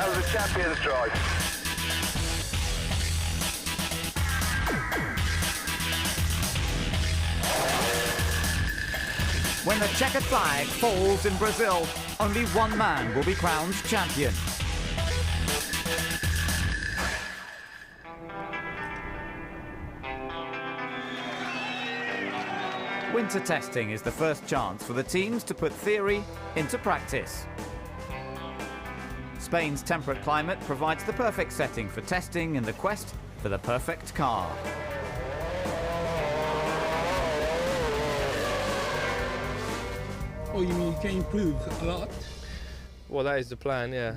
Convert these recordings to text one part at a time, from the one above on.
does the champions drive. When the checkered flag falls in Brazil, only one man will be crowned champion. Winter testing is the first chance for the teams to put theory into practice. Spain's temperate climate provides the perfect setting for testing in the quest for the perfect car. Oh, you mean you can improve a lot? Well, that is the plan, yeah.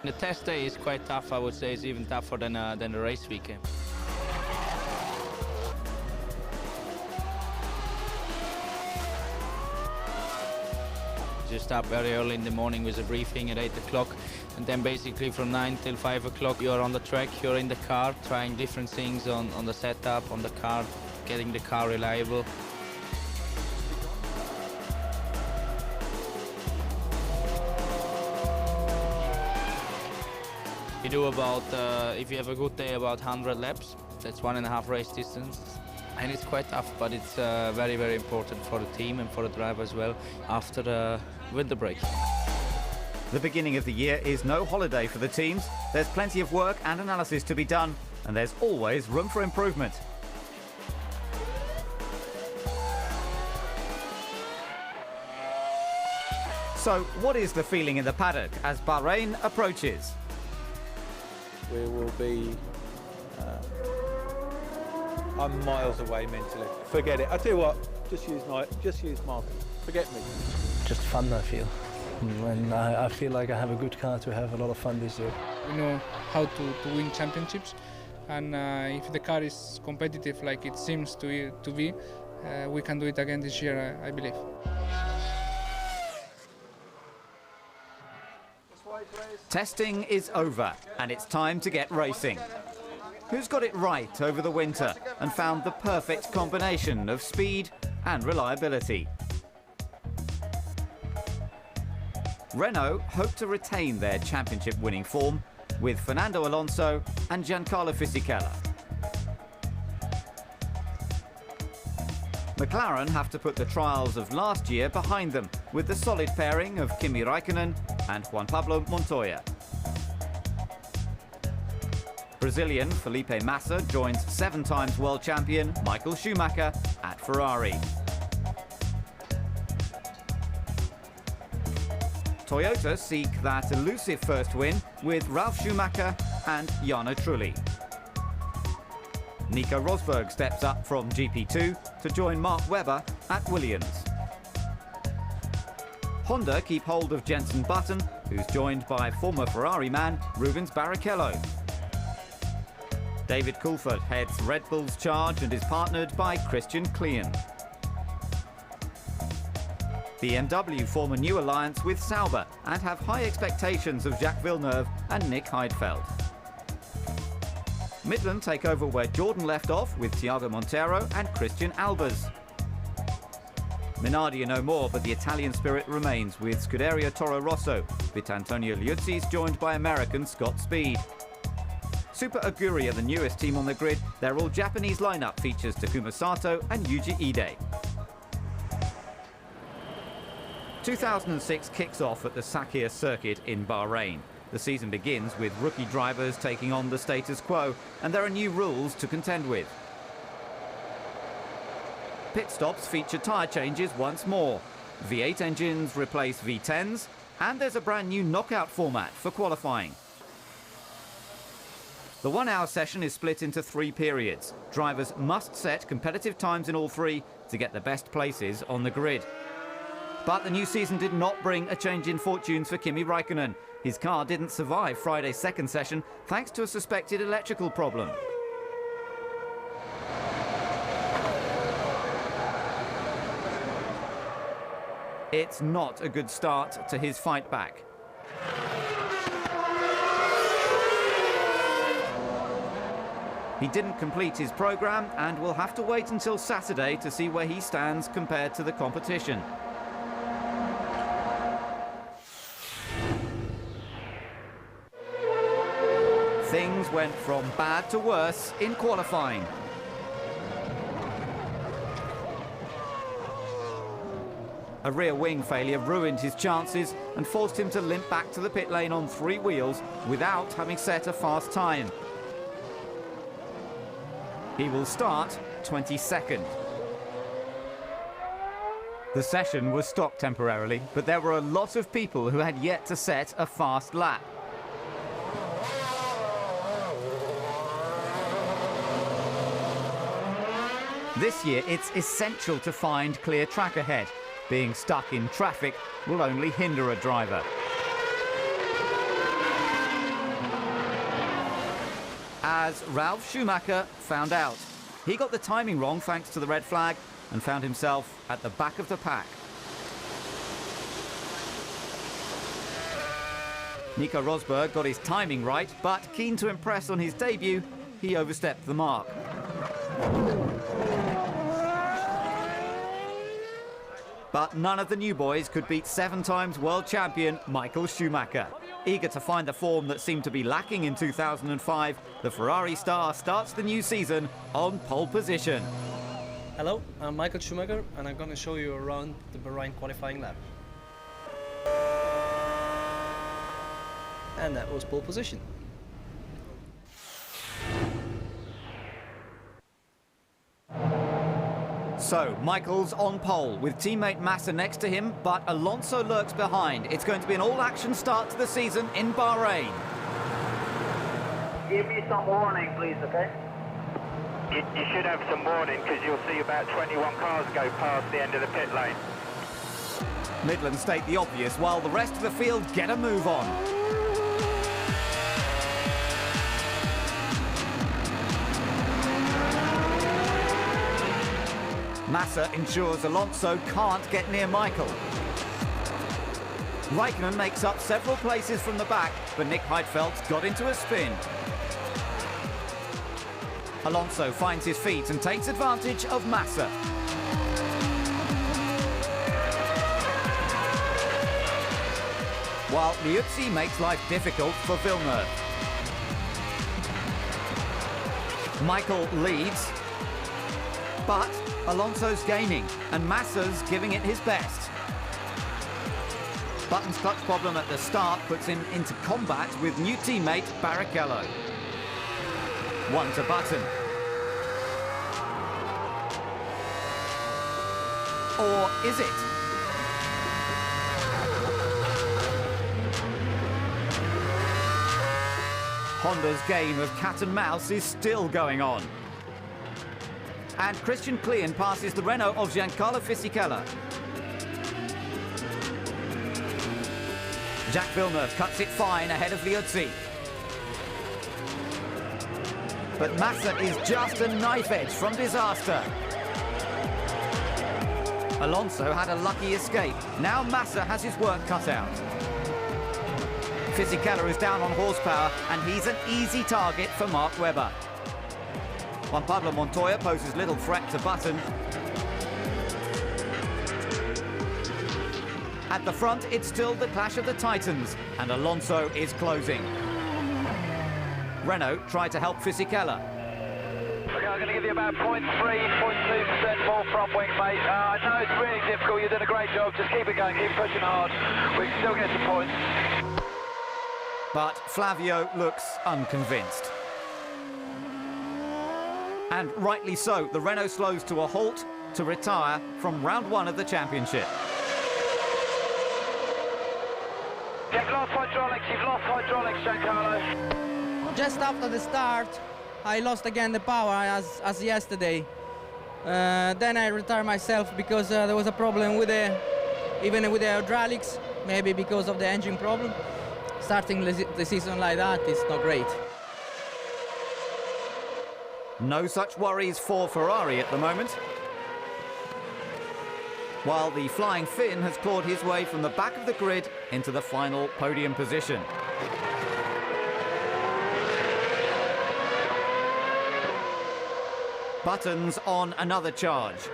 The test day is quite tough. I would say it's even tougher than the race weekend. Just up very early in the morning with a briefing at 8 o'clock, and then basically from 9 till 5 o'clock you're on the track, you're in the car, trying different things on the setup, on the car, getting the car reliable. You do about, if you have a good day, about 100 laps. That's 1.5 race distance. And it's quite tough, but it's very, very important for the team and for the driver as well after the winter break. The beginning of the year is no holiday for the teams. There's plenty of work and analysis to be done, and there's always room for improvement. So, what is the feeling in the paddock as Bahrain approaches? We will be... I'm miles away mentally. Forget it. I tell you what, just use Martin. Forget me. Just fun, I feel. And I feel like I have a good car to have a lot of fun this year. We know how to win championships, and if the car is competitive like it seems to be, we can do it again this year, I believe. Testing is over, and it's time to get racing. Who's got it right over the winter and found the perfect combination of speed and reliability? Renault hope to retain their championship-winning form with Fernando Alonso and Giancarlo Fisichella. McLaren have to put the trials of last year behind them with the solid pairing of Kimi Raikkonen and Juan Pablo Montoya. Brazilian Felipe Massa joins 7-time world champion Michael Schumacher at Ferrari. Toyota seek that elusive first win with Ralf Schumacher and Jarno Trulli. Nico Rosberg steps up from GP2 to join Mark Webber at Williams. Honda keep hold of Jenson Button, who's joined by former Ferrari man Rubens Barrichello. David Coulthard heads Red Bull's charge and is partnered by Christian Klien. BMW form a new alliance with Sauber and have high expectations of Jacques Villeneuve and Nick Heidfeld. Midland take over where Jordan left off with Thiago Montero and Christian Albers. Minardi are no more, but the Italian spirit remains with Scuderia Toro Rosso, with Antonio Liuzzi's joined by American Scott Speed. Super Aguri are the newest team on the grid. Their all-Japanese lineup features Takuma Sato and Yuji Ide. 2006 kicks off at the Sakhir circuit in Bahrain. The season begins with rookie drivers taking on the status quo, and there are new rules to contend with. Pit stops feature tyre changes once more. V8 engines replace V10s, and there's a brand new knockout format for qualifying. The 1-hour session is split into 3 periods. Drivers must set competitive times in all 3 to get the best places on the grid. But the new season did not bring a change in fortunes for Kimi Raikkonen. His car didn't survive Friday's second session thanks to a suspected electrical problem. It's not a good start to his fight back. He didn't complete his programme and will have to wait until Saturday to see where he stands compared to the competition. things went from bad to worse in qualifying. A rear wing failure ruined his chances and forced him to limp back to the pit lane on 3 wheels without having set a fast time. He will start 22nd. The session was stopped temporarily, but there were a lot of people who had yet to set a fast lap. This year, it's essential to find clear track ahead. Being stuck in traffic will only hinder a driver. As Ralf Schumacher found out. He got the timing wrong thanks to the red flag and found himself at the back of the pack. Nico Rosberg got his timing right, but keen to impress on his debut, he overstepped the mark. But none of the new boys could beat 7 times world champion Michael Schumacher. Eager to find the form that seemed to be lacking in 2005, the Ferrari star starts the new season on pole position. Hello, I'm Michael Schumacher and I'm going to show you around the Bahrain qualifying lap. And that was pole position. So, Michael's on pole with teammate Massa next to him, but Alonso lurks behind. It's going to be an all-action start to the season in Bahrain. Give me some warning, please, okay? You should have some warning because you'll see about 21 cars go past the end of the pit lane. Midland state the obvious, while the rest of the field get a move on. Massa ensures Alonso can't get near Michael. Raikkonen makes up several places from the back, but Nick Heidfeldt's got into a spin. Alonso finds his feet and takes advantage of Massa. While Liuzzi makes life difficult for Villeneuve. Michael leads, but Alonso's gaining, and Massa's giving it his best. Button's clutch problem at the start puts him into combat with new teammate Barrichello. 1 to Button. Or is it? Honda's game of cat and mouse is still going on. And Christian Klein passes the Renault of Giancarlo Fisichella. Jacques Villeneuve cuts it fine ahead of Liuzzi. But Massa is just a knife edge from disaster. Alonso had a lucky escape. Now Massa has his work cut out. Fisichella is down on horsepower and he's an easy target for Mark Webber. Juan Pablo Montoya poses little threat to Button. At the front, it's still the clash of the titans, and Alonso is closing. Renault tried to help Fisichella. Okay, I'm going to give you about 0.3, 0.2% more front wing, mate. I know it's really difficult. You're doing a great job. Just keep it going, keep pushing hard. We can still get some points. But Flavio looks unconvinced. And rightly so, the Renault slows to a halt to retire from round 1 of the championship. You've lost hydraulics, Giancarlo. Just after the start, I lost again the power as yesterday. Then I retired myself because there was a problem with even with the hydraulics, maybe because of the engine problem. Starting the season like that is not great. No such worries for Ferrari at the moment. While the Flying Finn has clawed his way from the back of the grid into the final podium position. Button's on another charge.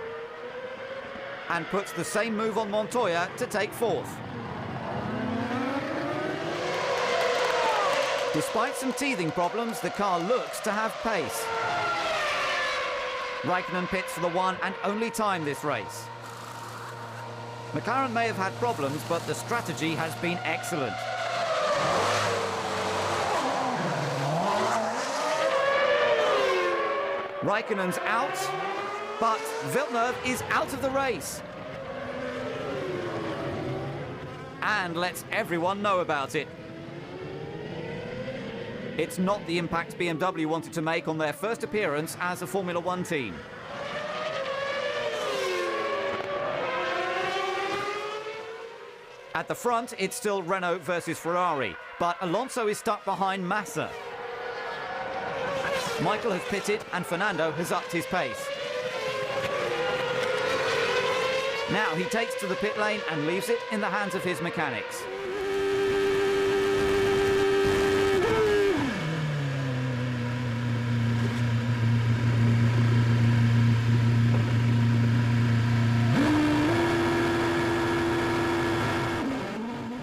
And puts the same move on Despite some teething problems, the car looks to have pace. Raikkonen pits for the one and only time this race. McLaren may have had problems, but the strategy has been excellent. Raikkonen's out, but Villeneuve is out of the race. And lets everyone know about it. It's not the impact BMW wanted to make on their first appearance as a Formula One team. At the front, it's still Renault versus Ferrari, but Alonso is stuck behind Massa. Michael has pitted and Fernando has upped his pace. Now he takes to the pit lane and leaves it in the hands of his mechanics.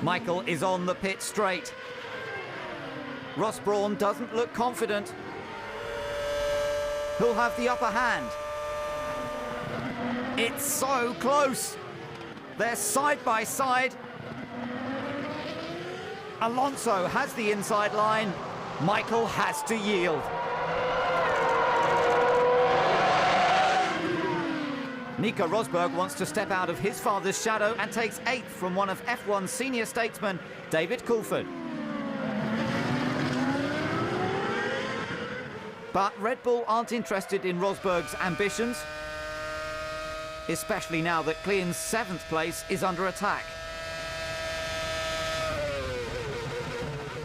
Michael is on the pit straight. Ross Brawn doesn't look confident. Who'll have the upper hand? It's so close. They're side by side. Alonso has the inside line. Michael has to yield. Nico Rosberg wants to step out of his father's shadow and takes 8th from one of F1's senior statesmen, David Coulthard. But Red Bull aren't interested in Rosberg's ambitions, especially now that Klean's 7th place is under attack.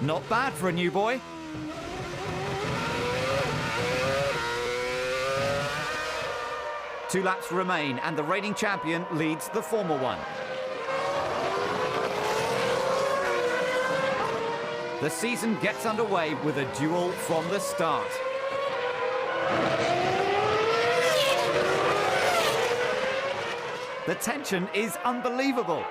Not bad for a new boy. Two laps remain and the reigning champion leads the Formula One. The season gets underway with a duel from the start. The tension is unbelievable.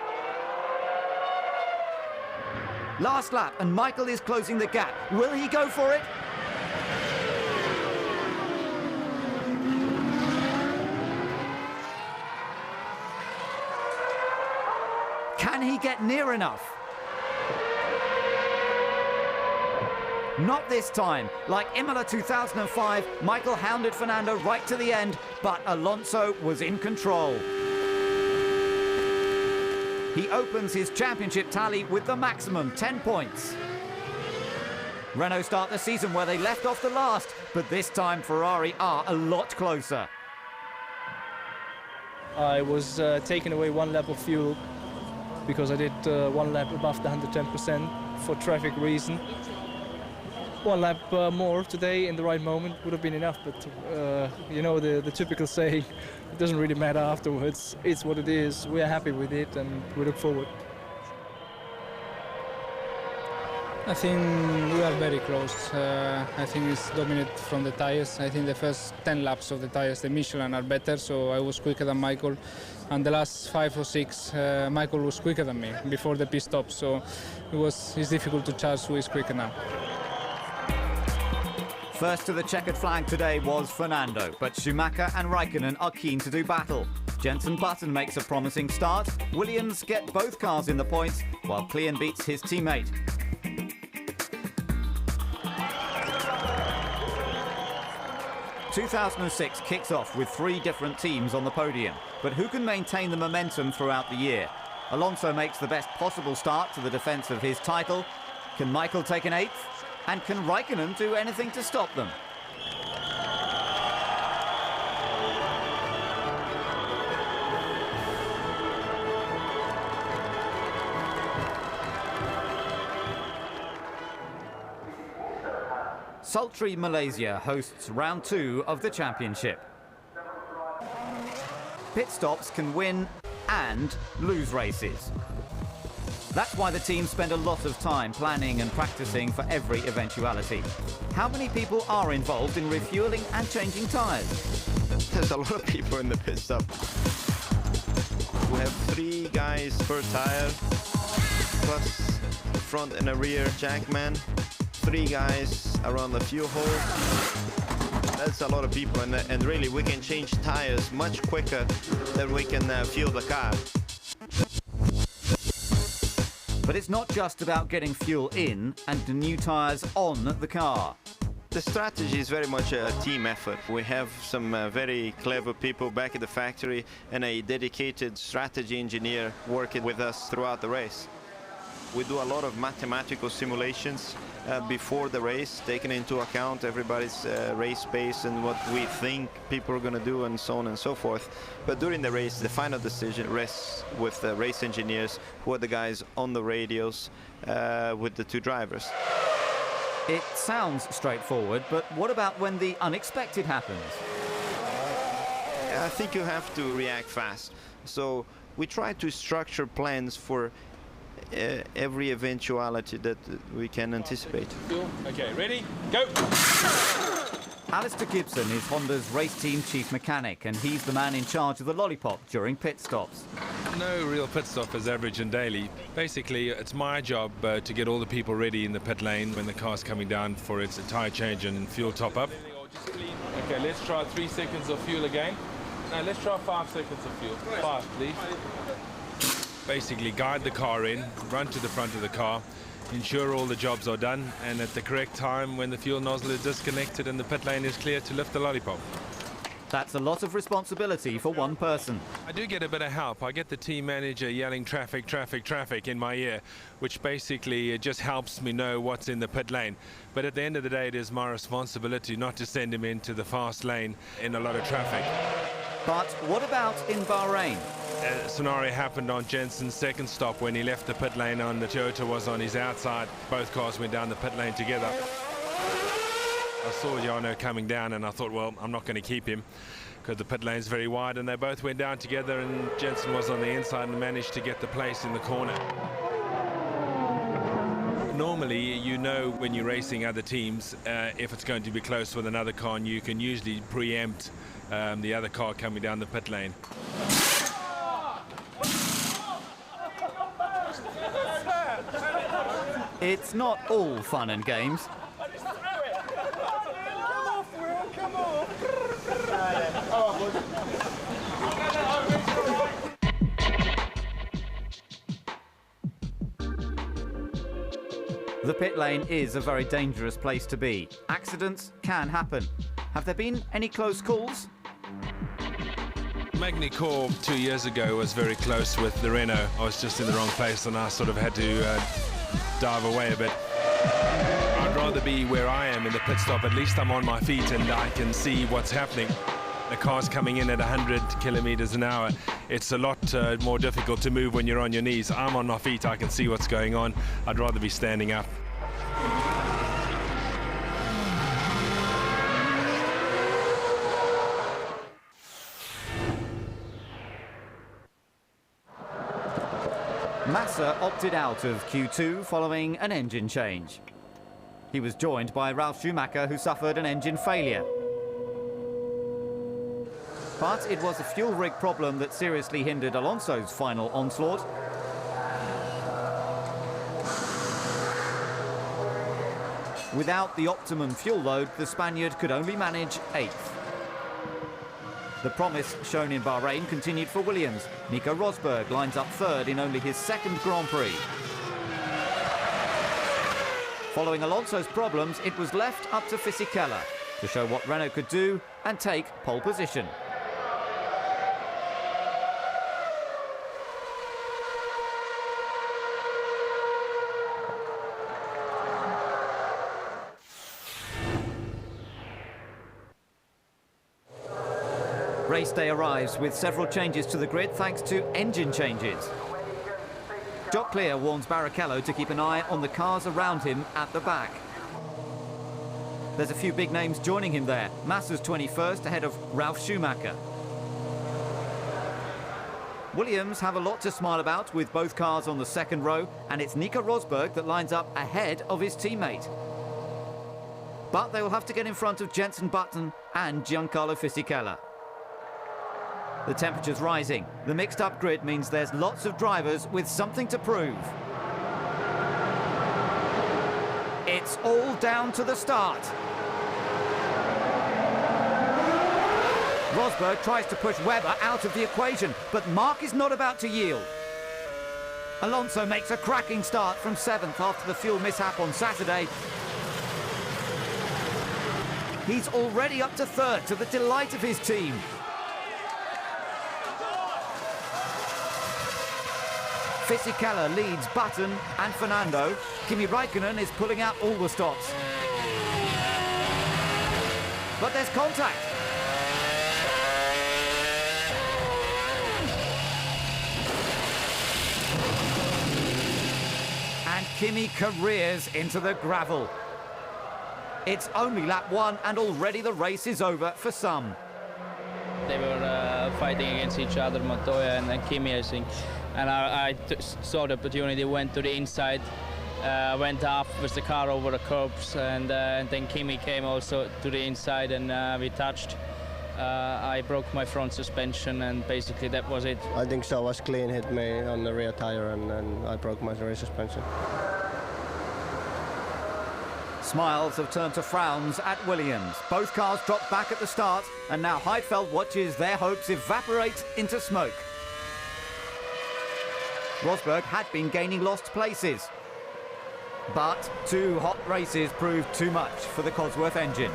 Last lap and Michael is closing the gap. Will he go for it? Can he get near enough? Not this time. Like Imola 2005, Michael hounded Fernando right to the end, but Alonso was in control. He opens his championship tally with the maximum 10 points. Renault start the season where they left off the last, but this time Ferrari are a lot closer. I was taking away 1 lap of fuel because I did 1 lap above the 110% for traffic reason. 1 lap more today in the right moment would have been enough, but you know the typical saying, it doesn't really matter afterwards. It's what it is. We are happy with it and we look forward. I think we are very close. I think it's dominated from the tires. I think the first 10 laps of the tires, the Michelin, are better, so I was quicker than Michael. And the last 5 or 6, Michael was quicker than me before the pit stop, so it's difficult to judge who is quicker now. First to the checkered flag today was Fernando, but Schumacher and Raikkonen are keen to do battle. Jenson Button makes a promising start. Williams get both cars in the points, while Klean beats his teammate. ...2006 kicks off with 3 different teams on the podium. But who can maintain the momentum throughout the year? Alonso makes the best possible start to the defence of his title. Can Michael take an 8th? And can Raikkonen do anything to stop them? Sultry Malaysia hosts round 2 of the championship. Pit stops can win and lose races. That's why the team spend a lot of time planning and practicing for every eventuality. How many people are involved in refueling and changing tyres? There's a lot of people in the pit stop. We have 3 guys per tyre, plus the front and the rear jackman. 3 guys around the fuel hole. That's a lot of people, and really we can change tires much quicker than we can fuel the car. But it's not just about getting fuel in and the new tyres on the car. The strategy is very much a team effort. We have some very clever people back at the factory and a dedicated strategy engineer working with us throughout the race. We do a lot of mathematical simulations before the race, taking into account everybody's race pace and what we think people are going to do and so on and so forth. But during the race, the final decision rests with the race engineers, who are the guys on the radios with the 2 drivers. It sounds straightforward, but what about when the unexpected happens? I think you have to react fast. So we try to structure plans for every eventuality that we can anticipate. Okay, ready? Go! Alistair Gibson is Honda's race team chief mechanic, and he's the man in charge of the lollipop during pit stops. No real pit stop is average and daily. Basically, it's my job to get all the people ready in the pit lane when the car's coming down for its tyre change and fuel top-up. Okay, let's try 3 seconds of fuel again. Now, let's try 5 seconds of fuel. 5, please. Basically, guide the car in, run to the front of the car, ensure all the jobs are done, and at the correct time when the fuel nozzle is disconnected and the pit lane is clear, to lift the lollipop. That's a lot of responsibility for one person. I do get a bit of help. I get the team manager yelling traffic, traffic, traffic in my ear, which basically just helps me know what's in the pit lane. But at the end of the day, it is my responsibility not to send him into the fast lane in a lot of traffic. But what about in Bahrain? A scenario happened on Jensen's second stop when he left the pit lane and the Toyota was on his outside. Both cars went down the pit lane together. I saw Jarno coming down and I thought, well, I'm not going to keep him because the pit lane's very wide, and they both went down together and Jensen was on the inside and managed to get the place in the corner. Normally, you know when you're racing other teams, if it's going to be close with another car, and you can usually preempt the other car coming down the pit lane. It's not all fun and games. The pit lane is a very dangerous place to be. Accidents can happen. Have there been any close calls? Magny Corp 2 years ago was very close with the Renault. I was just in the wrong place and I sort of had to dive away a bit. I'd rather be where I am in the pit stop. At least I'm on my feet and I can see what's happening. The car's coming in at 100 kilometers an hour. It's a lot more difficult to move when you're on your knees. I'm on my feet, I can see what's going on. I'd rather be standing up. Massa opted out of Q2 following an engine change. He was joined by Ralf Schumacher, who suffered an engine failure. But it was a fuel rig problem that seriously hindered Alonso's final onslaught. Without the optimum fuel load, the Spaniard could only manage 8th. The promise shown in Bahrain continued for Williams. Nico Rosberg lines up 3rd in only his 2nd Grand Prix. Following Alonso's problems, it was left up to Fisichella to show what Renault could do and take pole position. Race day arrives with several changes to the grid thanks to engine changes. Jock Clear warns Barrichello to keep an eye on the cars around him at the back. There's a few big names joining him there. Massa's 21st ahead of Ralf Schumacher. Williams have a lot to smile about with both cars on the 2nd row, and it's Nico Rosberg that lines up ahead of his teammate. But they will have to get in front of Jenson Button and Giancarlo Fisichella. The temperature's rising. The mixed-up grid means there's lots of drivers with something to prove. It's all down to the start. Rosberg tries to push Webber out of the equation, but Mark is not about to yield. Alonso makes a cracking start from 7th after the fuel mishap on Saturday. He's already up to 3rd, to the delight of his team. Fisichella leads Button and Fernando. Kimi Räikkönen is pulling out all the stops. But there's contact. And Kimi careers into the gravel. It's only lap 1 and already the race is over for some. They were fighting against each other, Montoya and Kimi, I think. And I saw the opportunity, went to the inside, went up with the car over the curbs, and then Kimi came also to the inside, and we touched. I broke my front suspension, and basically that was it. I think so. Was clean, hit me on the rear tire, and I broke my rear suspension. Smiles have turned to frowns at Williams. Both cars dropped back at the start, and now Heidfeld watches their hopes evaporate into smoke. Rosberg had been gaining lost places, but 2 hot races proved too much for the Cosworth engine.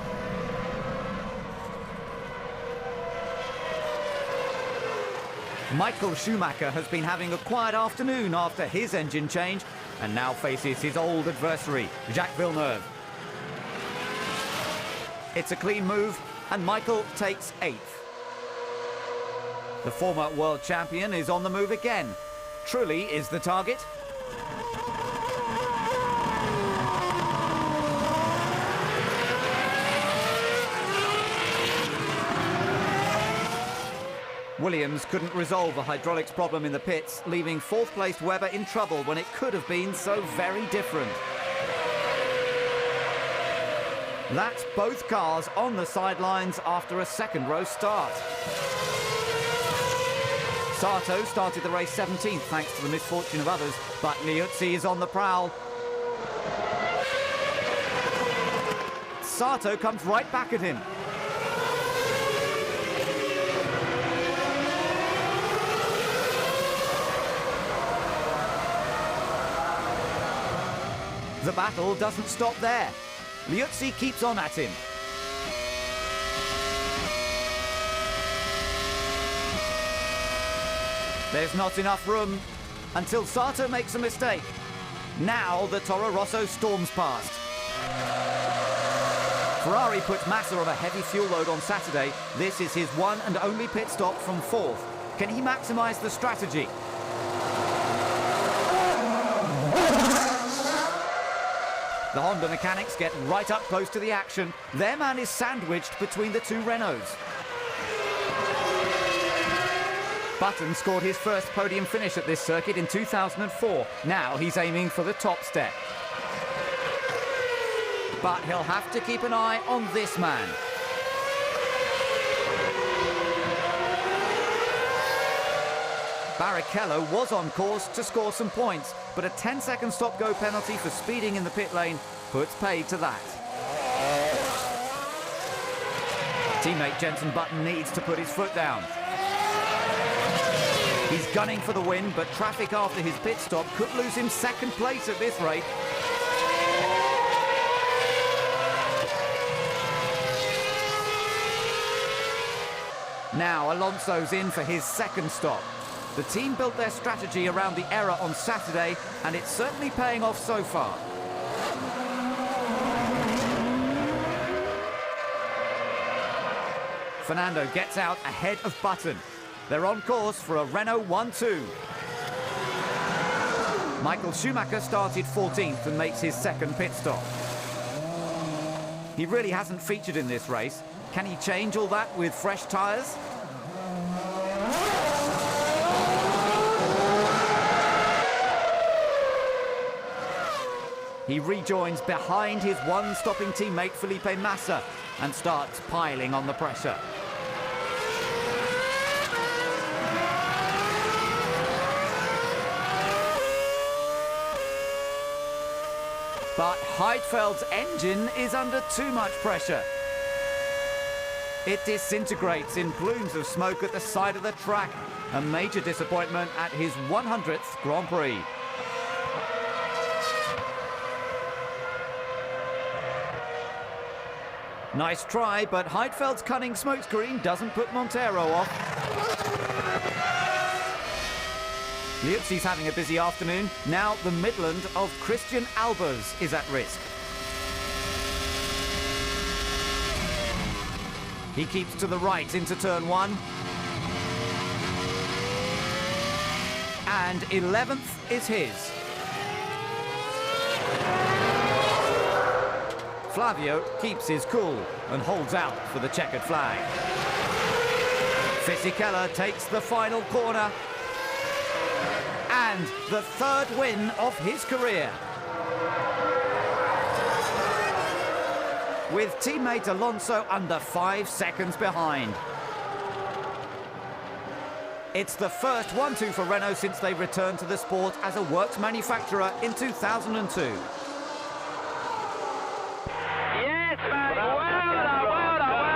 Michael Schumacher has been having a quiet afternoon after his engine change, and now faces his old adversary, Jacques Villeneuve. It's a clean move, and Michael takes 8th. The former world champion is on the move again. Trulli is the target. Williams couldn't resolve a hydraulics problem in the pits, leaving 4th-placed Webber in trouble when it could have been so very different. That's both cars on the sidelines after a second-row start. Sato started the race 17th thanks to the misfortune of others, but Liuzzi is on the prowl. Sato comes right back at him. The battle doesn't stop there. Liuzzi keeps on at him. There's not enough room until Sato makes a mistake. Now the Toro Rosso storms past. Ferrari put Massa on a heavy fuel load on Saturday. This is his one and only pit stop from 4th. Can he maximise the strategy? The Honda mechanics get right up close to the action. Their man is sandwiched between the 2 Renaults. Button scored his first podium finish at this circuit in 2004. Now he's aiming for the top step. But he'll have to keep an eye on this man. Barrichello was on course to score some points, but a 10-second stop-go penalty for speeding in the pit lane puts paid to that. Teammate Jenson Button needs to put his foot down. He's gunning for the win, but traffic after his pit stop could lose him 2nd place at this rate. Now Alonso's in for his 2nd stop. The team built their strategy around the error on Saturday, and it's certainly paying off so far. Fernando gets out ahead of Button. They're on course for a Renault 1-2. Michael Schumacher started 14th and makes his 2nd pit stop. He really hasn't featured in this race. Can he change all that with fresh tyres? He rejoins behind his one-stopping teammate Felipe Massa and starts piling on the pressure. But Heidfeld's engine is under too much pressure. It disintegrates in plumes of smoke at the side of the track. A major disappointment at his 100th Grand Prix. Nice try, but Heidfeld's cunning smokescreen doesn't put Montero off. Liuzzi's having a busy afternoon. Now the Midland of Christian Albers is at risk. He keeps to the right into turn 1. And 11th is his. Flavio keeps his cool and holds out for the checkered flag. Fisichella takes the final corner. And the 3rd win of his career. With teammate Alonso under 5 seconds behind. It's the first 1-2 for Renault since they returned to the sport as a works manufacturer in 2002. Yes, man! Well done!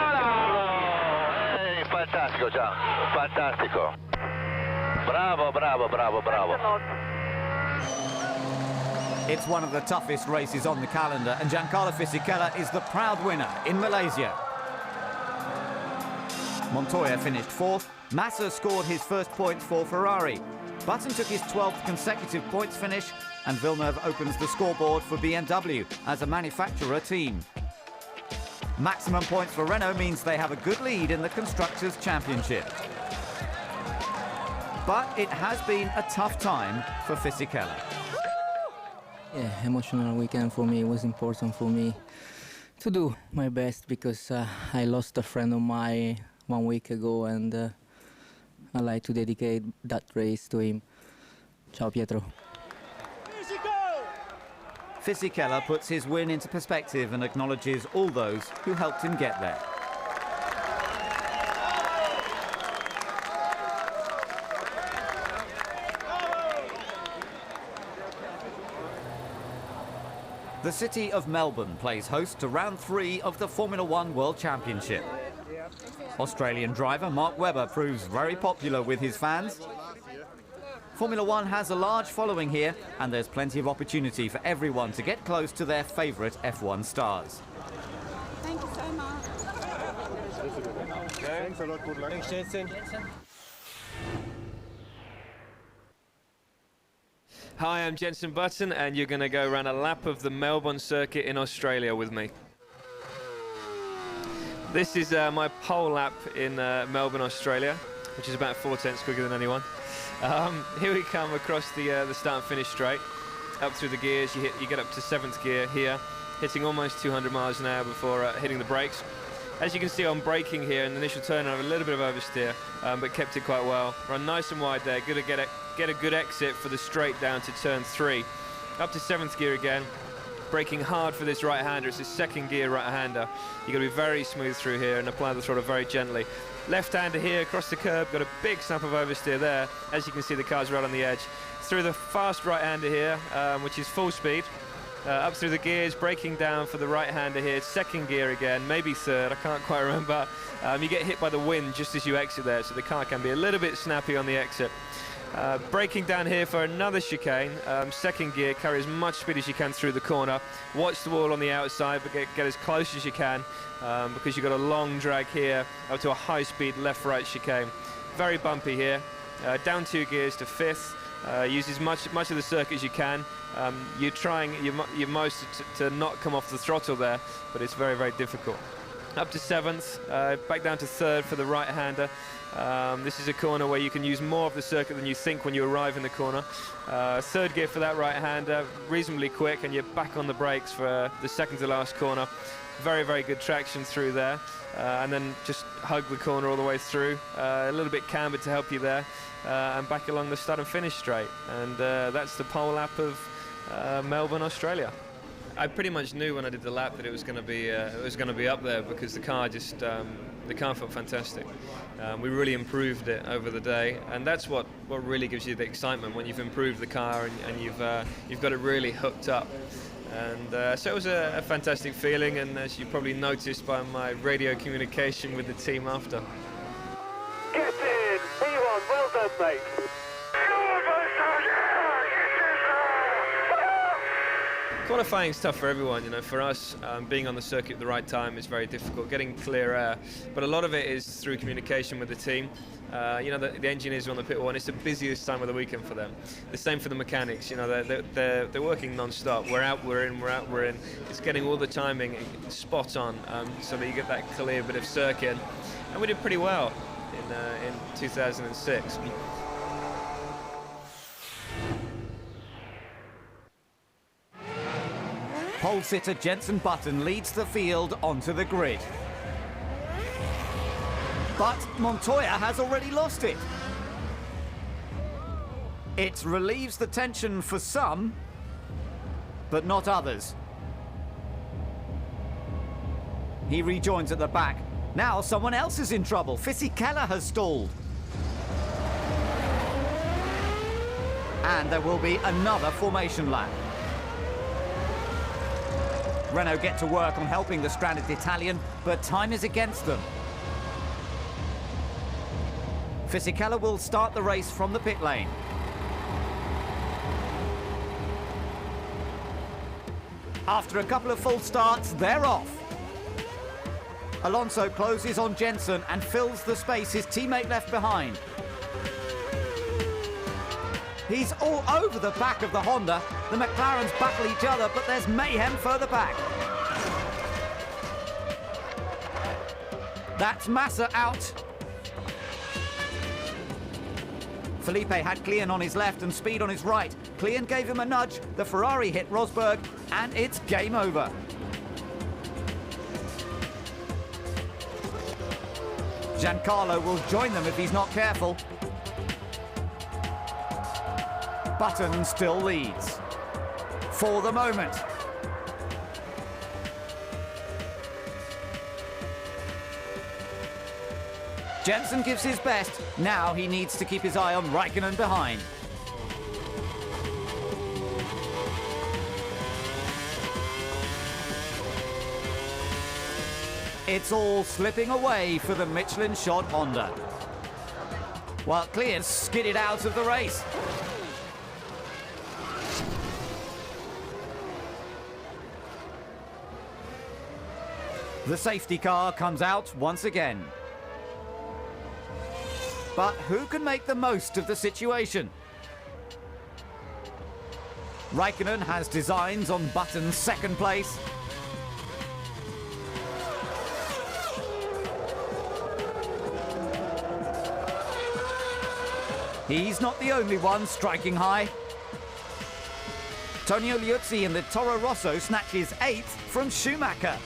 Fantastico, Gian. Fantastico. Bravo, bravo, bravo, bravo. It's one of the toughest races on the calendar, and Giancarlo Fisichella is the proud winner in Malaysia. Montoya finished 4th. Massa scored his first points for Ferrari. Button took his 12th consecutive points finish, and Villeneuve opens the scoreboard for BMW as a manufacturer team. Maximum points for Renault means they have a good lead in the Constructors' Championship. But it has been a tough time for Fisichella. Yeah, emotional weekend for me. It was important for me to do my best because I lost a friend of mine 1 week ago, and I like to dedicate that race to him. Ciao, Pietro. Fisichella puts his win into perspective and acknowledges all those who helped him get there. The city of Melbourne plays host to round 3 of the Formula 1 World Championship. Australian driver Mark Webber proves very popular with his fans. Formula 1 has a large following here, and there's plenty of opportunity for everyone to get close to their favourite F1 stars. Thank you so much. Thanks a lot, good luck. Thanks, Jensen. Hi, I'm Jensen Button, and you're going to go around a lap of the Melbourne circuit in Australia with me. This is my pole lap in Melbourne, Australia, which is about 4/10 quicker than anyone. Here we come across the start and finish straight, up through the gears. You get up to 7th gear here, hitting almost 200 miles an hour before hitting the brakes. As you can see, I'm braking here in the initial turn. I have a little bit of oversteer, but kept it quite well. Run nice and wide there. Good to get a good exit for the straight down to turn 3. Up to 7th gear again. Braking hard for this right-hander. It's a 2nd gear right-hander. You've got to be very smooth through here and apply the throttle very gently. Left-hander here across the curb. Got a big snap of oversteer there. As you can see, the car's right on the edge. Through the fast right-hander here, which is full speed. Up through the gears, braking down for the right-hander here. 2nd gear again, maybe 3rd, I can't quite remember. You get hit by the wind just as you exit there, so the car can be a little bit snappy on the exit. Braking down here for another chicane. 2nd gear, carry as much speed as you can through the corner. Watch the wall on the outside, but get as close as you can because you've got a long drag here up to a high-speed left-right chicane. Very bumpy here. Down 2 gears to 5th. Use as much of the circuit as you can. You're trying your most to not come off the throttle there, but it's very, very difficult. Up to 7th, back down to 3rd for the right-hander. This is a corner where you can use more of the circuit than you think when you arrive in the corner. 3rd gear for that right-hander, reasonably quick, and you're back on the brakes for the 2nd to last corner. Very, very good traction through there, and then just hug the corner all the way through. A little bit cambered to help you there, and back along the start and finish straight. And that's the pole lap of Melbourne, Australia. I pretty much knew when I did the lap that it was going to be up there because the car just the car felt fantastic. We really improved it over the day, and that's what really gives you the excitement when you've improved the car and you've got it really hooked up. And so it was a fantastic feeling, and as you probably noticed by my radio communication with the team after. Get in! P1, well done, mate. Qualifying's tough for everyone, you know. For us, being on the circuit at the right time is very difficult, getting clear air. But a lot of it is through communication with the team. You know, the engineers are on the pit wall, and it's the busiest time of the weekend for them. The same for the mechanics. You know, they're working non-stop. We're out, we're in, we're out, we're in. It's getting all the timing spot on, so that you get that clear bit of circuit. And we did pretty well in 2006. Pole sitter Jenson Button leads the field onto the grid. But Montoya has already lost it. It relieves the tension for some, but not others. He rejoins at the back. Now someone else is in trouble. Fisichella has stalled. And there will be another formation lap. Renault get to work on helping the stranded Italian, but time is against them. Fisichella will start the race from the pit lane. After a couple of full starts, they're off. Alonso closes on Jenson and fills the space his teammate left behind. He's all over the back of the Honda. The McLarens battle each other, but there's mayhem further back. That's Massa out. Felipe had Klein on his left and Speed on his right. Klein gave him a nudge, the Ferrari hit Rosberg, and it's game over. Giancarlo will join them if he's not careful. Button still leads. For the moment. Jenson gives his best. Now he needs to keep his eye on Raikkonen behind. It's all slipping away for the Michelin-shod Honda. While Klein skidded out of the race. The safety car comes out once again. But who can make the most of the situation? Raikkonen has designs on Button's second place. He's not the only one striking high. Tonio Liuzzi in the Toro Rosso snatches 8th from Schumacher.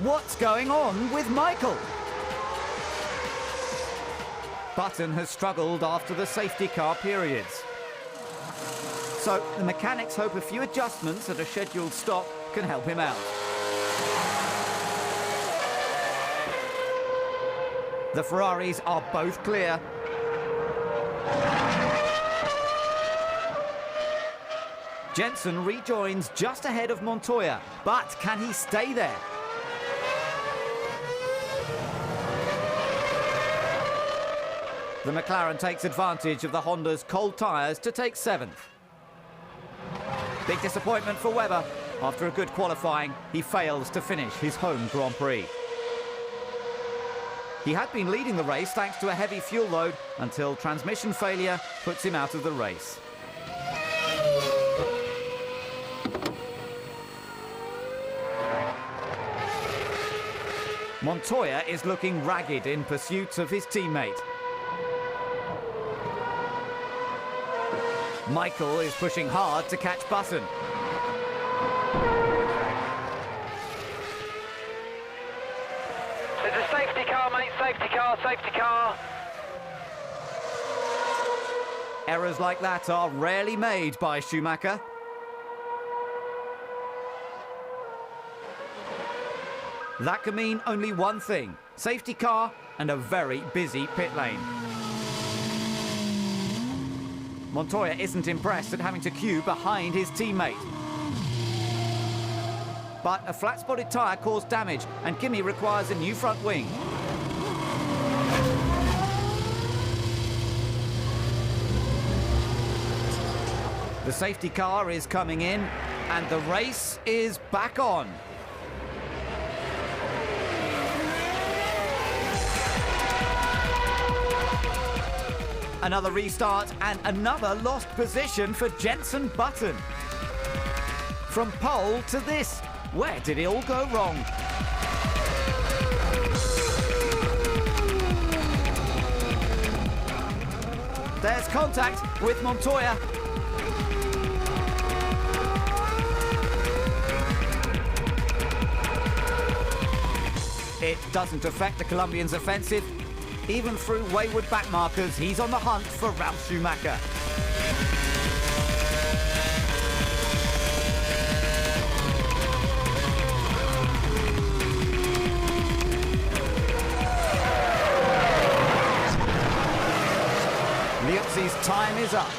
What's going on with Michael? Button has struggled after the safety car periods. So the mechanics hope a few adjustments at a scheduled stop can help him out. The Ferraris are both clear. Jenson rejoins just ahead of Montoya, but can he stay there? The McLaren takes advantage of the Honda's cold tyres to take 7th. Big disappointment for Webber. After a good qualifying, he fails to finish his home Grand Prix. He had been leading the race thanks to a heavy fuel load until transmission failure puts him out of the race. Montoya is looking ragged in pursuit of his teammate. Michael is pushing hard to catch Button. There's a safety car, mate. Safety car, safety car. Errors like that are rarely made by Schumacher. That can mean only one thing: safety car and a very busy pit lane. Montoya isn't impressed at having to queue behind his teammate. But a flat-spotted tyre caused damage, and Kimi requires a new front wing. The safety car is coming in, and the race is back on. Another restart and another lost position for Jenson Button. From pole to this, where did it all go wrong? There's contact with Montoya. It doesn't affect the Colombian's offensive. Even through wayward backmarkers, he's on the hunt for Ralf Schumacher. Liuzzi's time is up.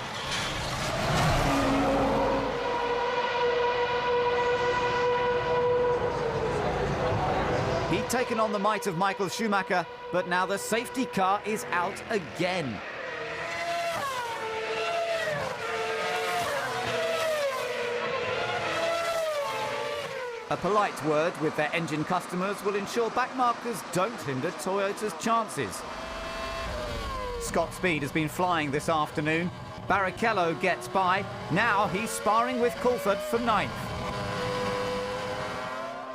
He'd taken on the might of Michael Schumacher, but now the safety car is out again. A polite word with their engine customers will ensure backmarkers don't hinder Toyota's chances. Scott Speed has been flying this afternoon. Barrichello gets by. Now he's sparring with Coulthard for 9th.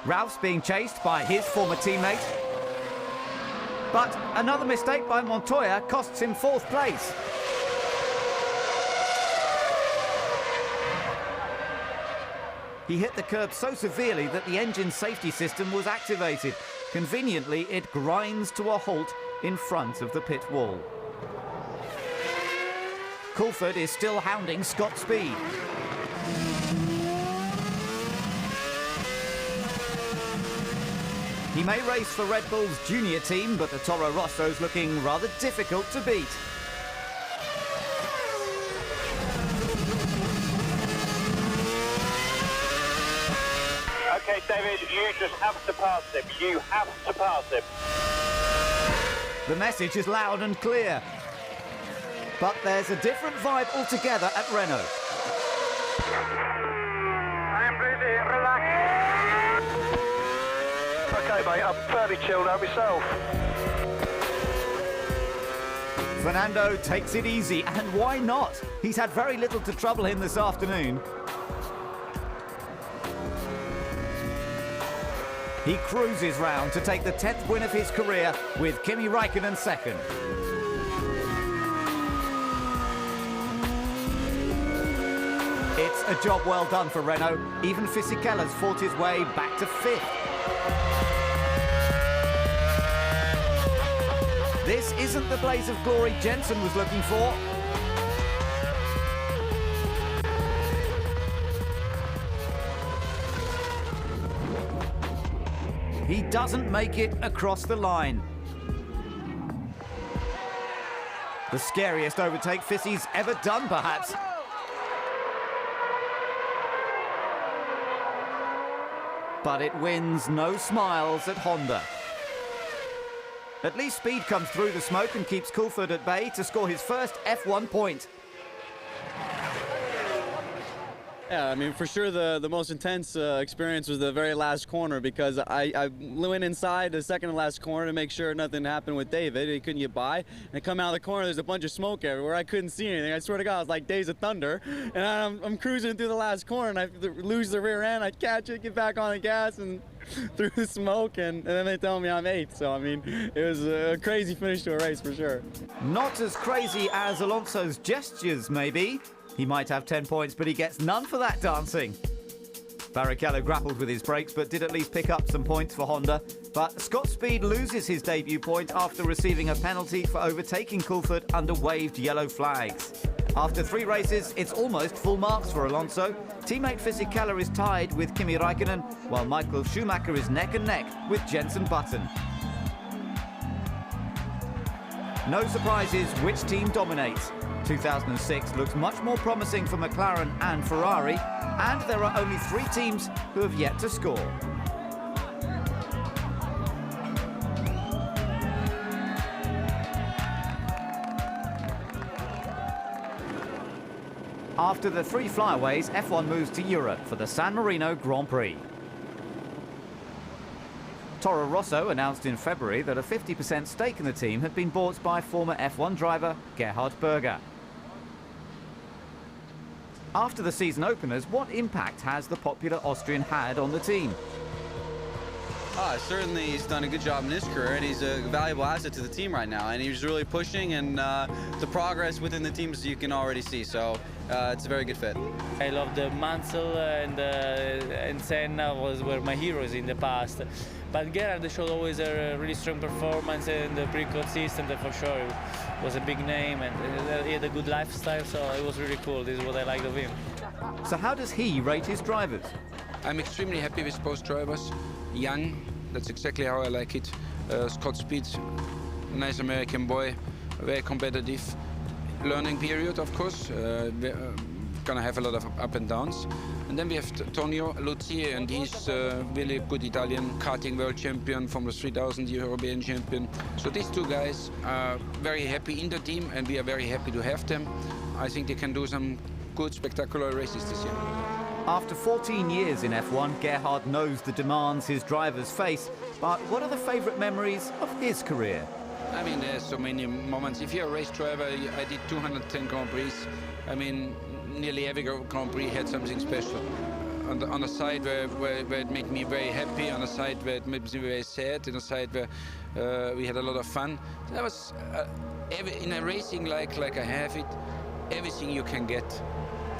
Ralph's being chased by his former teammate. But another mistake by Montoya costs him 4th place. He hit the curb so severely that the engine safety system was activated. Conveniently, it grinds to a halt in front of the pit wall. Coulthard is still hounding Scott Speed. He may race for Red Bull's junior team, but the Toro Rosso's looking rather difficult to beat. Okay, David, you just have to pass him. You have to pass him. The message is loud and clear. But there's a different vibe altogether at Renault. I'm really relaxed. Okay, mate, I'm fairly chilled out myself. Fernando takes it easy, and why not? He's had very little to trouble him this afternoon. He cruises round to take the 10th win of his career with Kimi Räikkönen second. It's a job well done for Renault. Even Fisichella's fought his way back to 5th. This isn't the blaze of glory Jenson was looking for. He doesn't make it across the line. The scariest overtake Fissi's ever done, perhaps. But it wins no smiles at Honda. At least Speed comes through the smoke and keeps Coulthard at bay to score his first F1 point. Yeah, I mean, for sure the most intense experience was the very last corner, because I went inside the second to last corner to make sure nothing happened with David. He couldn't get by. And I come out of the corner, there's a bunch of smoke everywhere. I couldn't see anything. I swear to God, it was like Days of Thunder. And I'm cruising through the last corner, and I lose the rear end. I catch it, get back on the gas, and through the smoke, and then they tell me I'm 8th. So, I mean, it was a crazy finish to a race for sure. Not as crazy as Alonso's gestures, maybe. He might have 10 points, but he gets none for that dancing. Barrichello grappled with his brakes, but did at least pick up some points for Honda. But Scott Speed loses his debut point after receiving a penalty for overtaking Coulthard under waved yellow flags. After 3 races, it's almost full marks for Alonso. Teammate Fisichella is tied with Kimi Räikkönen, while Michael Schumacher is neck and neck with Jenson Button. No surprises which team dominates. 2006 looks much more promising for McLaren and Ferrari, and there are only 3 teams who have yet to score. After the 3 flyaways, F1 moves to Europe for the San Marino Grand Prix. Toro Rosso announced in February that a 50% stake in the team had been bought by former F1 driver Gerhard Berger. After the season openers, what impact has the popular Austrian had on the team? Certainly he's done a good job in his career, and he's a valuable asset to the team right now, and he's really pushing, and the progress within the teams you can already see, so it's a very good fit. I love the Mansell and Senna were my heroes in the past, but Gerhard showed always a really strong performance and pretty consistent, and for sure it was a big name, and he had a good lifestyle, so it was really cool. This is what I liked of him. So how does he rate his drivers? I'm extremely happy with both drivers. Young, that's exactly how I like it. Scott Speed, nice American boy, very competitive. Learning period, of course. Gonna have a lot of up and downs. And then we have Tonio Luzzi, and he's really good Italian karting world champion, Formula 3000 European champion. So these 2 guys are very happy in the team, and we are very happy to have them. I think they can do some good, spectacular races this year. After 14 years in F1, Gerhard knows the demands his drivers face, but what are the favourite memories of his career? I mean, there's so many moments. If you're a race driver, I did 210 Grand Prix. I mean, nearly every Grand Prix had something special. On the side where it made me very happy, on the side where it made me very sad, on the side where we had a lot of fun. That was, in a racing like I have it, everything you can get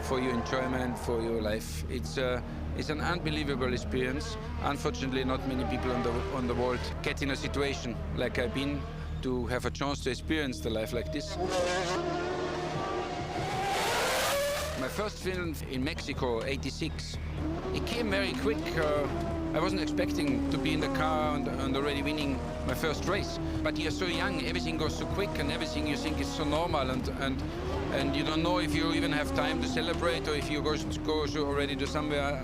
for your enjoyment, for your life. It's an unbelievable experience. Unfortunately, not many people on the world get in a situation like I've been to have a chance to experience the life like this. My first film in Mexico, '86, it came very quick. I wasn't expecting to be in the car and already winning my first race. But you're so young, everything goes so quick, and everything you think is so normal, and you don't know if you even have time to celebrate or if you go already to somewhere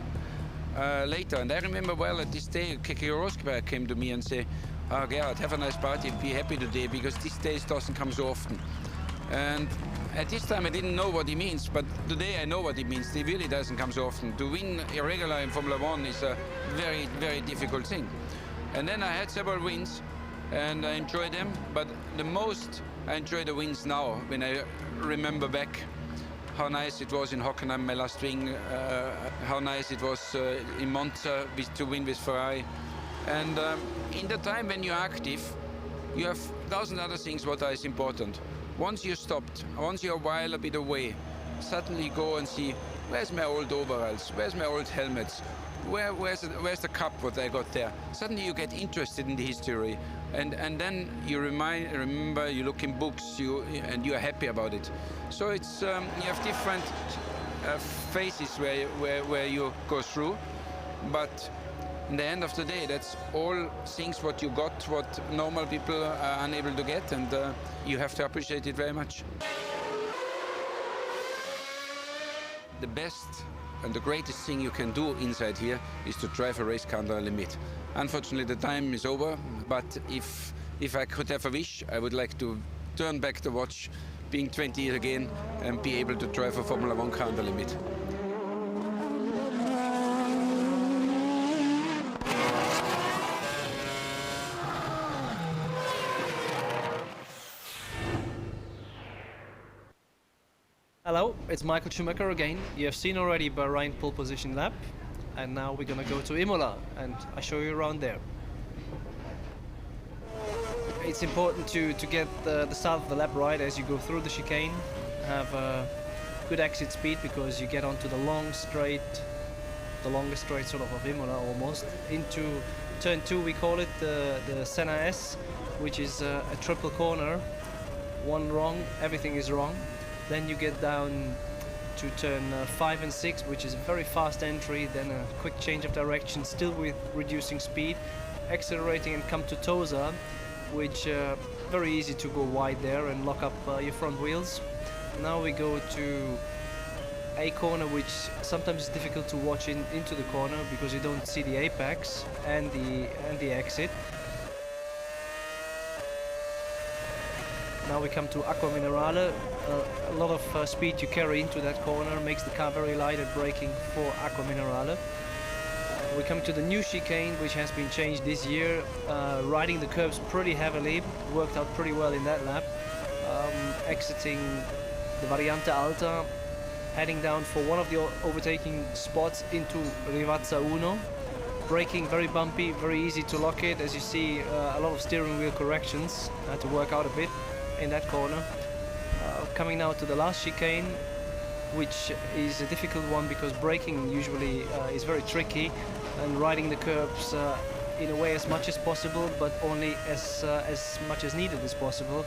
later. And I remember well at this day, Keke Rosberg came to me and said, Gerhard, have a nice party, be happy today, because this day doesn't come so often. And at this time I didn't know what he means, but today I know what it means. It really doesn't come so often. To win irregular in Formula 1 is a very, very difficult thing. And then I had several wins, and I enjoyed them, but the most I enjoy the wins now, when I remember back how nice it was in Hockenheim, my last win, how nice it was in Monza to win with Ferrari. And in the time when you're active, you have 1,000 other things what is important. Once you're stopped, once you're a while a bit away, suddenly go and see, where's my old overalls, where's my old helmets, where's the cup what I got there. Suddenly you get interested in the history, and then you remember, you look in books, and you are happy about it. So it's you have different phases where you go through, but in the end of the day, that's all things what you got, what normal people are unable to get, and you have to appreciate it very much. The best and the greatest thing you can do inside here is to drive a race car under a limit. Unfortunately, the time is over, but if I could have a wish, I would like to turn back the watch, being 20 years again, and be able to drive a Formula 1 car under limit. Hello, it's Michael Schumacher again. You have seen already Bahrain pole position lap, and now we're gonna go to Imola, and I'll show you around there. It's important to get the start of the lap right as you go through the chicane. Have a good exit speed because you get onto the longest straight sort of Imola almost. Into turn 2 we call it, the Senna S, which is a triple corner. One wrong, everything is wrong. Then you get down to turn 5 and 6, which is a very fast entry, then a quick change of direction, still with reducing speed, accelerating and come to Tosa, which very easy to go wide there and lock up your front wheels. Now we go to a corner which sometimes is difficult to watch into the corner because you don't see the apex and the exit. Now we come to Acqua Minerale. A lot of speed you carry into that corner makes the car very light at braking for Acqua Minerale. We come to the new chicane, which has been changed this year. Riding the curves pretty heavily, worked out pretty well in that lap. Exiting the Variante Alta, heading down for one of the overtaking spots into Rivazza Uno. Braking very bumpy, very easy to lock it. As you see, a lot of steering wheel corrections. I had to work out a bit in that corner. Coming now to the last chicane, which is a difficult one because braking usually is very tricky, and riding the curbs in a way as much as possible, but only as much as needed as possible,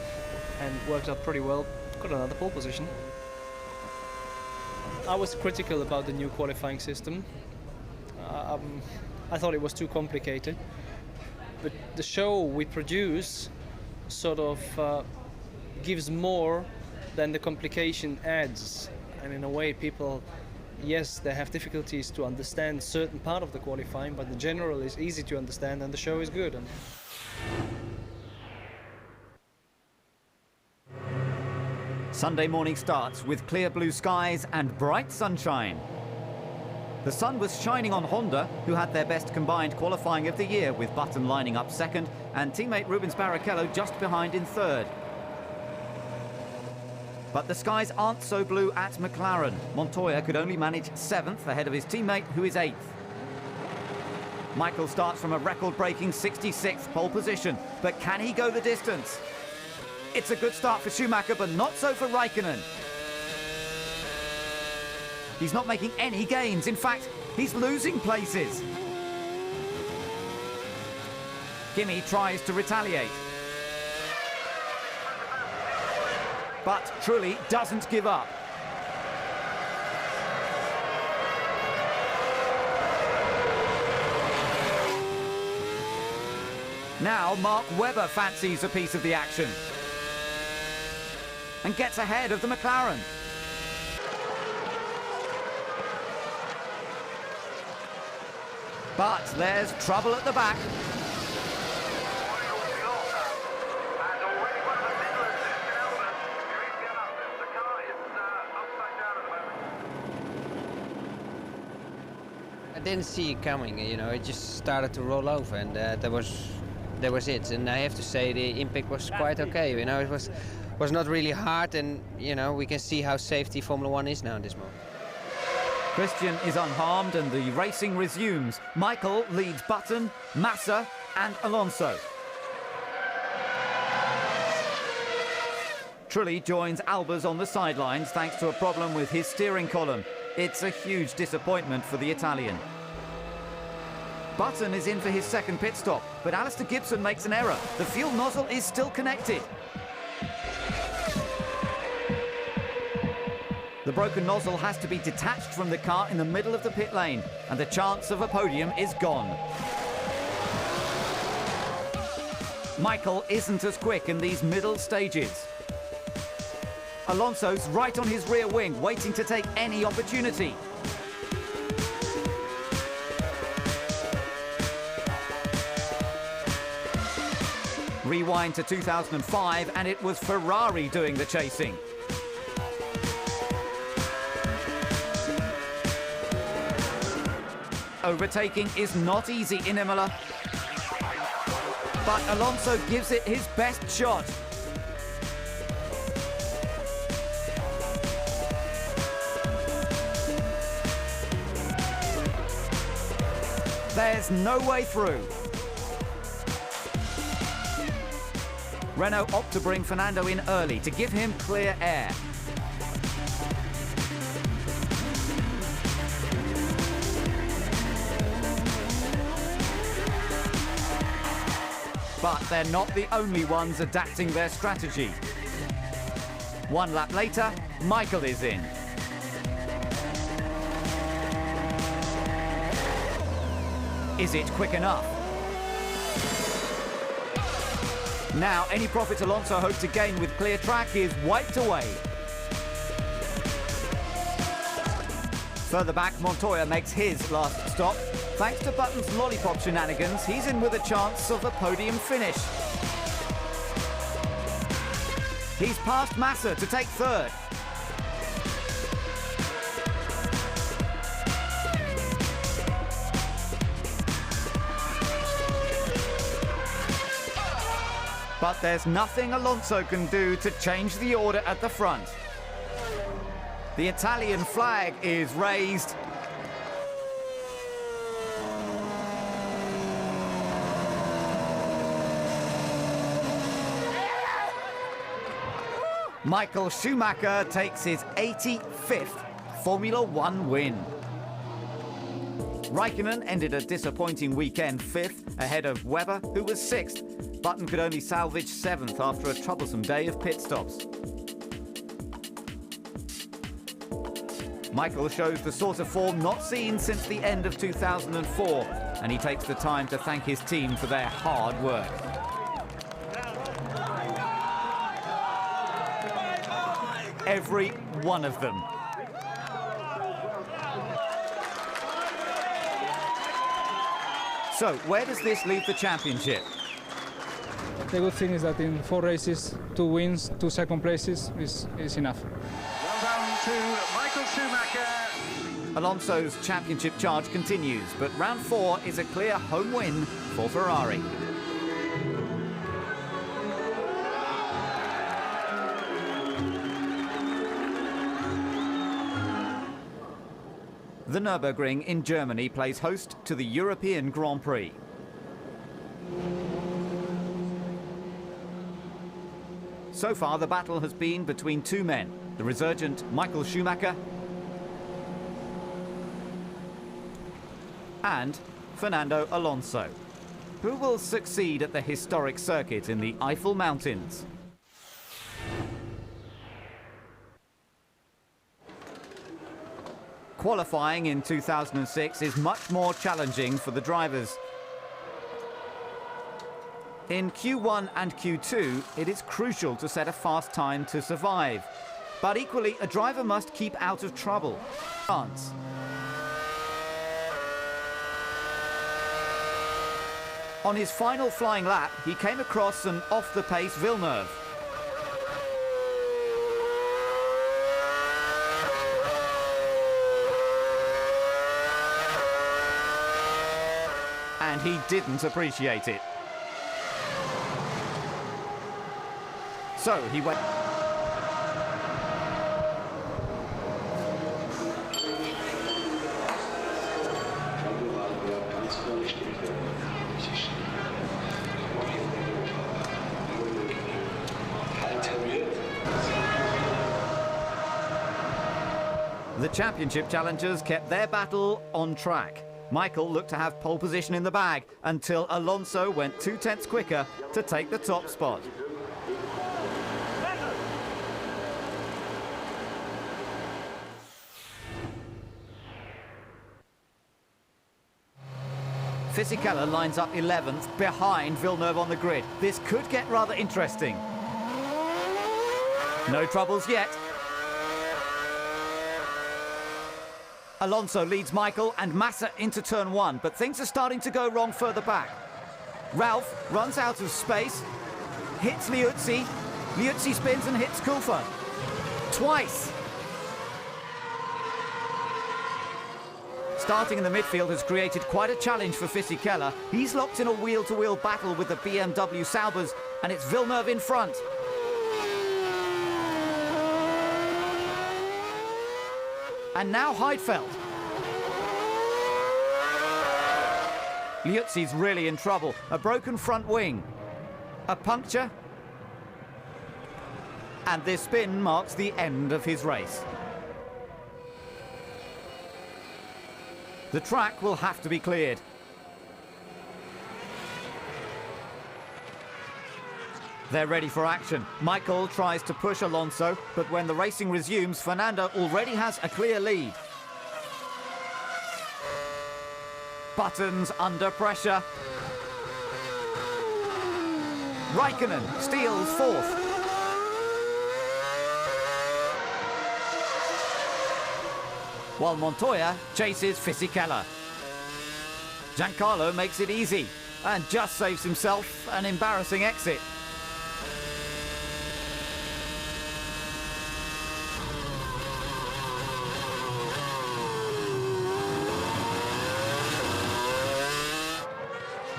and worked out pretty well. Got another pole position. I was critical about the new qualifying system. I thought it was too complicated, but the show we produce sort of gives more than the complication adds, and in a way people, yes, they have difficulties to understand certain part of the qualifying, but the general is easy to understand and the show is good. Sunday morning starts with clear blue skies and bright sunshine. The sun was shining on Honda, who had their best combined qualifying of the year, with Button lining up second and teammate Rubens Barrichello just behind in third. But the skies aren't so blue at McLaren. Montoya could only manage 7th ahead of his teammate, who is 8th. Michael starts from a record-breaking 66th pole position, but can he go the distance? It's a good start for Schumacher, but not so for Raikkonen. He's not making any gains. In fact, he's losing places. Kimi tries to retaliate. But Trulli doesn't give up. Now Mark Webber fancies a piece of the action and gets ahead of the McLaren. But there's trouble at the back. I didn't see it coming, you know, it just started to roll over, and that was it. And I have to say the impact was quite okay, you know, it was not really hard, and you know, we can see how safety Formula 1 is now in this moment. Christian is unharmed and the racing resumes. Michael leads Button, Massa and Alonso. Trulli joins Albers on the sidelines thanks to a problem with his steering column. It's a huge disappointment for the Italian. Button is in for his second pit stop, but Alistair Gibson makes an error. The fuel nozzle is still connected. The broken nozzle has to be detached from the car in the middle of the pit lane, and the chance of a podium is gone. Michael isn't as quick in these middle stages. Alonso's right on his rear wing, waiting to take any opportunity. Rewind to 2005, and it was Ferrari doing the chasing. Overtaking is not easy in Imola, but Alonso gives it his best shot. There's no way through. Renault opt to bring Fernando in early to give him clear air. But they're not the only ones adapting their strategy. 1 lap later, Michael is in. Is it quick enough? Now, any profit Alonso hoped to gain with clear track is wiped away. Further back, Montoya makes his last stop. Thanks to Button's lollipop shenanigans, he's in with a chance of a podium finish. He's past Massa to take third. But there's nothing Alonso can do to change the order at the front. The Italian flag is raised. Michael Schumacher takes his 85th Formula One win. Raikkonen ended a disappointing weekend 5th, ahead of Webber, who was 6th. Button could only salvage 7th after a troublesome day of pit stops. Michael shows the sort of form not seen since the end of 2004, and he takes the time to thank his team for their hard work. Every one of them. So, where does this leave the championship? The good thing is that in 4 races, 2 wins, 2 second places is enough. Well done to Michael Schumacher. Alonso's championship charge continues, but round 4 is a clear home win for Ferrari. The Nürburgring in Germany plays host to the European Grand Prix. So far, the battle has been between 2 men, the resurgent Michael Schumacher and Fernando Alonso. Who will succeed at the historic circuit in the Eifel Mountains? Qualifying in 2006 is much more challenging for the drivers. In Q1 and Q2, it is crucial to set a fast time to survive. But equally, a driver must keep out of trouble. France. On his final flying lap, he came across an off-the-pace Villeneuve. And he didn't appreciate it. So he went. The championship challengers kept their battle on track. Michael looked to have pole position in the bag until Alonso went 2/10 quicker to take the top spot. Fisichella lines up 11th behind Villeneuve on the grid. This could get rather interesting. No troubles yet. Alonso leads Michael and Massa into turn 1, but things are starting to go wrong further back. Ralph runs out of space, hits Liuzzi. Liuzzi spins and hits Kulfa. Twice. Starting in the midfield has created quite a challenge for Fisichella. He's locked in a wheel-to-wheel battle with the BMW Saubers, and it's Villeneuve in front. And now Heidfeld. Liuzzi's really in trouble. A broken front wing. A puncture. And this spin marks the end of his race. The track will have to be cleared. They're ready for action. Michael tries to push Alonso, but when the racing resumes, Fernando already has a clear lead. Buttons under pressure. Raikkonen steals 4th. while Montoya chases Fisichella. Giancarlo makes it easy and just saves himself an embarrassing exit.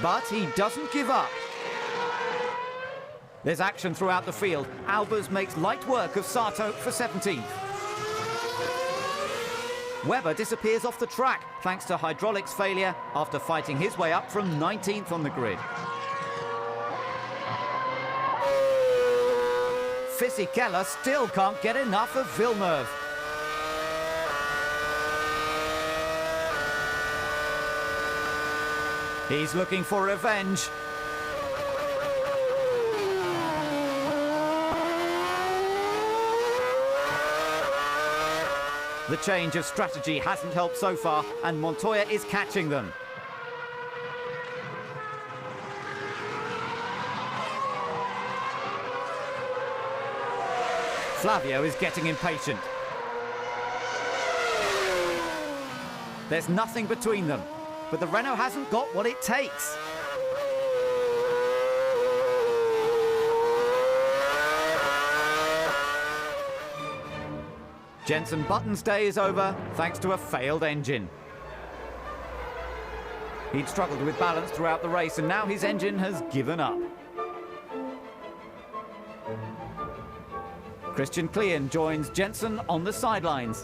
But he doesn't give up. There's action throughout the field. Albers makes light work of Sato for 17th. Webber disappears off the track thanks to hydraulics failure after fighting his way up from 19th on the grid. Fisichella still can't get enough of Villeneuve. He's looking for revenge. The change of strategy hasn't helped so far, and Montoya is catching them. Flavio is getting impatient. There's nothing between them, but the Renault hasn't got what it takes. Jenson Button's day is over thanks to a failed engine. He'd struggled with balance throughout the race, and now his engine has given up. Christian Klien joins Jenson on the sidelines,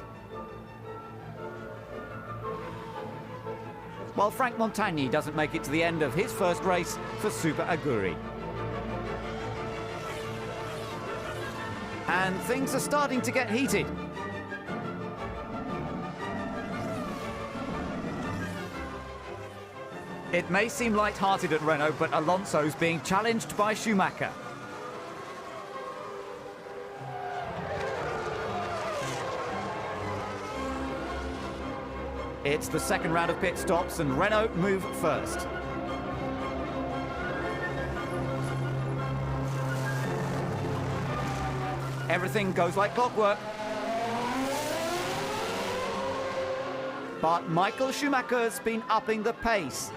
while Frank Montagny doesn't make it to the end of his first race for Super Aguri. And things are starting to get heated. It may seem light-hearted at Renault, but Alonso's being challenged by Schumacher. It's the second round of pit stops, and Renault move first. Everything goes like clockwork. But Michael Schumacher's been upping the pace.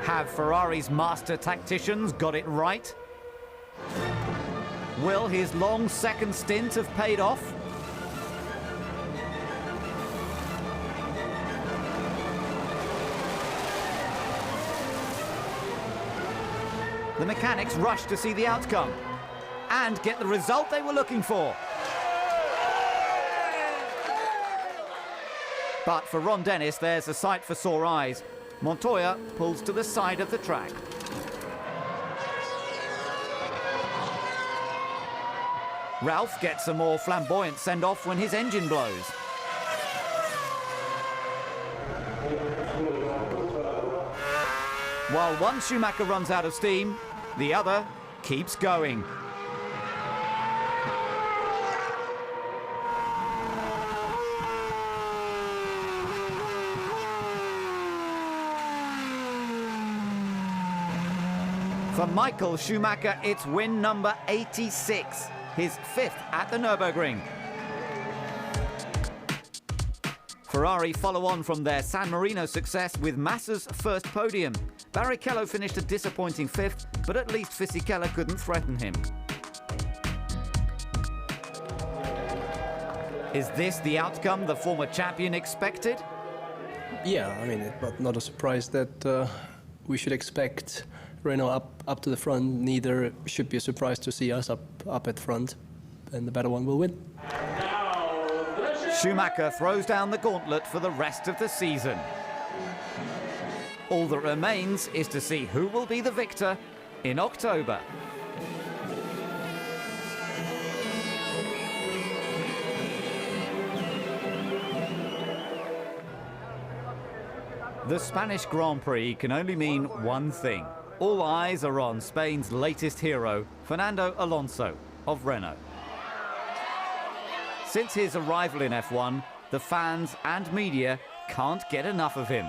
Have Ferrari's master tacticians got it right? Will his long second stint have paid off? The mechanics rush to see the outcome and get the result they were looking for. But for Ron Dennis, there's a sight for sore eyes. Montoya pulls to the side of the track. Ralph gets a more flamboyant send-off when his engine blows. While one Schumacher runs out of steam, the other keeps going. For Michael Schumacher, it's win number 86, his 5th at the Nürburgring. Ferrari follow on from their San Marino success with Massa's first podium. Barrichello finished a disappointing 5th, but at least Fisichella couldn't threaten him. Is this the outcome the former champion expected? Yeah, I mean, it's not a surprise that we should expect Renault up to the front. Neither should be a surprise to see us up at front, and the better one will win. Schumacher throws down the gauntlet for the rest of the season. All that remains is to see who will be the victor in October. The Spanish Grand Prix can only mean one thing. All eyes are on Spain's latest hero, Fernando Alonso of Renault. Since his arrival in F1, the fans and media can't get enough of him.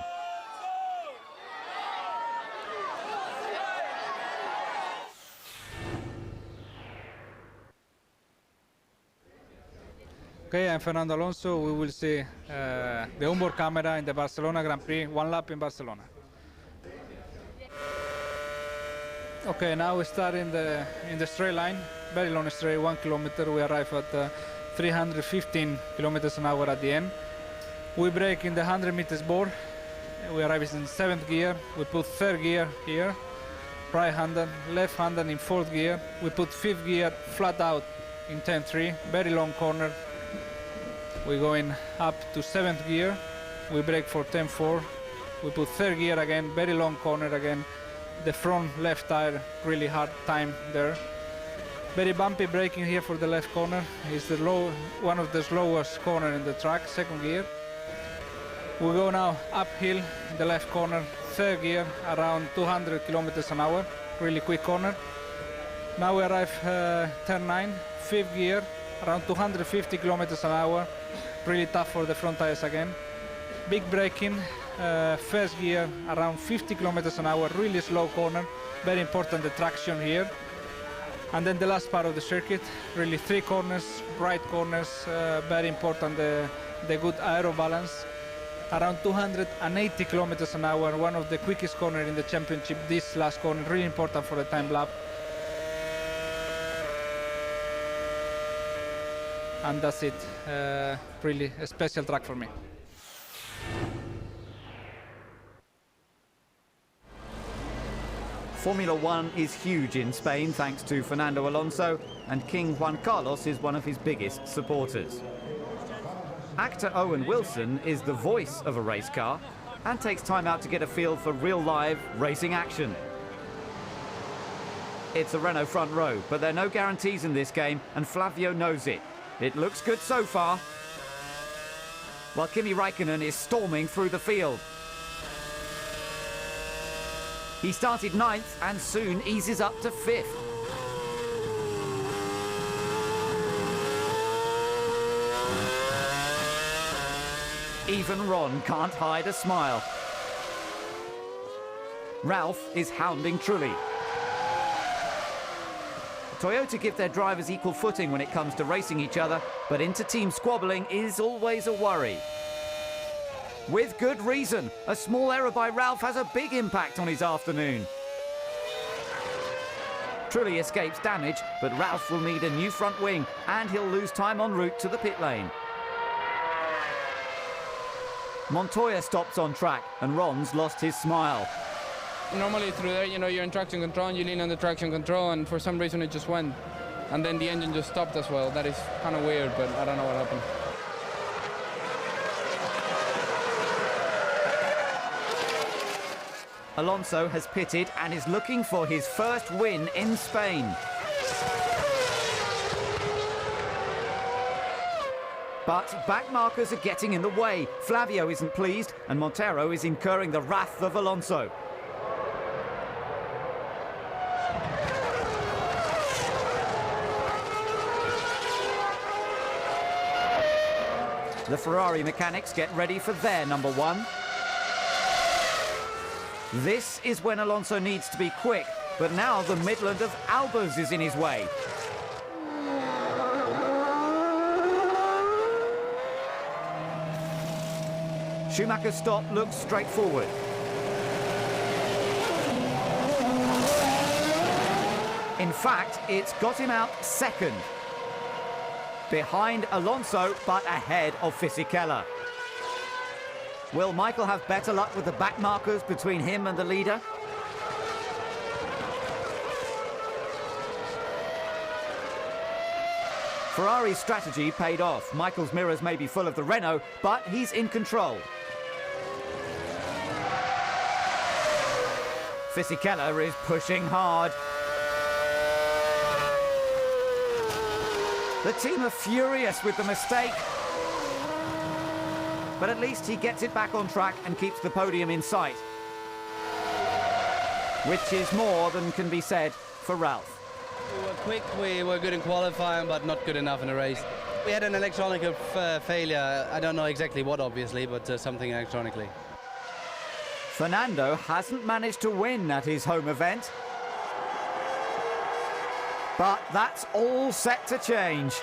Okay, I'm Fernando Alonso. We will see the onboard camera in the Barcelona Grand Prix, one lap in Barcelona. Okay, now we start in the straight line, very long straight, 1 kilometer. We arrive at 315 kilometers an hour at the end. We brake in the 100 meters board. We arrive in 7th gear. We put 3rd gear here, right-handed, left-handed in 4th gear. We put 5th gear flat out in 10.3, very long corner. We're going up to 7th gear. We brake for 10.4. We put 3rd gear again, very long corner again. The front left tire, really hard time there. Very bumpy braking here for the left corner. It's one of the slowest corner in the track, 2nd gear. We go now uphill in the left corner, 3rd gear, around 200 kilometers an hour, really quick corner. Now we arrive turn 9, 5th gear, around 250 kilometers an hour, really tough for the front tires again. Big braking, 1st gear, around 50 kilometers an hour, really slow corner, very important the traction here. And then the last part of the circuit, really 3 corners, right corners, very important the good aero balance. Around 280 kilometers an hour, one of the quickest corners in the championship, this last corner, really important for the time lap. And that's it, really a special track for me. Formula One is huge in Spain thanks to Fernando Alonso, and King Juan Carlos is one of his biggest supporters. Actor Owen Wilson is the voice of a race car and takes time out to get a feel for real live racing action. It's a Renault front row, but there are no guarantees in this game, and Flavio knows it. It looks good so far, while Kimi Raikkonen is storming through the field. He started 9th and soon eases up to 5th. Even Ron can't hide a smile. Ralph is hounding Trulli. Toyota give their drivers equal footing when it comes to racing each other, but inter-team squabbling is always a worry. With good reason, a small error by Ralph has a big impact on his afternoon. Trulli escapes damage, but Ralph will need a new front wing and he'll lose time en route to the pit lane. Montoya stops on track and Ron's lost his smile. Normally through there, you know, you're in traction control and you lean on the traction control, and for some reason it just went. And then the engine just stopped as well. That is kind of weird, but I don't know what happened. Alonso has pitted and is looking for his first win in Spain. But back markers are getting in the way. Flavio isn't pleased and Montero is incurring the wrath of Alonso. The Ferrari mechanics get ready for their number 1. This is when Alonso needs to be quick, but now the Midland of Albers is in his way. Schumacher's stop looks straightforward. In fact, it's got him out second. Behind Alonso, but ahead of Fisichella. Will Michael have better luck with the back markers between him and the leader? Ferrari's strategy paid off. Michael's mirrors may be full of the Renault, but he's in control. Fisichella is pushing hard. The team are furious with the mistake. But at least he gets it back on track and keeps the podium in sight. Which is more than can be said for Ralph. We were quick, we were good in qualifying, but not good enough in the race. We had an electronic failure. I don't know exactly what, obviously, but something electronically. Fernando hasn't managed to win at his home event. But that's all set to change.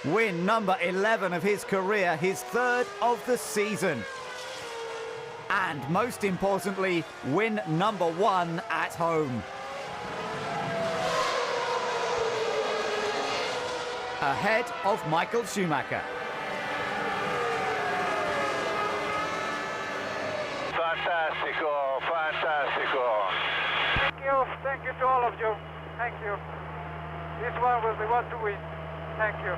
Win number 11 of his career, his third of the season. And most importantly, win number 1 at home. Ahead of Michael Schumacher. Fantastico, fantastico. Thank you to all of you. Thank you. This one will be one to win. Thank you.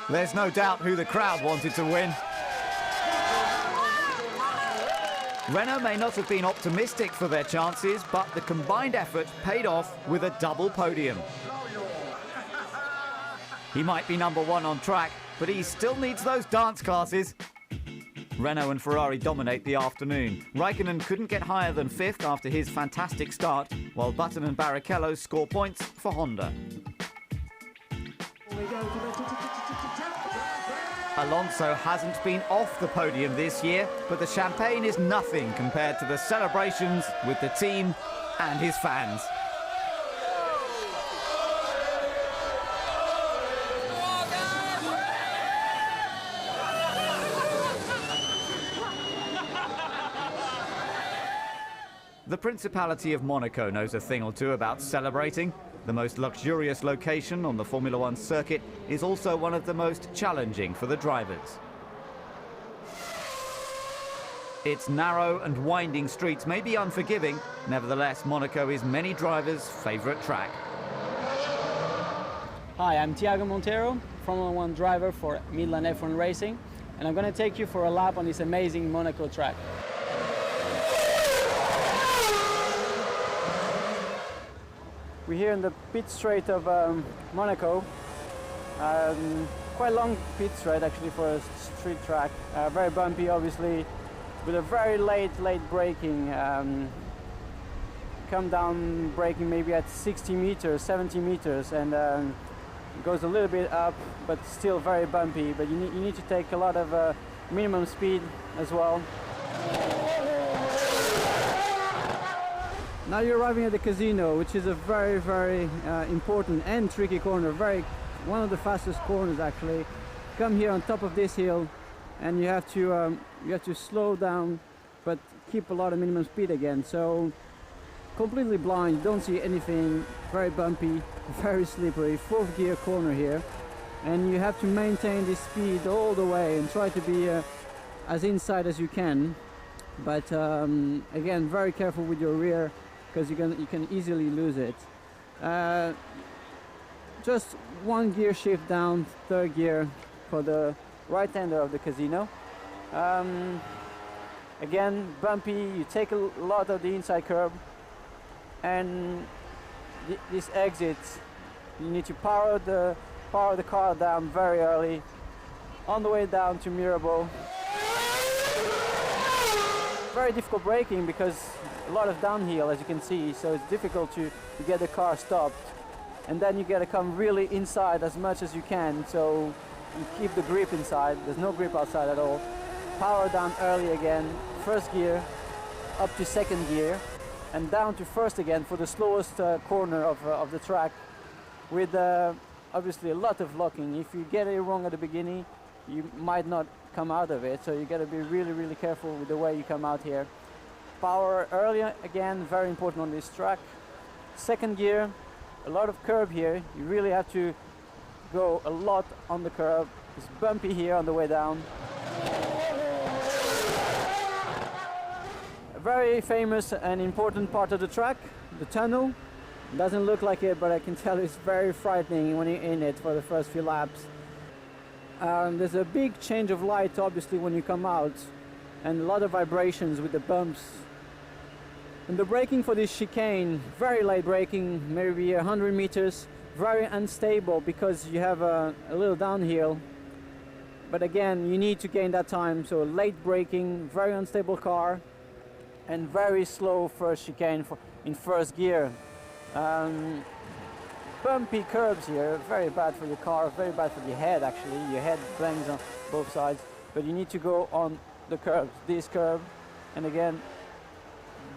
There's no doubt who the crowd wanted to win. Renault may not have been optimistic for their chances, but the combined effort paid off with a double podium. He might be number 1 on track, but he still needs those dance classes. Renault and Ferrari dominate the afternoon. Raikkonen couldn't get higher than 5th after his fantastic start, while Button and Barrichello score points for Honda. Alonso hasn't been off the podium this year, but the champagne is nothing compared to the celebrations with the team and his fans. The Principality of Monaco knows a thing or two about celebrating. The most luxurious location on the Formula One circuit is also one of the most challenging for the drivers. Its narrow and winding streets may be unforgiving. Nevertheless, Monaco is many drivers' favourite track. Hi, I'm Thiago Monteiro, Formula One driver for Midland F1 Racing, and I'm going to take you for a lap on this amazing Monaco track. We're here in the pit straight of Monaco. Quite long pit straight actually for a street track. Very bumpy obviously, with a very late braking. Come down braking maybe at 60 meters, 70 meters, and goes a little bit up, but still very bumpy. But you need to take a lot of minimum speed as well. Now you're arriving at the casino, which is a very, very important and tricky corner. One of the fastest corners actually. Come here on top of this hill, and you have to slow down, but keep a lot of minimum speed again. So completely blind, don't see anything. Very bumpy, very slippery. 4th gear corner here, and you have to maintain this speed all the way and try to be as inside as you can. But again, very careful with your rear, because you can easily lose it. Just 1 gear shift down, 3rd gear for the right-hander of the casino. Again, bumpy, you take a lot of the inside curb, and this exit, you need to power the car down very early, on the way down to Mirabeau. Very difficult braking because a lot of downhill, as you can see, so it's difficult to get the car stopped. And then you got to come really inside as much as you can, so you keep the grip inside. There's no grip outside at all. Power down early again, 1st gear up to 2nd gear, and down to 1st again for the slowest corner of the track, with obviously a lot of locking. If you get it wrong at the beginning, you might not come out of it, so you got to be really, really careful with the way you come out here. Power early again, very important on this track. 2nd gear, a lot of curb here. You really have to go a lot on the curb. It's bumpy here on the way down. A very famous and important part of the track, the tunnel. Doesn't look like it, but I can tell it's very frightening when you're in it for the first few laps. There's a big change of light obviously when you come out, and a lot of vibrations with the bumps. And the braking for this chicane, very light braking, maybe 100 meters, very unstable because you have a little downhill. But again, you need to gain that time, so late braking, very unstable car, and very slow first chicane in 1st gear. Bumpy curbs here, very bad for your car, very bad for your head actually. Your head bangs on both sides, but you need to go on the curbs. This curb, and again,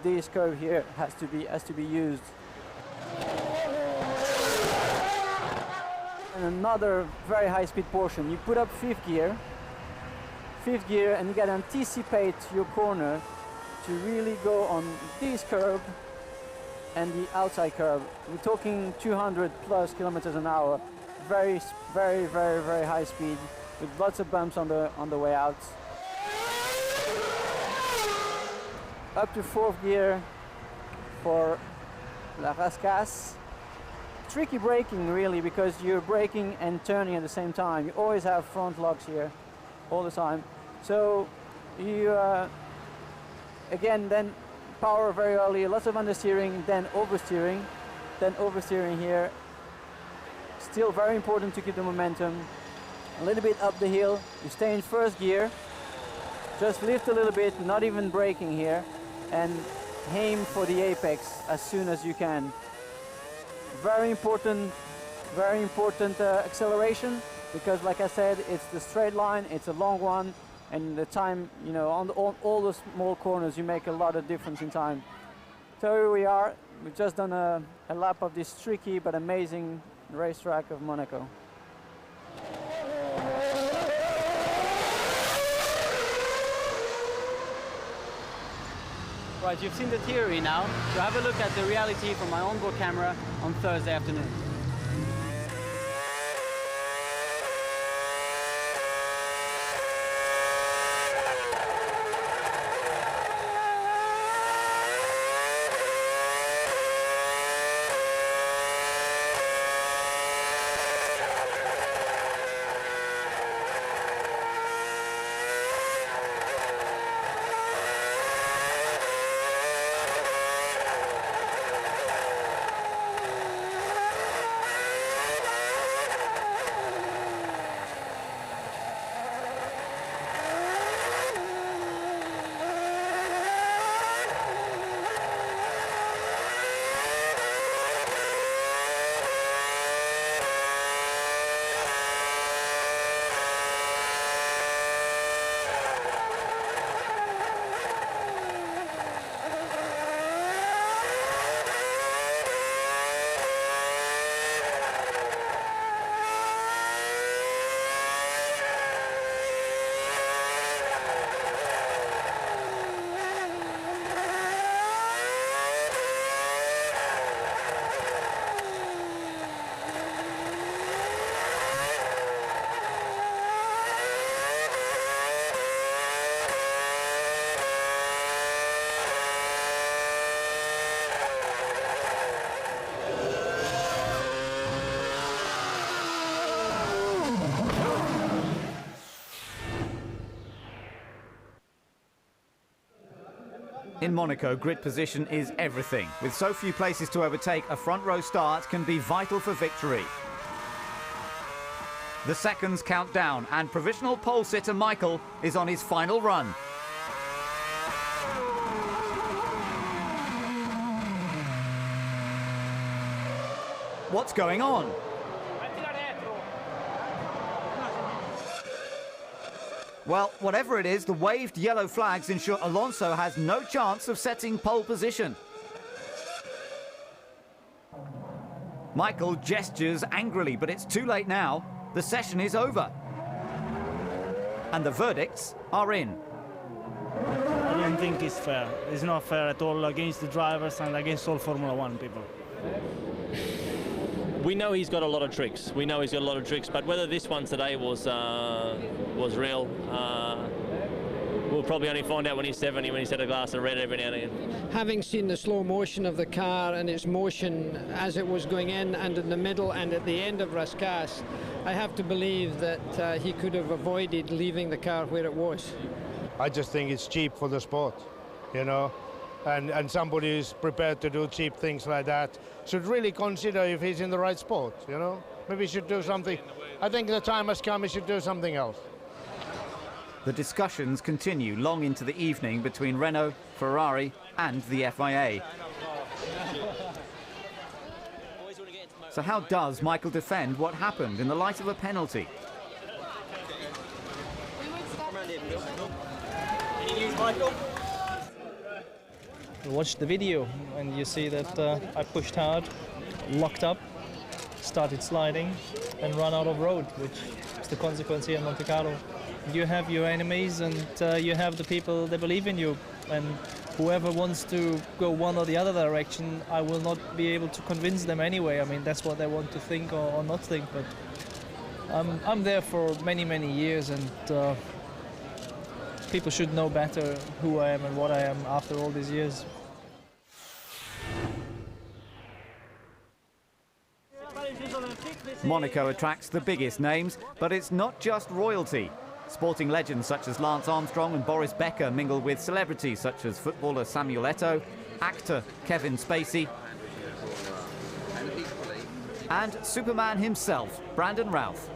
this curve here has to be used. And another very high-speed portion. You put up fifth gear, and you gotta anticipate your corner to really go on this curve and the outside curve. We're talking 200 plus kilometers an hour. Very, very, very, very high speed with lots of bumps on the way out. Up to fourth gear for La Rascasse. Tricky braking really, because you're braking and turning at the same time. You always have front locks here all the time. So you again then power very early, lots of understeering, then oversteering here. Still very important to keep the momentum. A little bit up the hill, you stay in first gear, just lift a little bit, not even braking here, and aim for the apex as soon as you can. Very important acceleration, because like I said, it's the straight line, it's a long one, and the time, you know, on all the small corners, you make a lot of difference in time. So here we are, we've just done a lap of this tricky but amazing racetrack of Monaco. Right, you've seen the theory now, so have a look at the reality from my onboard camera on Thursday afternoon. In Monaco, grid position is everything. With so few places to overtake, a front row start can be vital for victory. The seconds count down, and provisional pole sitter Michael is on his final run. What's going on? Well, whatever it is, the waved yellow flags ensure Alonso has no chance of setting pole position. Michael gestures angrily, but it's too late now. The session is over. And the verdicts are in. I don't think it's fair. It's not fair at all against the drivers and against all Formula One people. We know he's got a lot of tricks. But whether this one today was real, we'll probably only find out when he's 70, when he's had a glass of red every now and again. Having seen the slow motion of the car and its motion as it was going in and in the middle and at the end of Rascasse, I have to believe that he could have avoided leaving the car where it was. I just think it's cheap for the sport, you know. And somebody who's prepared to do cheap things like that should really consider if he's in the right sport, you know. Maybe he should do something. I think the time has come, he should do something else. The discussions continue long into the evening between Renault, Ferrari and the FIA. So how does Michael defend what happened in the light of a penalty? Any news, Michael? Watch the video and you see that I pushed hard, locked up, started sliding and run out of road, which is the consequence here in Monte Carlo. You have your enemies and you have the people that believe in you, and whoever wants to go one or the other direction, I will not be able to convince them anyway. I mean, that's what they want to think or not think, but I'm there for many, many years, and people should know better who I am and what I am after all these years. Monaco attracts the biggest names, but it's not just royalty. Sporting legends such as Lance Armstrong and Boris Becker mingle with celebrities such as footballer Samuel Eto'o, actor Kevin Spacey, and Superman himself, Brandon Routh.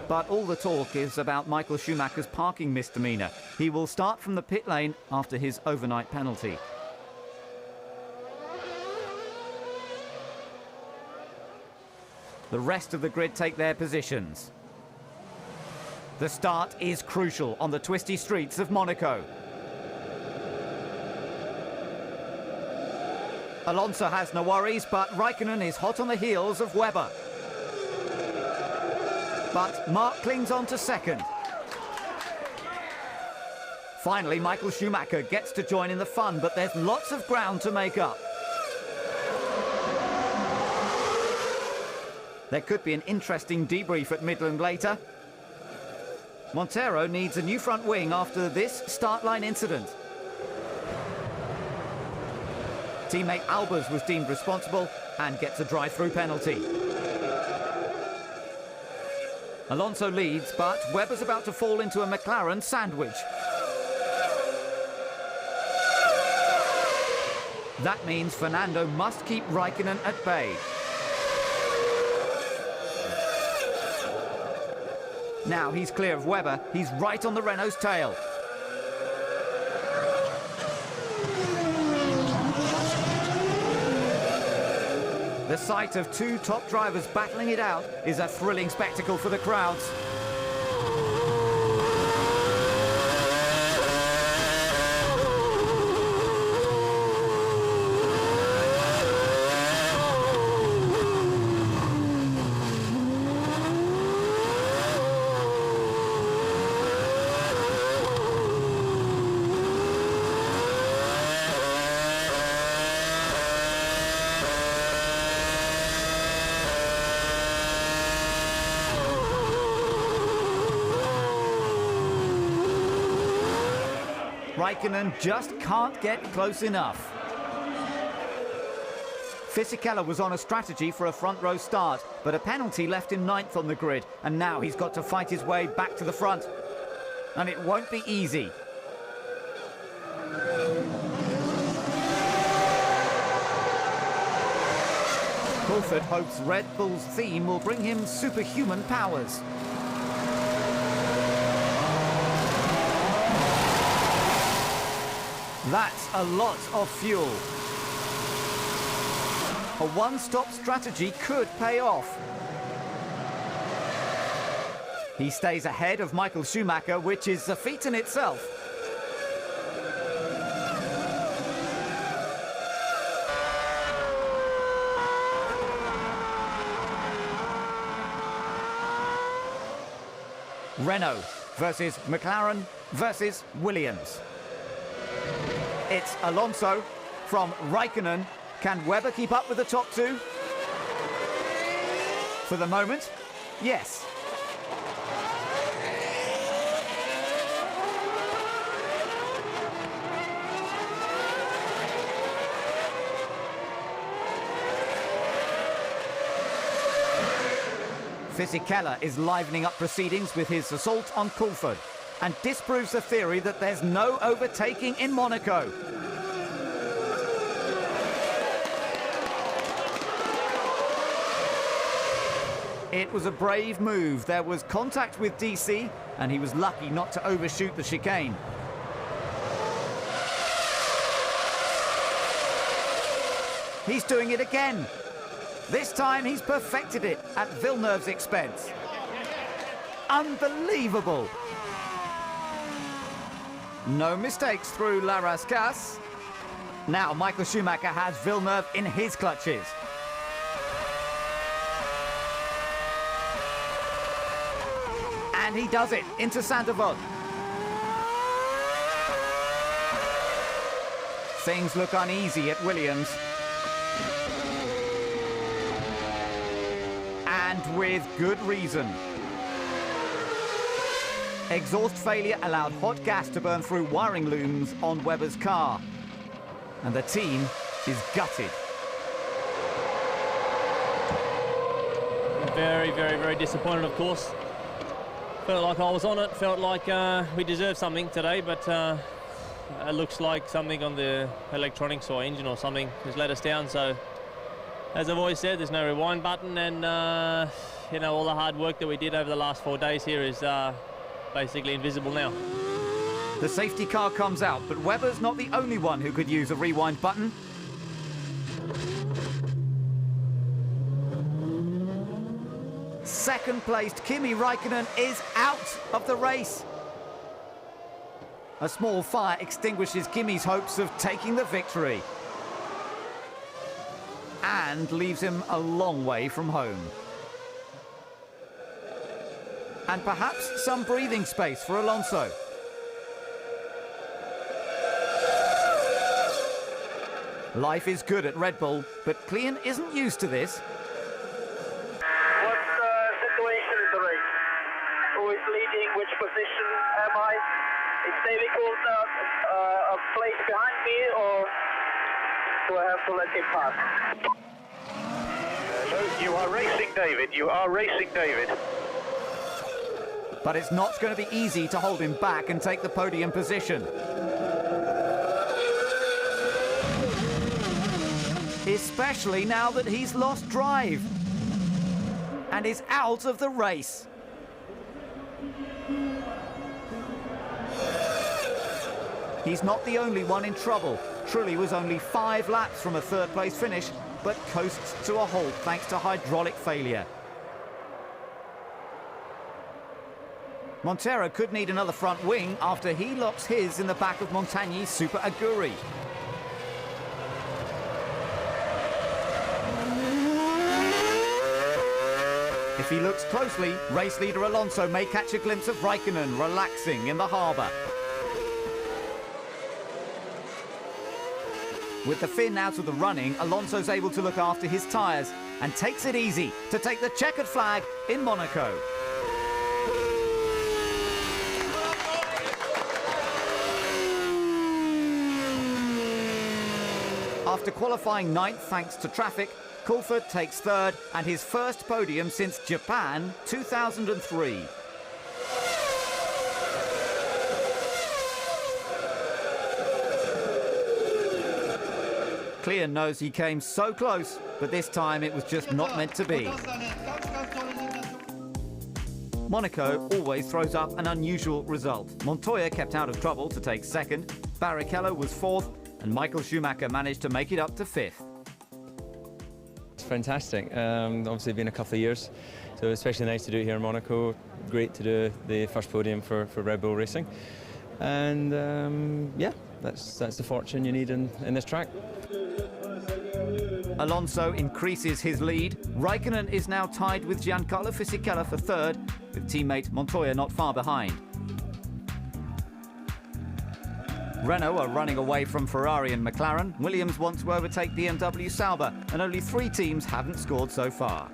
But all the talk is about Michael Schumacher's parking misdemeanor. He will start from the pit lane after his overnight penalty. The rest of the grid take their positions. The start is crucial on the twisty streets of Monaco. Alonso has no worries, but Raikkonen is hot on the heels of Webber. But Mark clings on to second. Finally, Michael Schumacher gets to join in the fun, but there's lots of ground to make up. There could be an interesting debrief at Midland later. Montero needs a new front wing after this start line incident. Teammate Albers was deemed responsible and gets a drive-through penalty. Alonso leads, but Webber's about to fall into a McLaren sandwich. That means Fernando must keep Raikkonen at bay. Now he's clear of Webber. He's right on the Renault's tail. The sight of two top drivers battling it out is a thrilling spectacle for the crowds. Raikkonen just can't get close enough. Fisichella was on a strategy for a front row start, but a penalty left him ninth on the grid, and now he's got to fight his way back to the front. And it won't be easy. Coulthard hopes Red Bull's theme will bring him superhuman powers. That's a lot of fuel. A one-stop strategy could pay off. He stays ahead of Michael Schumacher, which is a feat in itself. Renault versus McLaren versus Williams. It's Alonso from Raikkonen. Can Webber keep up with the top two? For the moment, yes. Fisichella is livening up proceedings with his assault on Coulthard and disproves the theory that there's no overtaking in Monaco. It was a brave move. There was contact with DC, and he was lucky not to overshoot the chicane. He's doing it again. This time he's perfected it at Villeneuve's expense. Unbelievable. No mistakes through La Rascasse. Now Michael Schumacher has Villeneuve in his clutches. And he does it into Sandoval. Things look uneasy at Williams. And with good reason. Exhaust failure allowed hot gas to burn through wiring looms on Webber's car. And the team is gutted. Very, very, very disappointed, of course. Felt like I was on it, felt like we deserved something today, but it looks like something on the electronics or engine or something has let us down. So, as I've always said, there's no rewind button, and you know, all the hard work that we did over the last 4 days here is basically invisible now. The safety car comes out, but Webber's not the only one who could use a rewind button. Second-placed Kimi Räikkönen is out of the race. A small fire extinguishes Kimi's hopes of taking the victory and leaves him a long way from home. And perhaps some breathing space for Alonso. Life is good at Red Bull, but Klein isn't used to this. What's the situation in the race? Who is leading? Which position am I? Is David Coulthard a place behind me, or do I have to let him pass? So you are racing, David. You are racing, David. But it's not going to be easy to hold him back and take the podium position. Especially now that he's lost drive and is out of the race. He's not the only one in trouble. Trulli was only 5 laps from a third-place finish, but coasts to a halt thanks to hydraulic failure. Montero could need another front wing after he locks his in the back of Montagni's Super Aguri. If he looks closely, race leader Alonso may catch a glimpse of Räikkönen relaxing in the harbour. With the fin out of the running, Alonso's able to look after his tyres and takes it easy to take the checkered flag in Monaco. After qualifying 9th thanks to traffic, Coulthard takes 3rd and his first podium since Japan 2003. Klein knows he came so close, but this time it was just not meant to be. Monaco always throws up an unusual result. Montoya kept out of trouble to take 2nd, Barrichello was 4th, and Michael Schumacher managed to make it up to 5th. It's fantastic. Obviously been a couple of years, so especially nice to do it here in Monaco. Great to do the first podium for Red Bull Racing. And yeah, that's the fortune you need in this track. Alonso increases his lead. Räikkönen is now tied with Giancarlo Fisichella for 3rd, with teammate Montoya not far behind. Renault are running away from Ferrari and McLaren. Williams want to overtake BMW Sauber, and only 3 teams haven't scored so far.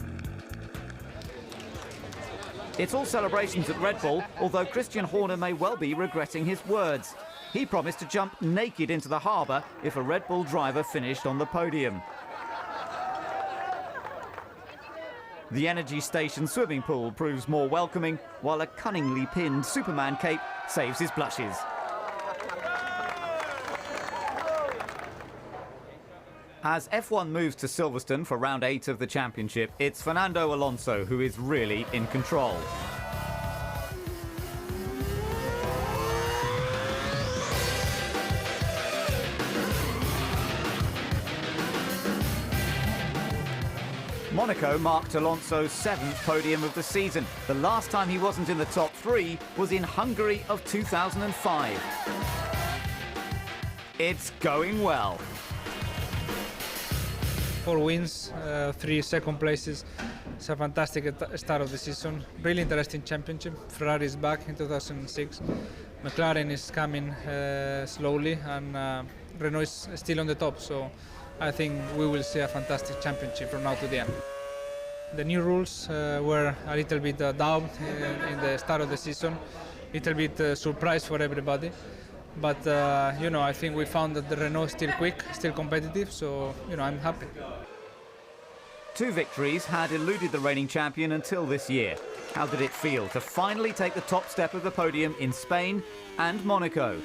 It's all celebrations at Red Bull, although Christian Horner may well be regretting his words. He promised to jump naked into the harbour if a Red Bull driver finished on the podium. The Energy Station swimming pool proves more welcoming, while a cunningly pinned Superman cape saves his blushes. As F1 moves to Silverstone for round 8 of the championship, it's Fernando Alonso who is really in control. Monaco marked Alonso's 7th podium of the season. The last time he wasn't in the top 3 was in Hungary of 2005. It's going well. 4 wins, 3 second places, It's a fantastic start of the season. Really interesting championship. Ferrari is back in 2006. McLaren is coming slowly, and Renault is still on the top. So I think we will see a fantastic championship from now to the end. The new rules were a little bit down in the start of the season, a little bit surprise for everybody. But you know, I think we found that the Renault is still quick, still competitive. So you know, I'm happy. 2 victories had eluded the reigning champion until this year. How did it feel to finally take the top step of the podium in Spain and Monaco?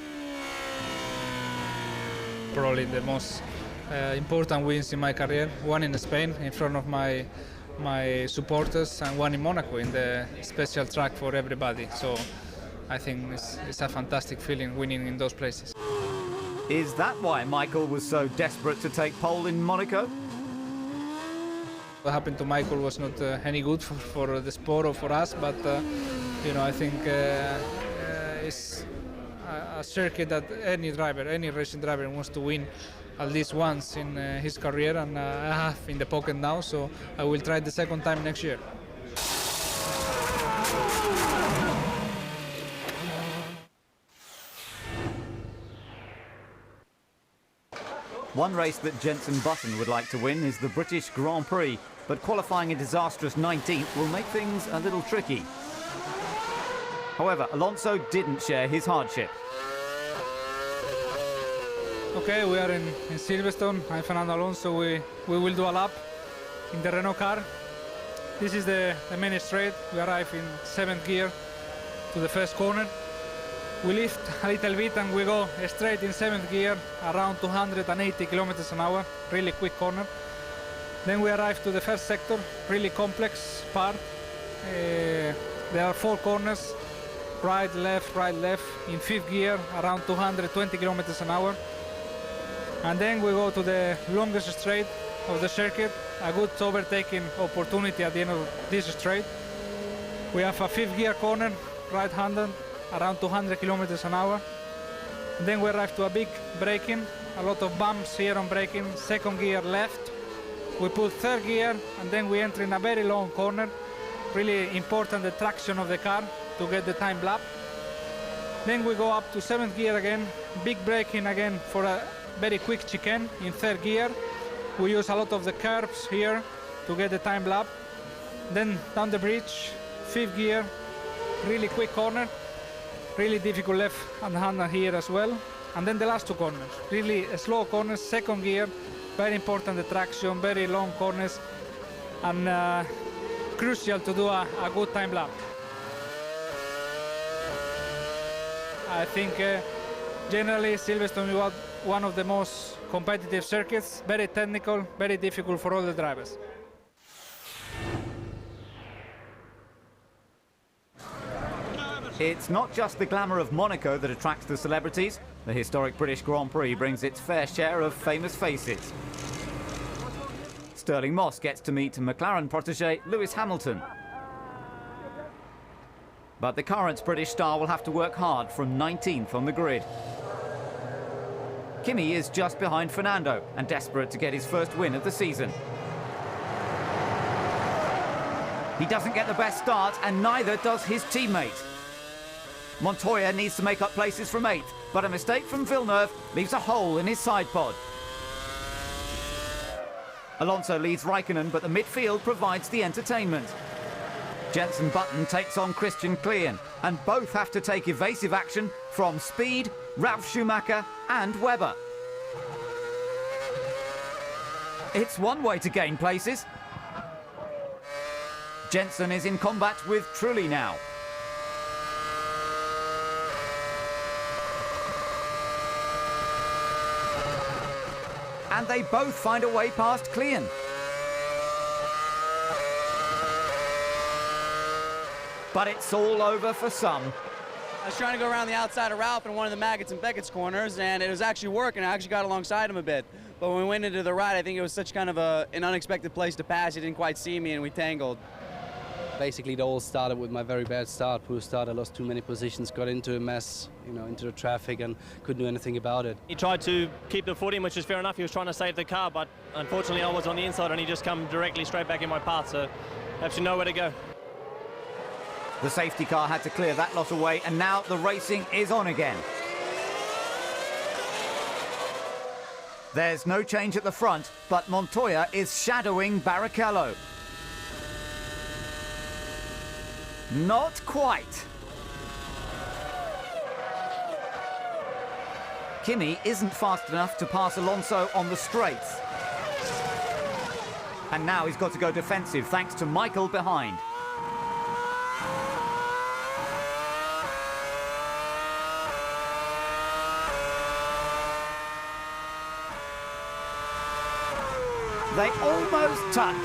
Probably the most important wins in my career. One in Spain in front of my supporters, and one in Monaco in the special track for everybody. So I think it's a fantastic feeling winning in those places. Is that why Michael was so desperate to take pole in Monaco? What happened to Michael was not any good for the sport or for us, but you know, I think it's a circuit that any driver, any racing driver wants to win at least once in his career, and I have in the pocket now, so I will try the second time next year. One race that Jenson Button would like to win is the British Grand Prix, but qualifying a disastrous 19th will make things a little tricky. However, Alonso didn't share his hardship. Okay, we are in Silverstone. I'm Fernando Alonso. We will do a lap in the Renault car. This is the main straight. We arrive in 7th gear to the first corner. We lift a little bit and we go straight in 7th gear, around 280 kilometers an hour, really quick corner. Then we arrive to the first sector, really complex part. There are 4 corners, right, left, in 5th gear, around 220 kilometers an hour. And then we go to the longest straight of the circuit, a good overtaking opportunity at the end of this straight. We have a 5th gear corner, right-handed, around 200 kilometers an hour. And then we arrive to a big braking, a lot of bumps here on braking, 2nd gear left. We put 3rd gear, and then we enter in a very long corner. Really important the traction of the car to get the time lap. Then we go up to 7th gear again, big braking again for a very quick chicane in 3rd gear. We use a lot of the curbs here to get the time lap. Then down the bridge, 5th gear, really quick corner. Really difficult left-hander here as well. And then the last 2 corners, really slow corners, 2nd gear, very important the traction, very long corners, and crucial to do a good time lap. I think generally Silverstone was one of the most competitive circuits, very technical, very difficult for all the drivers. It's not just the glamour of Monaco that attracts the celebrities. The historic British Grand Prix brings its fair share of famous faces. Stirling Moss gets to meet McLaren protégé Lewis Hamilton. But the current British star will have to work hard from 19th on the grid. Kimi is just behind Fernando and desperate to get his first win of the season. He doesn't get the best start, and neither does his teammate. Montoya needs to make up places from 8th, but a mistake from Villeneuve leaves a hole in his side pod. Alonso leads Raikkonen, but the midfield provides the entertainment. Jenson Button takes on Christian Klien, and both have to take evasive action from Speed, Ralf Schumacher and Webber. It's one way to gain places. Jenson is in combat with Trulli now. And they both find a way past Klien. But it's all over for some. I was trying to go around the outside of Ralph in one of the Maggots and Beckett's corners, and it was actually working. I actually got alongside him a bit. But when we went into the right, I think it was such kind of an unexpected place to pass. He didn't quite see me, and we tangled. Basically, it all started with my very bad start. Poor start. I lost too many positions, got into a mess, you know, into the traffic, and couldn't do anything about it. He tried to keep the footing, which is fair enough. He was trying to save the car, but unfortunately I was on the inside and he just come directly straight back in my path. So absolutely nowhere to go. The safety car had to clear that lot away, and now the racing is on again. There's no change at the front, but Montoya is shadowing Barrichello. Not quite. Kimi isn't fast enough to pass Alonso on the straights. And now he's got to go defensive thanks to Michael behind. They almost touch.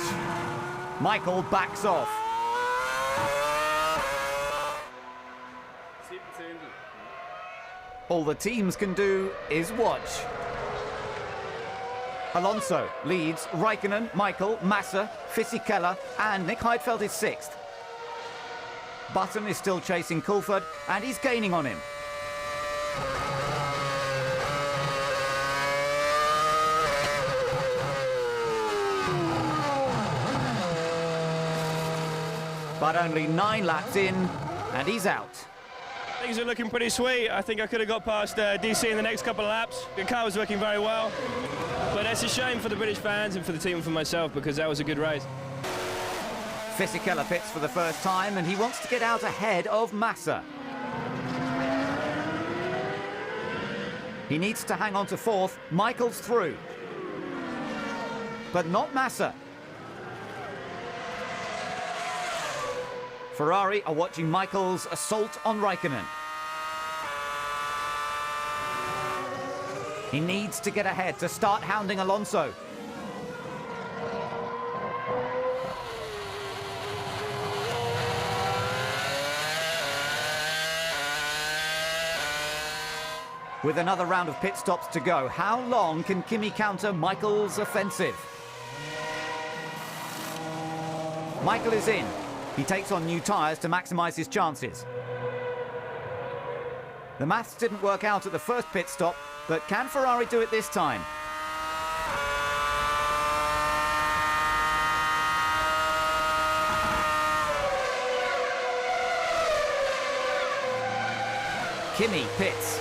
Michael backs off. All the teams can do is watch. Alonso leads Raikkonen, Michael, Massa, Fisichella, and Nick Heidfeld is sixth. Button is still chasing Coulthard, and he's gaining on him. But only 9 laps in, and he's out. Things are looking pretty sweet. I think I could have got past DC in the next couple of laps. The car was working very well. But it's a shame for the British fans and for the team and for myself, because that was a good race. Fisichella pits for the first time, and he wants to get out ahead of Massa. He needs to hang on to fourth. Michael's through. But not Massa. Ferrari are watching Michael's assault on Raikkonen. He needs to get ahead to start hounding Alonso. With another round of pit stops to go, how long can Kimi counter Michael's offensive? Michael is in. He takes on new tyres to maximise his chances. The maths didn't work out at the first pit stop, but can Ferrari do it this time? Kimi pits.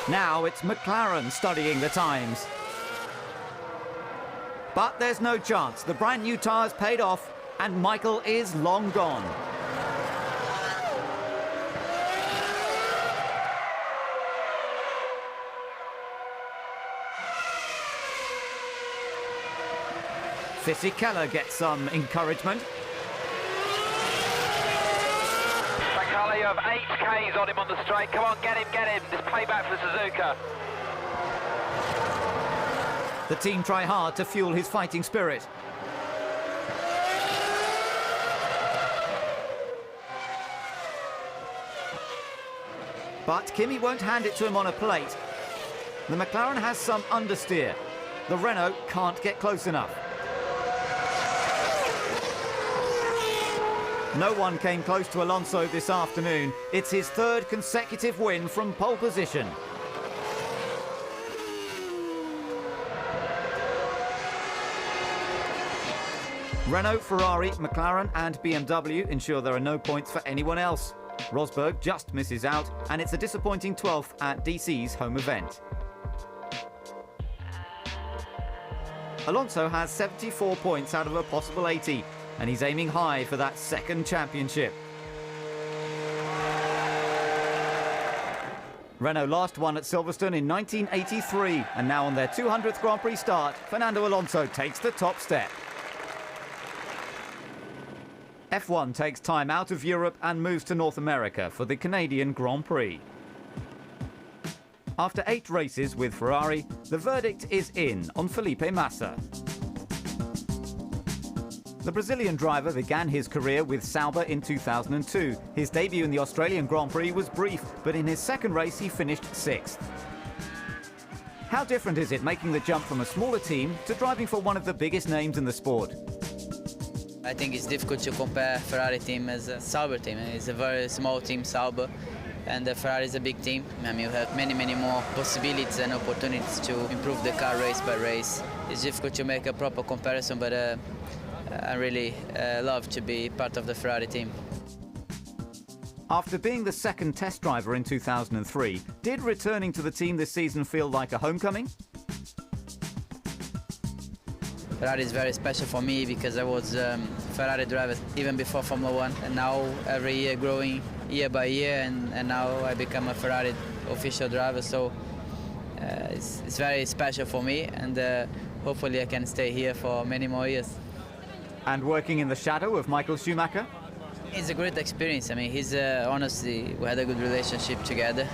Now it's McLaren studying the times. But there's no chance. The brand new tyres paid off, and Michael is long gone. Fisichella gets some encouragement. Bakala, you have 8 Ks on him on the straight. Come on, get him, get him. This payback for Suzuka. The team try hard to fuel his fighting spirit. But Kimi won't hand it to him on a plate. The McLaren has some understeer. The Renault can't get close enough. No one came close to Alonso this afternoon. It's his 3rd consecutive win from pole position. Renault, Ferrari, McLaren and BMW ensure there are no points for anyone else. Rosberg just misses out, and it's a disappointing 12th at DC's home event. Alonso has 74 points out of a possible 80, and he's aiming high for that 2nd championship. Renault last won at Silverstone in 1983, and now on their 200th Grand Prix start, Fernando Alonso takes the top step. F1 takes time out of Europe and moves to North America for the Canadian Grand Prix. After 8 races with Ferrari, the verdict is in on Felipe Massa. The Brazilian driver began his career with Sauber in 2002. His debut in the Australian Grand Prix was brief, but in his 2nd race he finished 6th. How different is it making the jump from a smaller team to driving for one of the biggest names in the sport? I think it's difficult to compare Ferrari team as a Sauber team. It's a very small team, Sauber, And Ferrari is a big team. I mean, you have many more possibilities and opportunities to improve the car race by race. It's difficult to make a proper comparison, but I really love to be part of the Ferrari team. After being the second test driver in 2003, did returning to the team this season feel like a homecoming? Ferrari is very special for me because I was Ferrari driver even before Formula 1, and now every year growing year by year, and now I become a Ferrari official driver, so it's very special for me, and hopefully I can stay here for many more years. And working in the shadow of Michael Schumacher? It's a great experience. I mean, he's honestly, we had a good relationship together.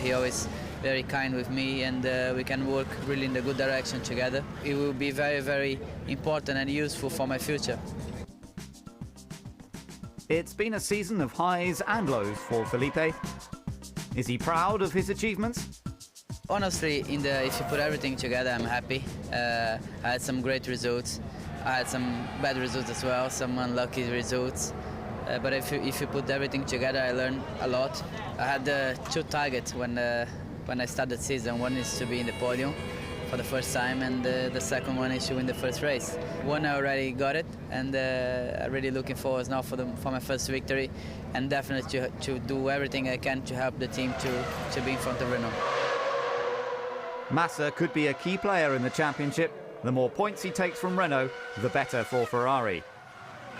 He always very kind with me, and we can work really in the good direction together. It will be very important and useful for my future. It's been a season of highs and lows for Felipe. Is he proud of his achievements? Honestly, if you put everything together, I'm happy. I had some great results. I had some bad results as well, some unlucky results. But if you put everything together, I learned a lot. I had 2 targets when I started the season. One is to be in the podium for the first time, and the second one is to win the first race. One I already got it, and I'm really looking forward now for my first victory, and definitely to do everything I can to help the team to be in front of Renault. Massa could be a key player in the championship. The more points he takes from Renault, the better for Ferrari.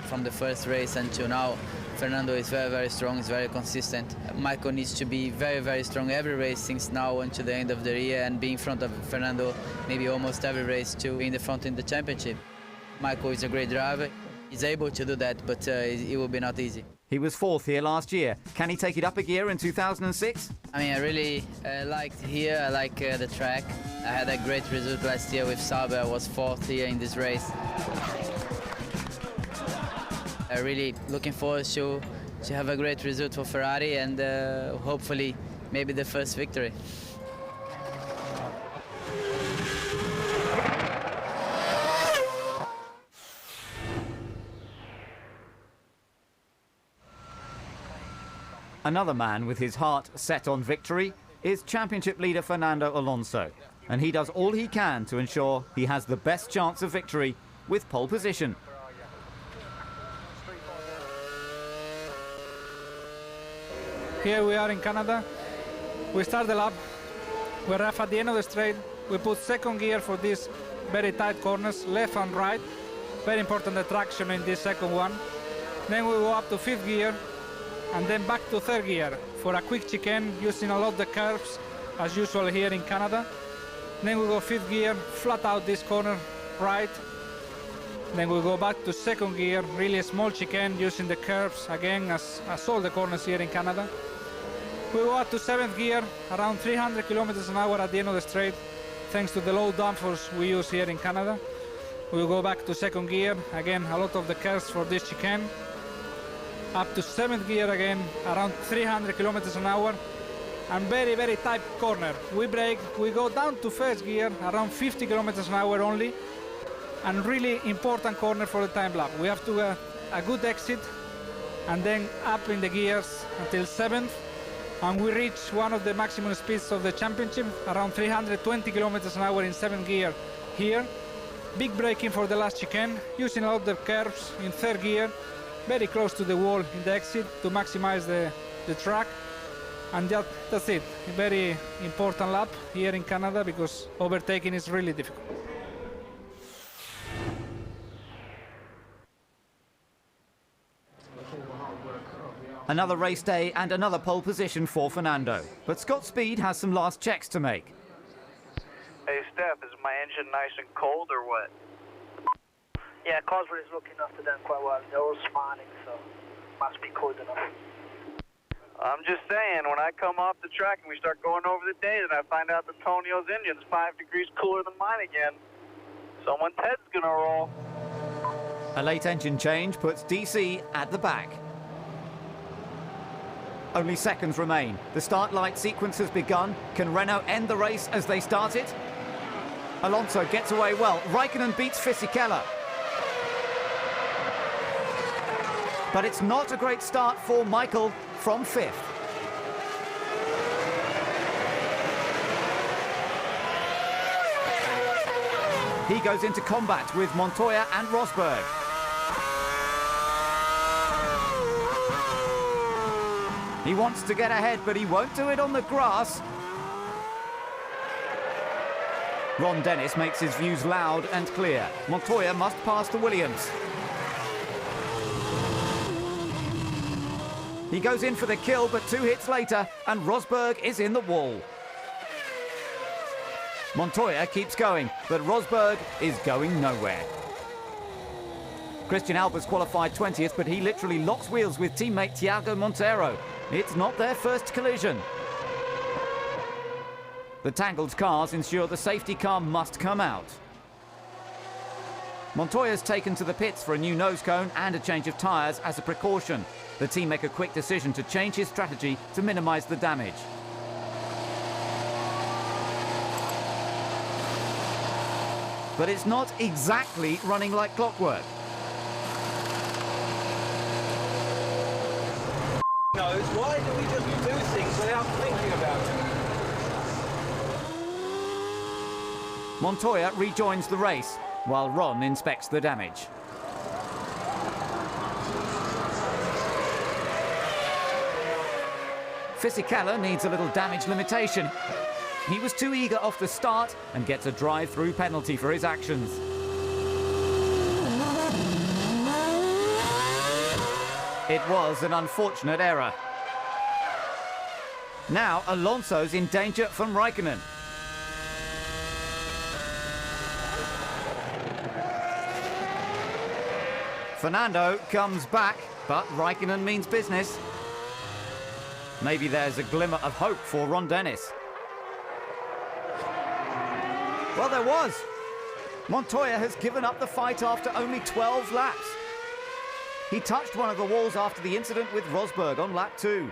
From the first race until now, Fernando is very strong, he's very consistent. Michael needs to be very strong every race since now until the end of the year, and be in front of Fernando maybe almost every race to be in the front in the championship. Michael is a great driver. He's able to do that, but it will be not easy. He was 4th here last year. Can he take it up a gear in 2006? I mean, I really liked here. I like the track. I had a great result last year with Sauber. I was 4th here in this race. I'm really looking forward to have a great result for Ferrari, and hopefully maybe the first victory. Another man with his heart set on victory is championship leader Fernando Alonso, and he does all he can to ensure he has the best chance of victory with pole position. Here we are in Canada. We start the lap. We're rough at the end of the straight. We put second gear for these very tight corners, left and right. Very important the traction in this second one. Then we go up to 5th gear, and then back to 3rd gear for a quick chicane, using a lot of the curves as usual here in Canada. Then we go 5th gear, flat out this corner right. Then we go back to 2nd gear, really a small chicane using the curves again as all the corners here in Canada. We go up to 7th gear, around 300 kilometers an hour at the end of the straight, thanks to the low downforce we use here in Canada. We go back to 2nd gear, again a lot of the curves for this chicane. Up to 7th gear again, around 300 kilometers an hour, and very tight corner. We brake, we go down to 1st gear, around 50 kilometers an hour only, and really important corner for the time lap. We have to get a good exit, and then up in the gears until 7th, and we reach one of the maximum speeds of the championship, around 320 kilometers an hour in 7th gear here. Big braking for the last chicane, using a lot of the curves in 3rd gear, very close to the wall in the exit to maximize the track. And that's it. A very important lap here in Canada because overtaking is really difficult. Another race day and another pole position for Fernando. But Scott Speed has some last checks to make. Hey Steph, is my engine nice and cold or what? Yeah, Cosworth is looking after them quite well. They're all smiling, so must be cold enough. I'm just saying, when I come off the track and we start going over the days and I find out that Tonio's engine's 5 degrees cooler than mine again, someone's head's gonna roll. A late engine change puts DC at the back. Only seconds remain. The start light sequence has begun. Can Renault end the race as they start it? Alonso gets away well. Raikkonen beats Fisichella. But it's not a great start for Michael from 5th. He goes into combat with Montoya and Rosberg. He wants to get ahead, but he won't do it on the grass. Ron Dennis makes his views loud and clear. Montoya must pass the Williams. He goes in for the kill, but 2 hits later, and Rosberg is in the wall. Montoya keeps going, but Rosberg is going nowhere. Christian Albers qualified 20th, but he literally locks wheels with teammate Thiago Monteiro. It's not their first collision. The tangled cars ensure the safety car must come out. Montoya's taken to the pits for a new nose cone and a change of tyres as a precaution. The team make a quick decision to change his strategy to minimise the damage. But it's not exactly running like clockwork. Knows, why do we just do things without thinking about it? Montoya rejoins the race, while Ron inspects the damage. Fisichella needs a little damage limitation. He was too eager off the start and gets a drive-through penalty for his actions. It was an unfortunate error. Now Alonso's in danger from Raikkonen. Fernando comes back, but Raikkonen means business. Maybe there's a glimmer of hope for Ron Dennis. Well, there was. Montoya has given up the fight after only 12 laps. He touched one of the walls after the incident with Rosberg on lap 2.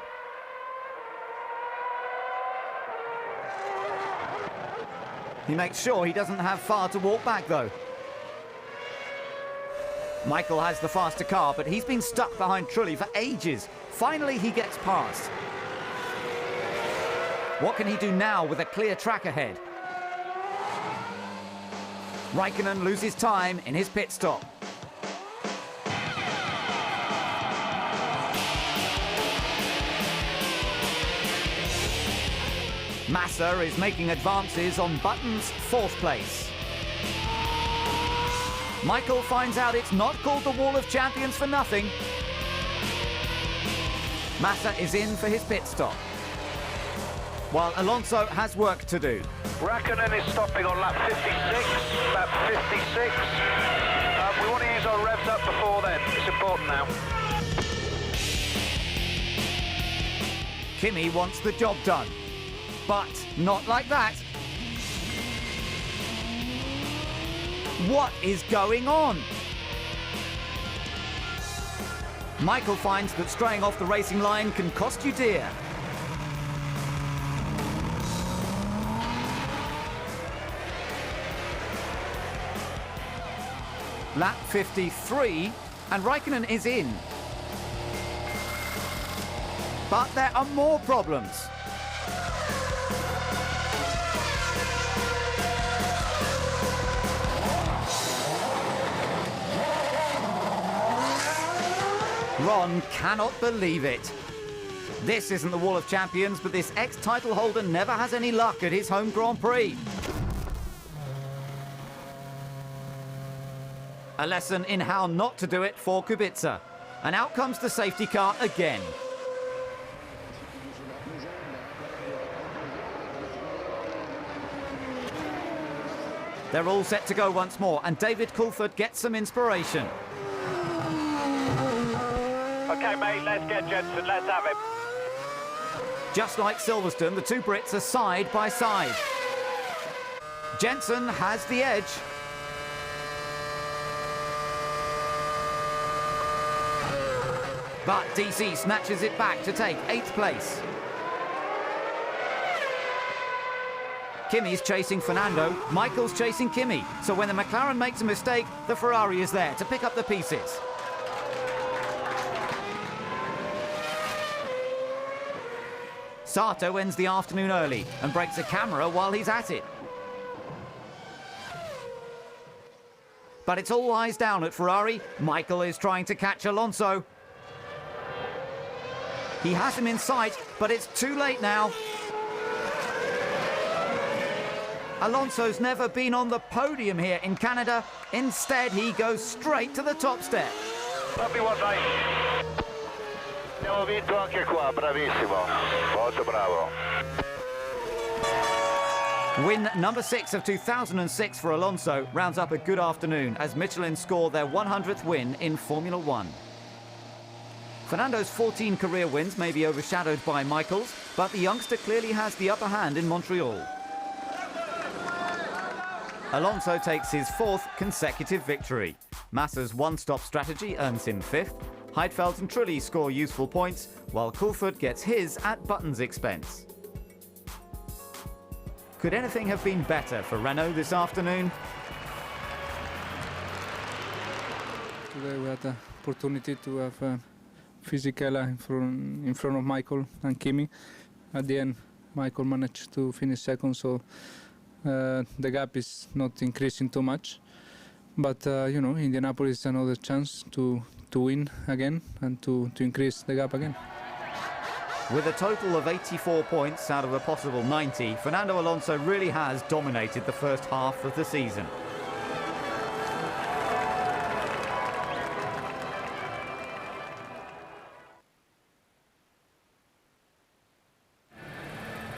He makes sure he doesn't have far to walk back, though. Michael has the faster car, but he's been stuck behind Trulli for ages. Finally, he gets past. What can he do now with a clear track ahead? Raikkonen loses time in his pit stop. Massa is making advances on Button's 4th place. Michael finds out it's not called the Wall of Champions for nothing. Massa is in for his pit stop, while Alonso has work to do. Raikkonen is stopping on lap 56. Lap 56. We want to use our revs up before then. It's important now. Kimi wants the job done, but not like that. What is going on? Michael finds that straying off the racing line can cost you dear. Lap 53, and Raikkonen is in. But there are more problems. Ron cannot believe it. This isn't the Wall of Champions, but this ex-title holder never has any luck at his home Grand Prix. A lesson in how not to do it for Kubica. And out comes the safety car again. They're all set to go once more, and David Coulthard gets some inspiration. Okay, mate, let's get Jensen, let's have him. Just like Silverstone, the two Brits are side by side. Jensen has the edge. But DC snatches it back to take 8th place. Kimi's chasing Fernando, Michael's chasing Kimi. So when the McLaren makes a mistake, the Ferrari is there to pick up the pieces. Sato ends the afternoon early and breaks a camera while he's at it. But it's all eyes down at Ferrari. Michael is trying to catch Alonso. He has him in sight, but it's too late now. Alonso's never been on the podium here in Canada. Instead, he goes straight to the top step. Abbiamo vinto anche qua, bravissimo. Molto bravo. Win number 6 of 2006 for Alonso rounds up a good afternoon as Michelin score their 100th win in Formula 1. Fernando's 14 career wins may be overshadowed by Michael's, but the youngster clearly has the upper hand in Montreal. Alonso takes his 4th consecutive victory. Massa's one-stop strategy earns him 5th. Heidfeld and Trulli score useful points, while Coulthard gets his at Button's expense. Could anything have been better for Renault this afternoon? Today we had the opportunity to have physical in front of Michael and Kimi. At the end, Michael managed to finish second, so the gap is not increasing too much. But you know, Indianapolis is another chance to win again and to increase the gap again. With a total of 84 points out of a possible 90, Fernando Alonso really has dominated the first half of the season.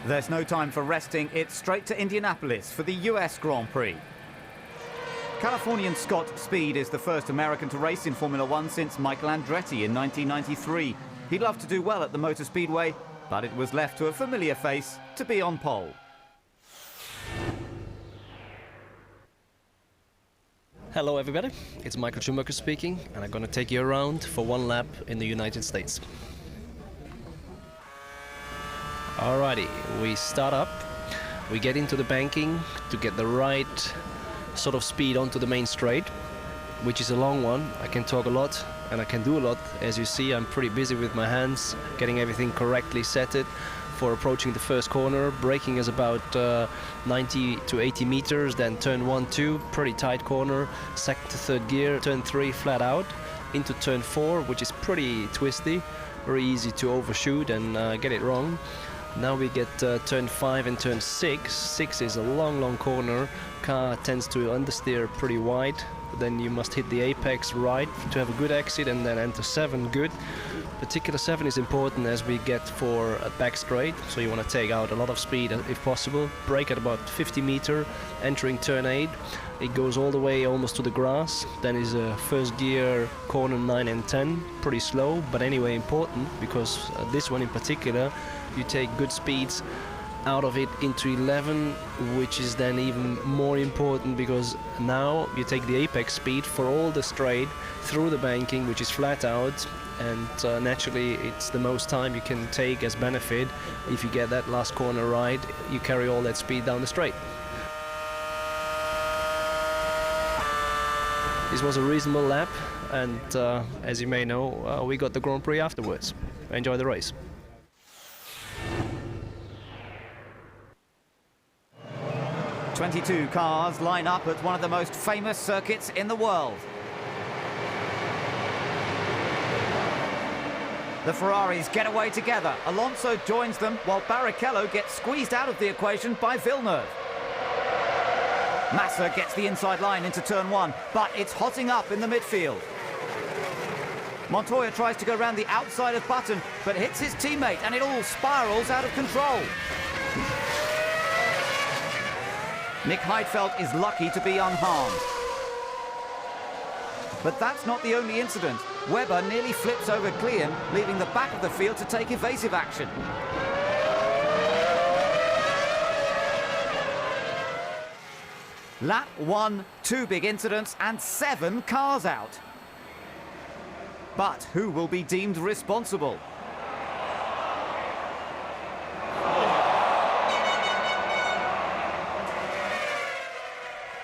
There's no time for resting. It's straight to Indianapolis for the US Grand Prix. Californian Scott Speed is the first American to race in Formula 1 since Michael Andretti in 1993. He'd love to do well at the Motor Speedway, but it was left to a familiar face to be on pole. Hello everybody, it's Michael Schumacher speaking, and I'm going to take you around for one lap in the United States. Alrighty, we start up, we get into the banking to get the right sort of speed onto the main straight, which is a long one. I can talk a lot and I can do a lot. As you see, I'm pretty busy with my hands, getting everything correctly setted for approaching the first corner. Braking is about 90 to 80 meters, then turn 1, 2, pretty tight corner, second to third gear, turn 3 flat out, into turn 4, which is pretty twisty, very easy to overshoot and get it wrong. Now we get turn 5 and turn 6. 6 is a long corner. Car tends to understeer pretty wide. Then you must hit the apex right to have a good exit, and then enter 7 good. Particular 7 is important as we get for a back straight, so you want to take out a lot of speed if possible. Brake at about 50 meter, entering turn 8. It goes all the way almost to the grass. Then is a first gear corner 9 and 10, pretty slow, but anyway important, because this one in particular, you take good speeds out of it into 11, which is then even more important because now you take the apex speed for all the straight through the banking, which is flat out, and naturally it's the most time you can take as benefit. If you get that last corner right, you carry all that speed down the straight. This was a reasonable lap, and as you may know, we got the Grand Prix afterwards. Enjoy the race. "22 cars line up at one of the most famous circuits in the world. The Ferraris get away together. Alonso joins them while Barrichello gets squeezed out of the equation by Villeneuve. Massa gets the inside line into turn 1, but it's hotting up in the midfield. Montoya tries to go around the outside of Button, but hits his teammate and it all spirals out of control. Nick Heidfeld is lucky to be unharmed. But that's not the only incident. Webber nearly flips over Klein, leaving the back of the field to take evasive action. Lap 1, 2 big incidents and 7 cars out. But who will be deemed responsible?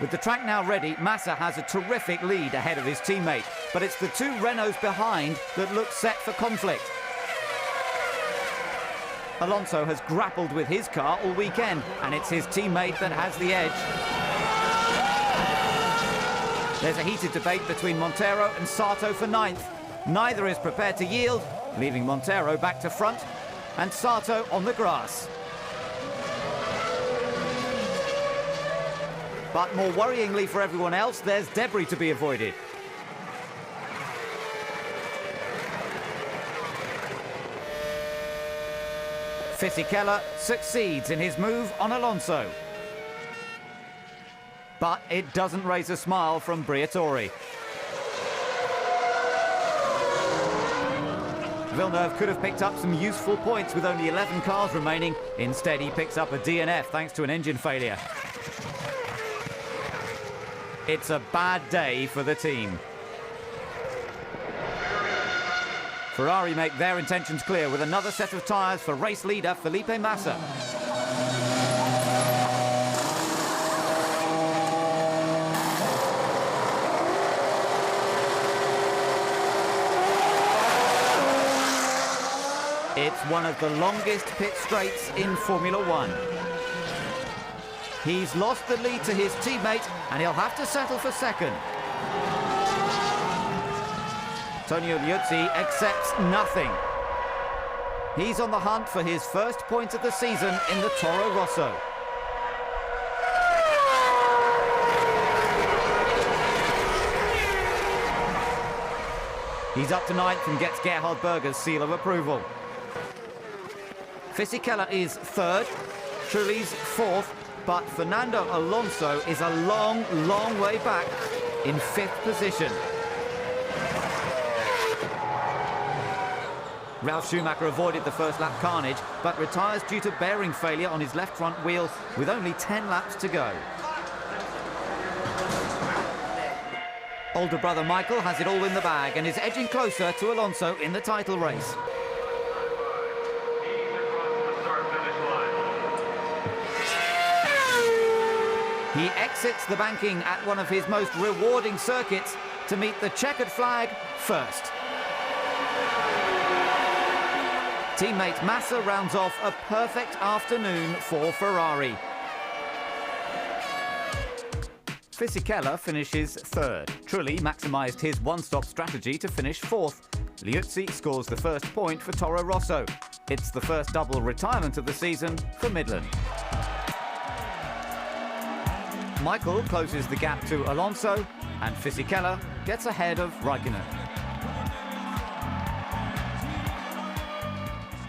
With the track now ready, Massa has a terrific lead ahead of his teammate, but it's the 2 Renaults behind that look set for conflict. Alonso has grappled with his car all weekend, and it's his teammate that has the edge. There's a heated debate between Montero and Sato for 9th. Neither is prepared to yield, leaving Montero back to front and Sato on the grass. But more worryingly for everyone else, there's debris to be avoided. Fisichella succeeds in his move on Alonso. But it doesn't raise a smile from Briatore. Villeneuve could have picked up some useful points with only 11 cars remaining. Instead, he picks up a DNF thanks to an engine failure. It's a bad day for the team. Ferrari make their intentions clear with another set of tyres for race leader Felipe Massa. It's one of the longest pit straights in Formula One. He's lost the lead to his teammate and he'll have to settle for second. Antonio Liuzzi accepts nothing. He's on the hunt for his first point of the season in the Toro Rosso. He's up to 9th and gets Gerhard Berger's seal of approval. Fisichella is 3rd, Trulli's 4th, but Fernando Alonso is a long, long way back in 5th position. Ralf Schumacher avoided the first lap carnage, but retires due to bearing failure on his left front wheel with only 10 laps to go. Older brother Michael has it all in the bag and is edging closer to Alonso in the title race. He exits the banking at one of his most rewarding circuits to meet the checkered flag first. Teammate Massa rounds off a perfect afternoon for Ferrari. Fisichella finishes 3rd. Trulli maximised his one-stop strategy to finish 4th. Liuzzi scores the first point for Toro Rosso. It's the first double retirement of the season for Midland. Michael closes the gap to Alonso, and Fisichella gets ahead of Raikkonen.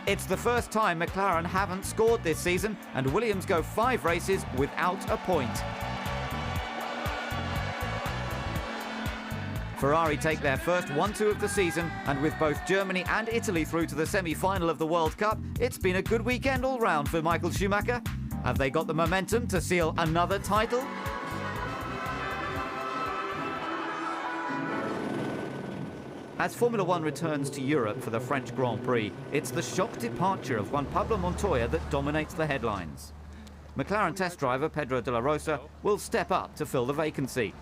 It's the first time McLaren haven't scored this season, and Williams go 5 races without a point. Ferrari take their first 1-2 of the season, and with both Germany and Italy through to the semi-final of the World Cup, it's been a good weekend all round for Michael Schumacher. Have they got the momentum to seal another title? As Formula One returns to Europe for the French Grand Prix, it's the shock departure of Juan Pablo Montoya that dominates the headlines. McLaren test driver Pedro de la Rosa will step up to fill the vacancy.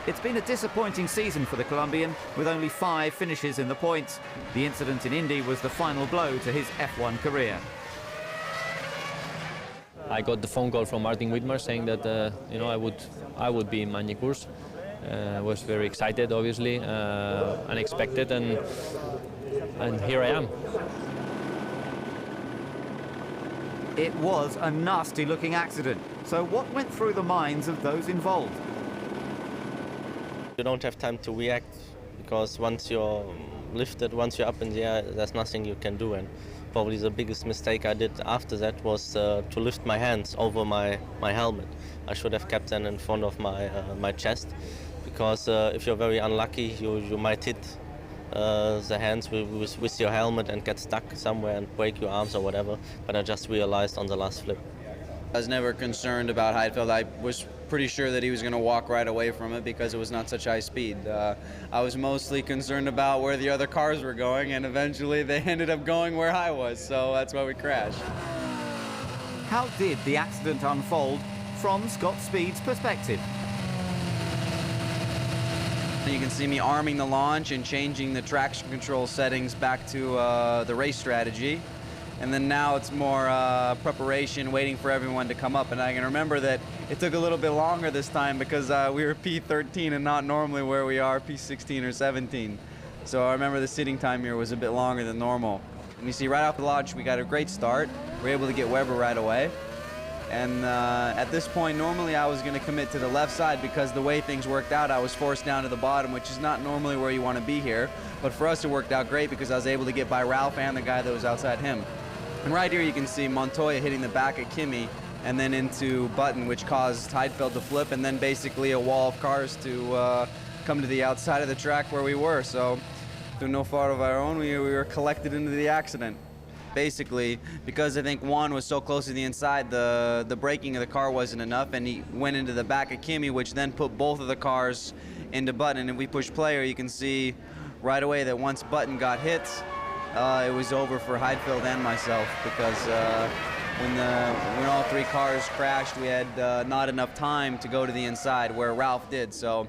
It's been a disappointing season for the Colombian, with only 5 finishes in the points. The incident in Indy was the final blow to his F1 career. I got the phone call from Martin Whitmer saying that I would be in Magny-Cours. I was very excited, obviously, unexpected, and here I am. It was a nasty-looking accident. So what went through the minds of those involved? You don't have time to react, because once you're lifted, once you're up in the air, there's nothing you can do. And probably the biggest mistake I did after that was to lift my hands over my helmet. I should have kept them in front of my chest, because if you're very unlucky, you might hit the hands with your helmet and get stuck somewhere and break your arms or whatever. But I just realized on the last flip. I was never concerned about Heidfeld. I was pretty sure that he was going to walk right away from it because it was not such high speed. I was mostly concerned about where the other cars were going, and eventually they ended up going where I was, so that's why we crashed. How did the accident unfold from Scott Speed's perspective? You can see me arming the launch and changing the traction control settings back to the race strategy. and then now it's more preparation, waiting for everyone to come up. And I can remember that it took a little bit longer this time because we were P13 and not normally where we are P16 or 17. So I remember the sitting time here was a bit longer than normal. And you see right off the launch, we got a great start. We were able to get Webber right away. And at this point, normally I was going to commit to the left side because the way things worked out, I was forced down to the bottom, which is not normally where you want to be here. But for us, it worked out great because I was able to get by Ralph and the guy that was outside him. And right here you can see Montoya hitting the back of Kimi and then into Button, which caused Heidfeld to flip, and then basically a wall of cars to come to the outside of the track where we were. So through no fault of our own, we were collected into the accident. Basically, because I think Juan was so close to the inside, the braking of the car wasn't enough, and he went into the back of Kimi, which then put both of the cars into Button. And if we push player, you can see right away that once Button got hit, it was over for Heidfeld and myself, because when all three cars crashed, we had not enough time to go to the inside, where Ralph did. So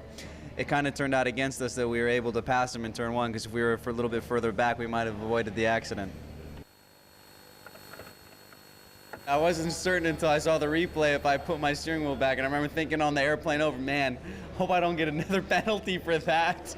it kind of turned out against us that we were able to pass him in turn one, because if we were for a little bit further back, we might have avoided the accident. I wasn't certain until I saw the replay if I put my steering wheel back, and I remember thinking on the airplane over, man, hope I don't get another penalty for that.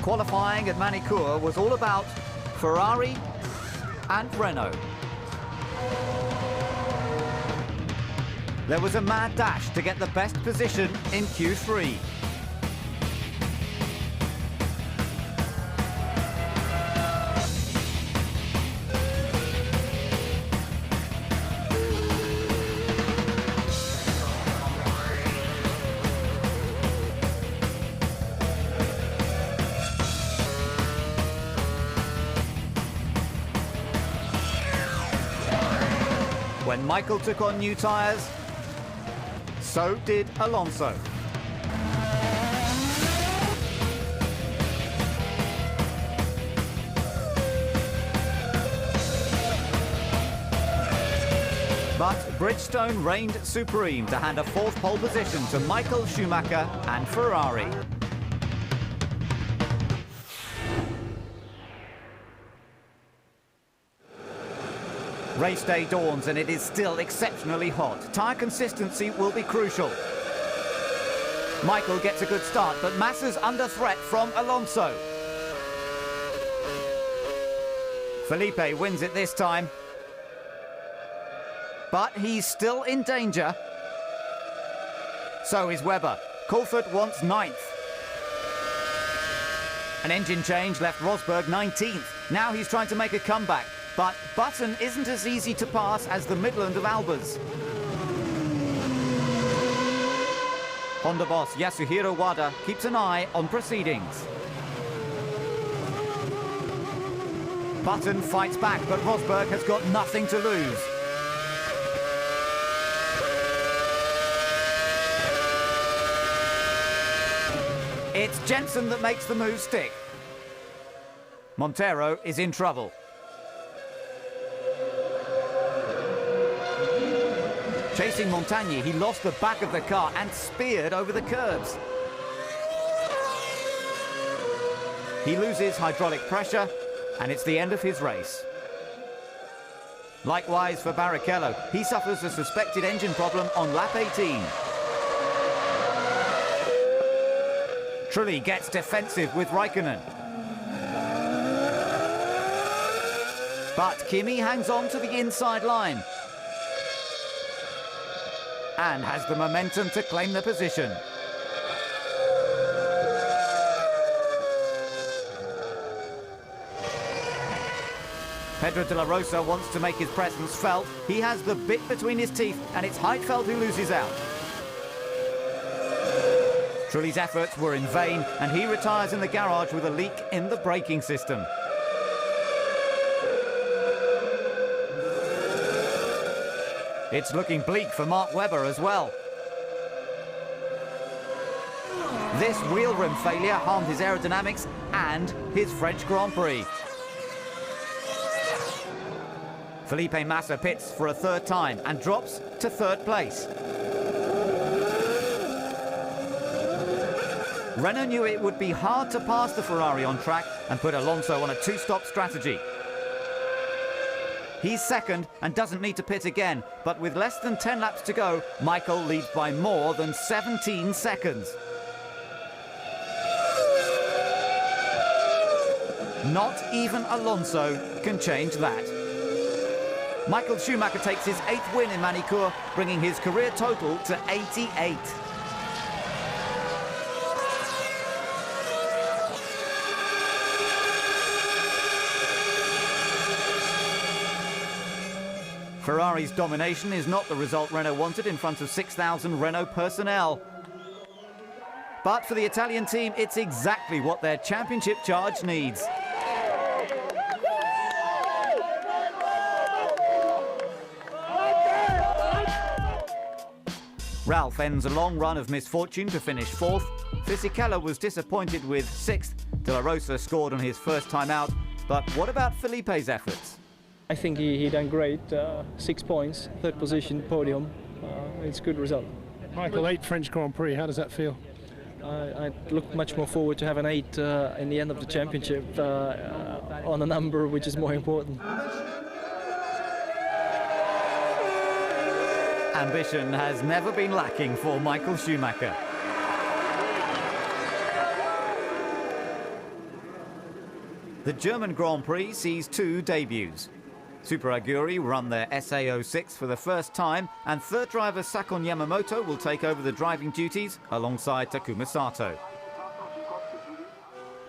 Qualifying at Manicourt was all about Ferrari and Renault. There was a mad dash to get the best position in Q3. When Michael took on new tyres, so did Alonso. But Bridgestone reigned supreme to hand a fourth pole position to Michael Schumacher and Ferrari. Race day dawns and it is still exceptionally hot. Tyre consistency will be crucial. Michael gets a good start, but Massa's under threat from Alonso. Felipe wins it this time, but he's still in danger. So is Webber. Coulthard wants 9th. An engine change left Rosberg 19th. Now he's trying to make a comeback. But Button isn't as easy to pass as the Midland of Albers. Honda boss Yasuhiro Wada keeps an eye on proceedings. Button fights back, but Rosberg has got nothing to lose. It's Jensen that makes the move stick. Montero is in trouble. Chasing Montagny, he lost the back of the car and speared over the curbs. He loses hydraulic pressure, and it's the end of his race. Likewise for Barrichello, he suffers a suspected engine problem on lap 18. Trulli gets defensive with Raikkonen. But Kimi hangs on to the inside line and has the momentum to claim the position. Pedro de la Rosa wants to make his presence felt. He has the bit between his teeth, and it's Heidfeld who loses out. Trulli's efforts were in vain, and he retires in the garage with a leak in the braking system. It's looking bleak for Mark Webber as well. This wheel rim failure harmed his aerodynamics and his French Grand Prix. Felipe Massa pits for a third time and drops to third place. Renault knew it would be hard to pass the Ferrari on track and put Alonso on a two-stop strategy. He's second and doesn't need to pit again, but with less than 10 laps to go, Michael leads by more than 17 seconds. Not even Alonso can change that. Michael Schumacher takes his 8th win in Manicure, bringing his career total to 88. Ferrari's domination is not the result Renault wanted in front of 6,000 Renault personnel. But for the Italian team, it's exactly what their championship charge needs. Ralph ends a long run of misfortune to finish 4th. Fisichella was disappointed with 6th. De La Rosa scored on his first time out. But what about Felipe's efforts? I think he done great. 6 points, 3rd position, podium. It's a good result. Michael, 8th French Grand Prix, how does that feel? I look much more forward to have an 8 in the end of the championship on a number which is more important. Ambition has never been lacking for Michael Schumacher. The German Grand Prix sees 2 debuts. Super Aguri run their SA06 for the first time, and 3rd driver Sakon Yamamoto will take over the driving duties alongside Takuma Sato.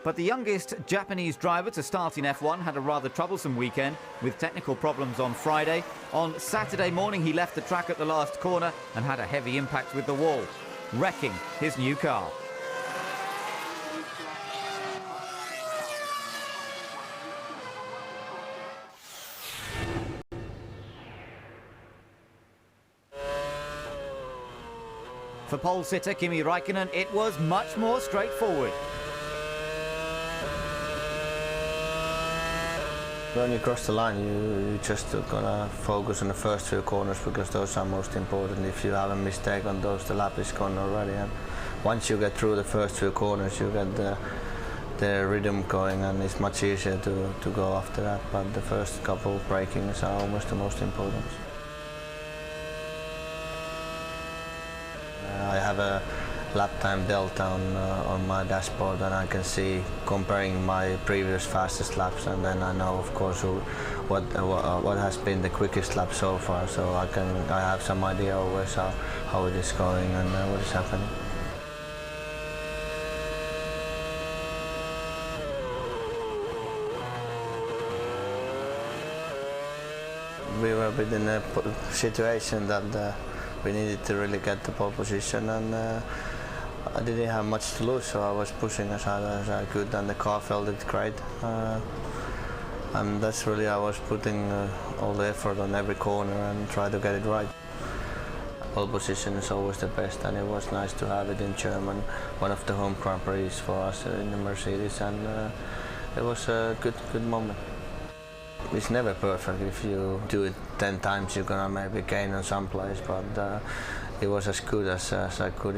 But the youngest Japanese driver to start in F1 had a rather troublesome weekend with technical problems on Friday. On Saturday morning he left the track at the last corner and had a heavy impact with the wall, wrecking his new car. For pole sitter Kimi Räikkönen, it was much more straightforward. When you cross the line, you just gonna focus on the first 2 corners because those are most important. If you have a mistake on those, the lap is gone already. And once you get through the first 2 corners, you get the rhythm going, and it's much easier to go after that. But the first couple of brakings are almost the most important. I have a lap time delta on my dashboard, and I can see comparing my previous fastest laps, and then I know of course what has been the quickest lap so far, so I have some idea always how it is going and what is happening. We were within a situation that we needed to really get the pole position, and I didn't have much to lose, so I was pushing as hard as I could, and the car felt it great. And that's really, I was putting all the effort on every corner and try to get it right. Pole position is always the best, and it was nice to have it in Germany, one of the home Grand Prix for us in the Mercedes, and it was a good moment. It's never perfect. If you do it 10 times, you're gonna maybe gain on some place, but it was as good as I could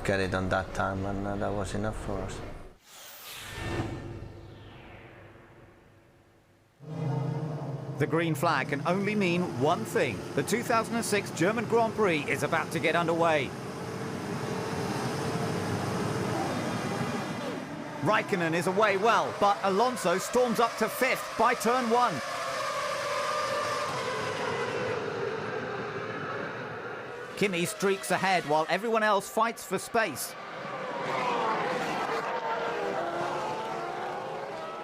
get it on that time, and that was enough for us. The green flag can only mean one thing. The 2006 German Grand Prix is about to get underway. Räikkönen is away well, but Alonso storms up to 5th by turn 1. Kimi streaks ahead while everyone else fights for space.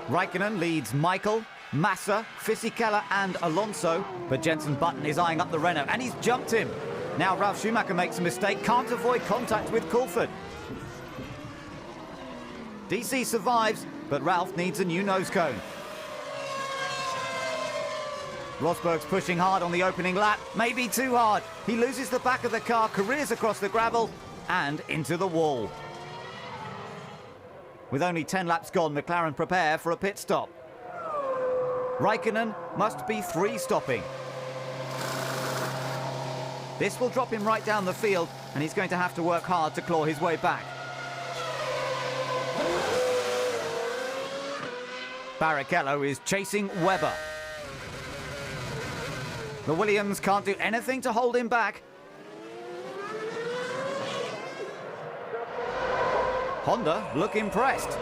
Räikkönen leads Michael, Massa, Fisichella and Alonso, but Jenson Button is eyeing up the Renault and he's jumped him. Now Ralf Schumacher makes a mistake, can't avoid contact with Coulthard. DC survives, but Ralph needs a new nose cone. Rosberg's pushing hard on the opening lap, maybe too hard. He loses the back of the car, careers across the gravel and into the wall. With only 10 laps gone, McLaren prepare for a pit stop. Räikkönen must be 3-stopping. This will drop him right down the field, and he's going to have to work hard to claw his way back. Barrichello is chasing Webber. The Williams can't do anything to hold him back. Honda look impressed.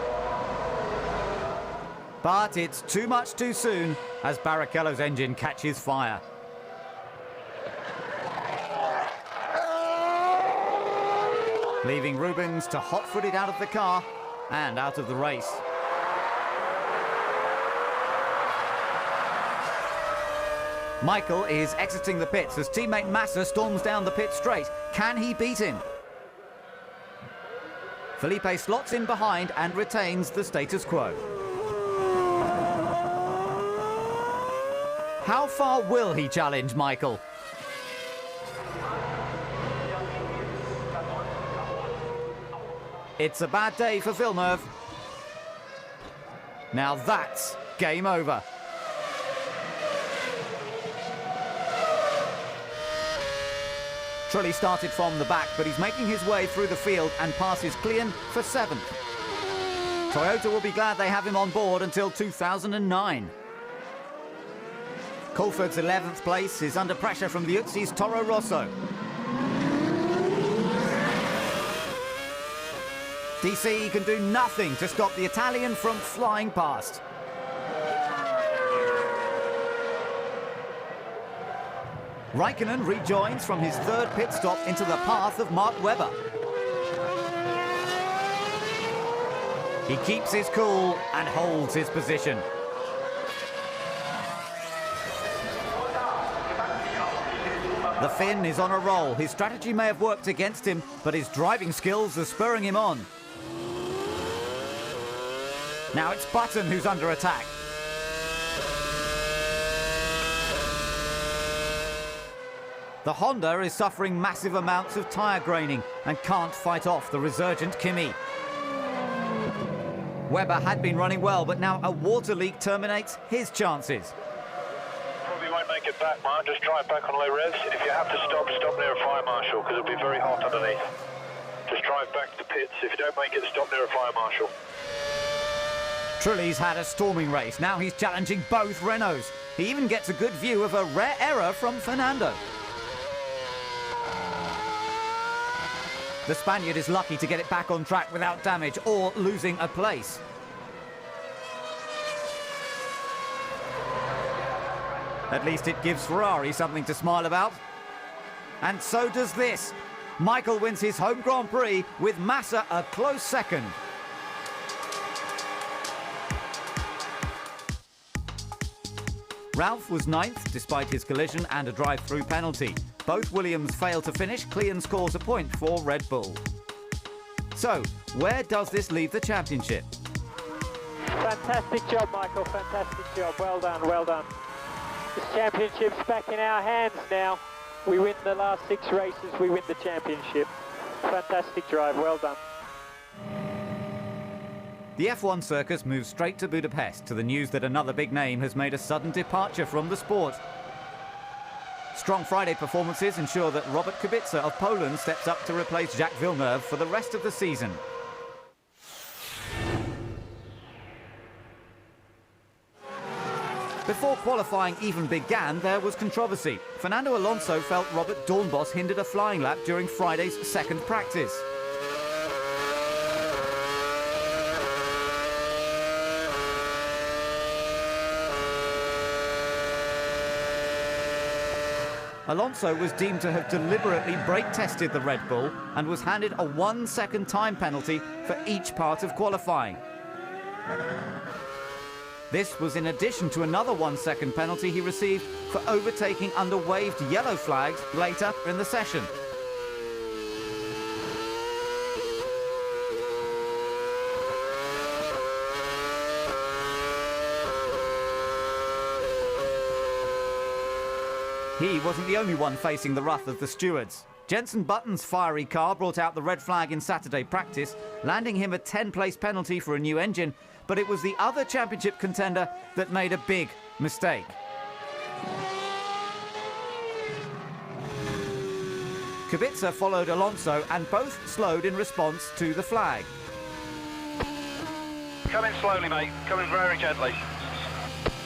But it's too much too soon as Barrichello's engine catches fire. Leaving Rubens to hot-footed out of the car and out of the race. Michael is exiting the pits as teammate Massa storms down the pit straight. Can he beat him? Felipe slots in behind and retains the status quo. How far will he challenge Michael? It's a bad day for Villeneuve. Now that's game over. Trulli started from the back, but he's making his way through the field and passes Klein for 7th. Toyota will be glad they have him on board until 2009. Coulford's 11th place is under pressure from the Uzzi's Toro Rosso. DC can do nothing to stop the Italian from flying past. Raikkonen rejoins from his 3rd pit stop into the path of Mark Webber. He keeps his cool and holds his position. The Finn is on a roll. His strategy may have worked against him, but his driving skills are spurring him on. Now it's Button who's under attack. The Honda is suffering massive amounts of tyre graining and can't fight off the resurgent Kimi. Webber had been running well, but now a water leak terminates his chances. Probably won't make it back, Mark. Just drive back on low revs. If you have to stop, stop near a fire marshal, because it'll be very hot underneath. Just drive back to the pits. If you don't make it, stop near a fire marshal. Trulli's had a storming race. Now he's challenging both Renaults. He even gets a good view of a rare error from Fernando. The Spaniard is lucky to get it back on track without damage or losing a place. At least it gives Ferrari something to smile about. And so does this. Michael wins his home Grand Prix with Massa a close second. Ralph was 9th despite his collision and a drive-through penalty. Both Williams failed to finish. Klein scores a point for Red Bull. So, where does this leave the championship? Fantastic job, Michael. Fantastic job. Well done, well done. This championship's back in our hands now. We win the last 6 races, we win the championship. Fantastic drive, well done. The F1 circus moves straight to Budapest to the news that another big name has made a sudden departure from the sport. Strong Friday performances ensure that Robert Kubica of Poland steps up to replace Jacques Villeneuve for the rest of the season. Before qualifying even began, there was controversy. Fernando Alonso felt Robert Dornbos hindered a flying lap during Friday's 2nd practice. Alonso was deemed to have deliberately brake-tested the Red Bull and was handed a 1-second time penalty for each part of qualifying. This was in addition to another 1-second penalty he received for overtaking under waved yellow flags later in the session. He wasn't the only one facing the wrath of the stewards. Jenson Button's fiery car brought out the red flag in Saturday practice, landing him a 10-place penalty for a new engine, but it was the other championship contender that made a big mistake. Kubica followed Alonso and both slowed in response to the flag. Come in slowly, mate. Come in very gently.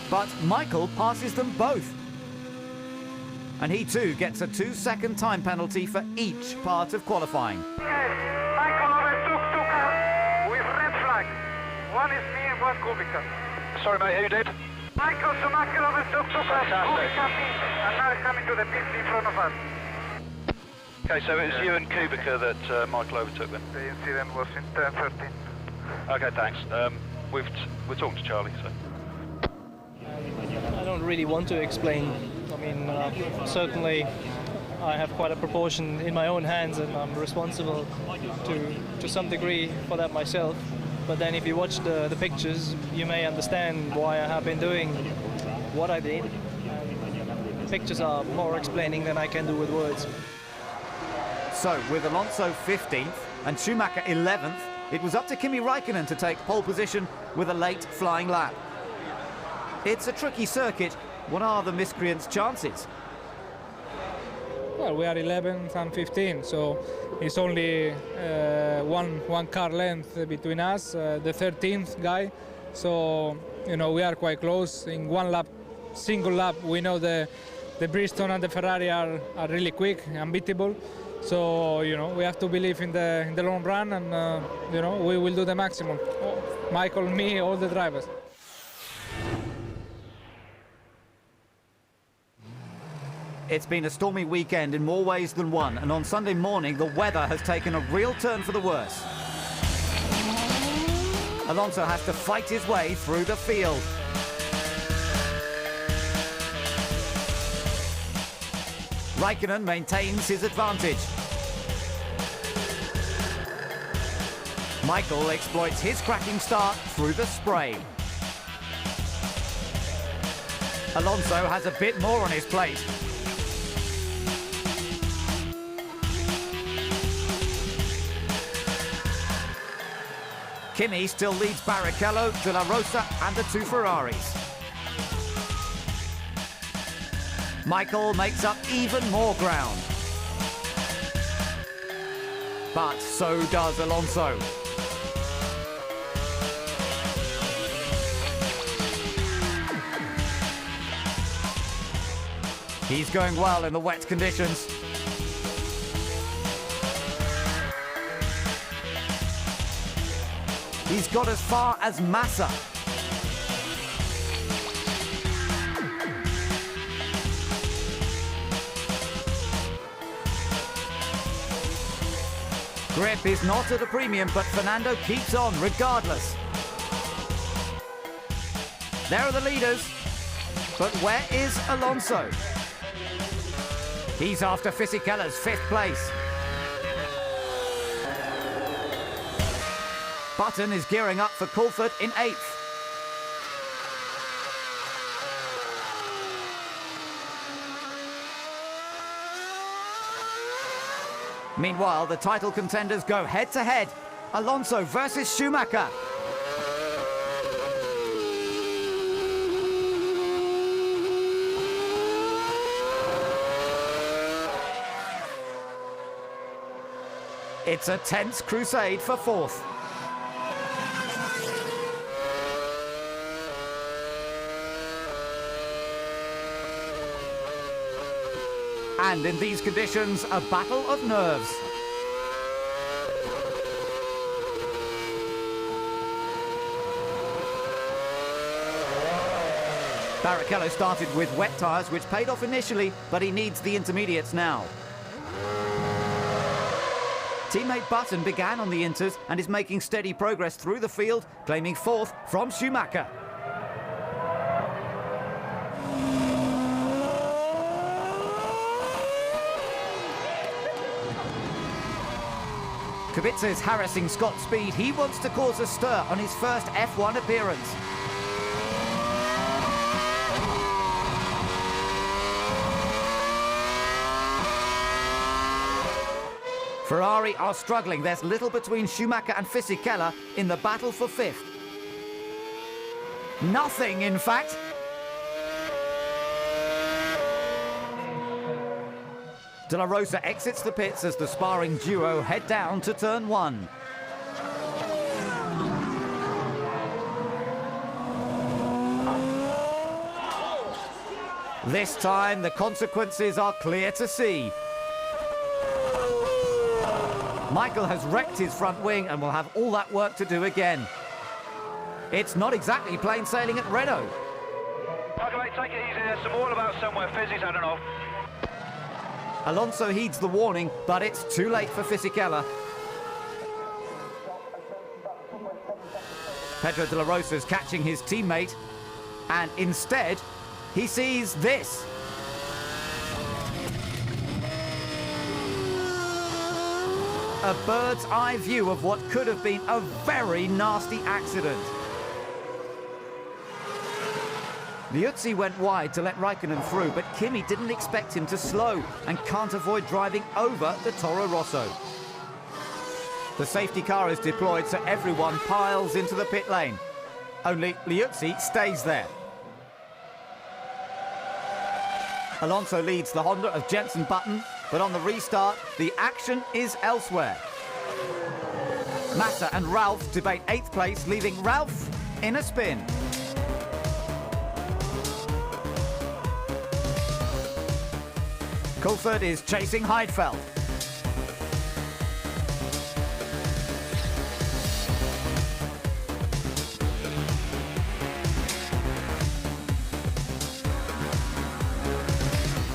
But Michael passes them both. And he too gets a 2-second time penalty for each part of qualifying. Michael overtook two cars with red flag. One is me and one Kubica. Sorry, mate, who did? Michael Schumacher overtook two cars. Kubica me, and now he's coming to the pits in front of us. Okay, so it was you and Kubica that Michael overtook then? The incident was in 10:13. Okay, thanks. We're talking to Charlie, so. I don't really want to explain. I mean, certainly I have quite a proportion in my own hands and I'm responsible to some degree for that myself. But then if you watch the pictures, you may understand why I have been doing what I did. The pictures are more explaining than I can do with words. So, with Alonso 15th and Schumacher 11th, it was up to Kimi Räikkönen to take pole position with a late flying lap. It's a tricky circuit. What are the miscreants' chances? Well, we are 11th and 15th, so it's only one car length between us, the 13th guy. So, you know, we are quite close. In one lap, single lap, we know the Bristol and the Ferrari are really quick, unbeatable. So, you know, we have to believe in the long run and, you know, we will do the maximum. Michael, me, all the drivers. It's been a stormy weekend in more ways than one, and on Sunday morning the weather has taken a real turn for the worse. Alonso has to fight his way through the field. Räikkönen maintains his advantage. Michael exploits his cracking start through the spray. Alonso has a bit more on his plate. Kimi still leads Barrichello, De La Rosa and the two Ferraris. Michael makes up even more ground. But so does Alonso. He's going well in the wet conditions. He's got as far as Massa. Grip is not at a premium, but Fernando keeps on regardless. There are the leaders, but where is Alonso? He's after Fisikella's 5th place. Button is gearing up for Coulthard in 8th. Meanwhile, the title contenders go head-to-head. Alonso versus Schumacher. It's a tense crusade for 4th. And in these conditions, a battle of nerves. Barrichello started with wet tyres, which paid off initially, but he needs the intermediates now. Teammate Button began on the inters and is making steady progress through the field, claiming 4th from Schumacher. Kubica is harassing Scott Speed. He wants to cause a stir on his first F1 appearance. Ferrari are struggling. There's little between Schumacher and Fisichella in the battle for 5th. Nothing, in fact. De La Rosa exits the pits as the sparring duo head down to turn 1. This time, the consequences are clear to see. Michael has wrecked his front wing and will have all that work to do again. It's not exactly plain sailing at Renault. Okay, mate, take it easy. There's some oil about somewhere. Fizzy's had enough. Alonso heeds the warning, but it's too late for Fisichella. Pedro de la Rosa's catching his teammate, and instead, he sees this. A bird's eye view of what could have been a very nasty accident. Liuzzi went wide to let Raikkonen through, but Kimi didn't expect him to slow and can't avoid driving over the Toro Rosso. The safety car is deployed, so everyone piles into the pit lane. Only Liuzzi stays there. Alonso leads the Honda of Jenson Button, but on the restart, the action is elsewhere. Massa and Ralph debate 8th place, leaving Ralph in a spin. Coulthard is chasing Heidfeld.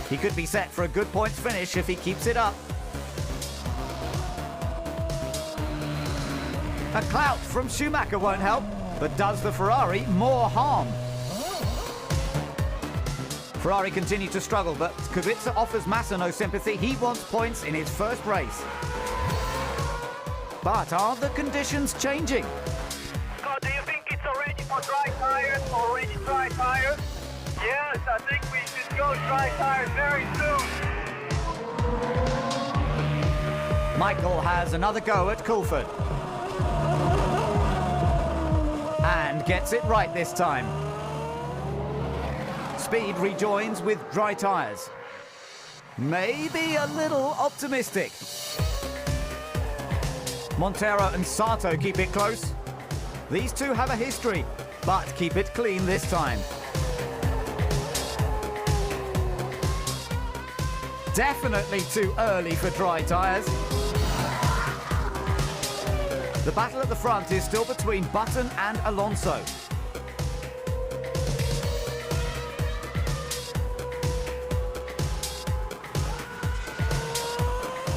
He could be set for a good points finish if he keeps it up. A clout from Schumacher won't help, but does the Ferrari more harm. Ferrari continue to struggle, but Kubica offers Massa no sympathy. He wants points in his first race. But are the conditions changing? Scott, do you think it's already for dry tires? Already dry tires? Yes, I think we should go dry tires very soon. Michael has another go at Coulthard. And gets it right this time. Speed rejoins with dry tyres. Maybe a little optimistic. Montero and Sato keep it close. These two have a history, but keep it clean this time. Definitely too early for dry tyres. The battle at the front is still between Button and Alonso.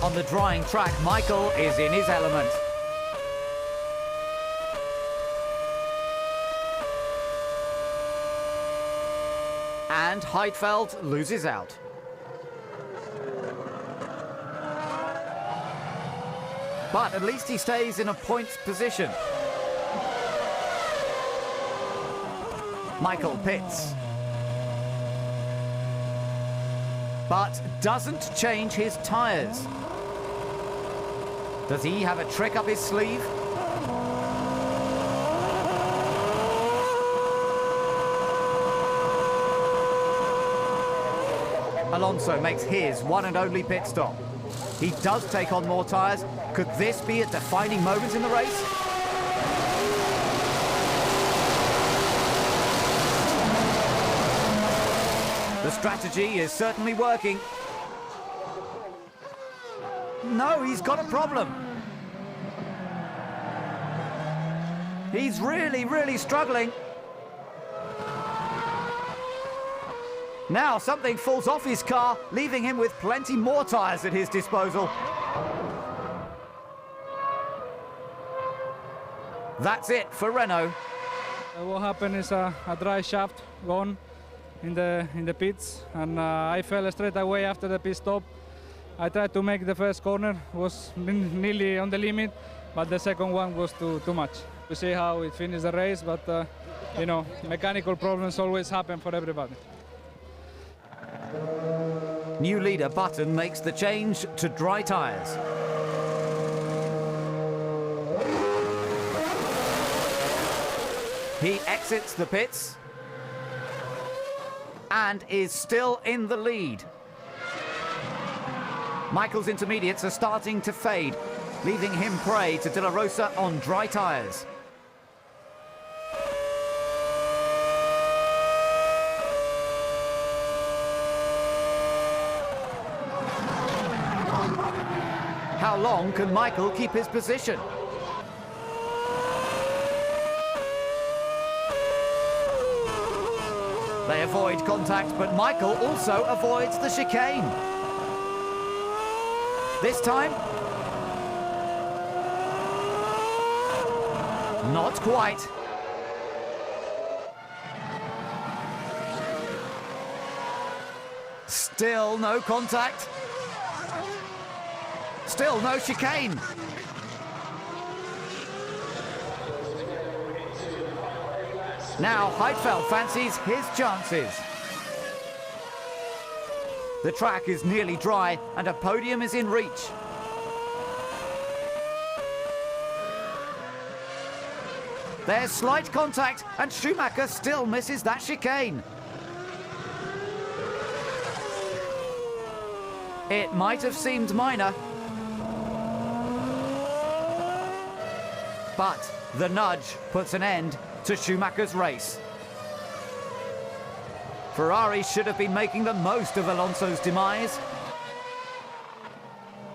On the drying track, Michael is in his element. And Heidfeld loses out. But at least he stays in a points position. Michael pits. But doesn't change his tyres. Does he have a trick up his sleeve? Alonso makes his one and only pit stop. He does take on more tyres. Could this be a defining moment in the race? The strategy is certainly working. No, he's got a problem. He's really struggling. Now something falls off his car, leaving him with plenty more tyres at his disposal. That's it for Renault. What happened is a dry shaft gone in the pits, and I fell straight away after the pit stop. I tried to make the first corner, was nearly on the limit, but the second one was too much. We see how it finished the race, but you know, mechanical problems always happen for everybody. New leader Button makes the change to dry tyres. He exits the pits and is still in the lead. Michael's intermediates are starting to fade, leaving him prey to De La Rosa on dry tyres. How long can Michael keep his position? They avoid contact, but Michael also avoids the chicane. This time, not quite. Still no contact. Still no chicane. Now Heidfeld fancies his chances. The track is nearly dry and a podium is in reach. There's slight contact and Schumacher still misses that chicane. It might have seemed minor, but the nudge puts an end to Schumacher's race. Ferrari should have been making the most of Alonso's demise.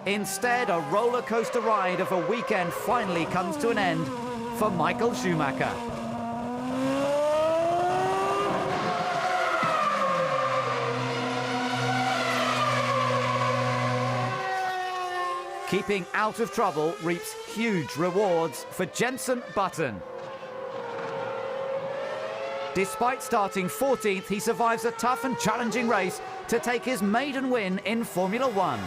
Instead, a roller coaster ride of a weekend finally comes to an end for Michael Schumacher. Keeping out of trouble reaps huge rewards for Jenson Button. Despite starting 14th, he survives a tough and challenging race to take his maiden win in Formula One.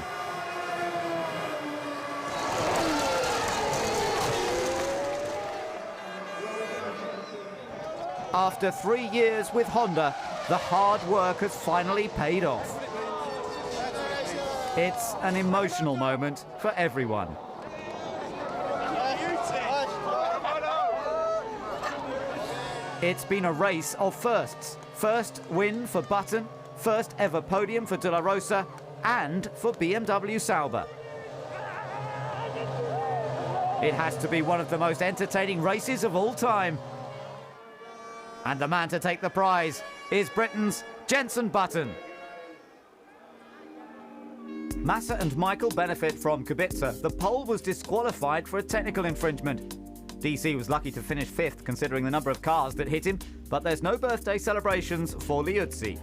After 3 years with Honda, the hard work has finally paid off. It's an emotional moment for everyone. It's been a race of firsts. First win for Button, first ever podium for De La Rosa, and for BMW Sauber. It has to be one of the most entertaining races of all time. And the man to take the prize is Britain's Jenson Button. Massa and Michael benefit from Kubica. The pole was disqualified for a technical infringement. DC was lucky to finish 5th considering the number of cars that hit him, but there's no birthday celebrations for Liuzzi.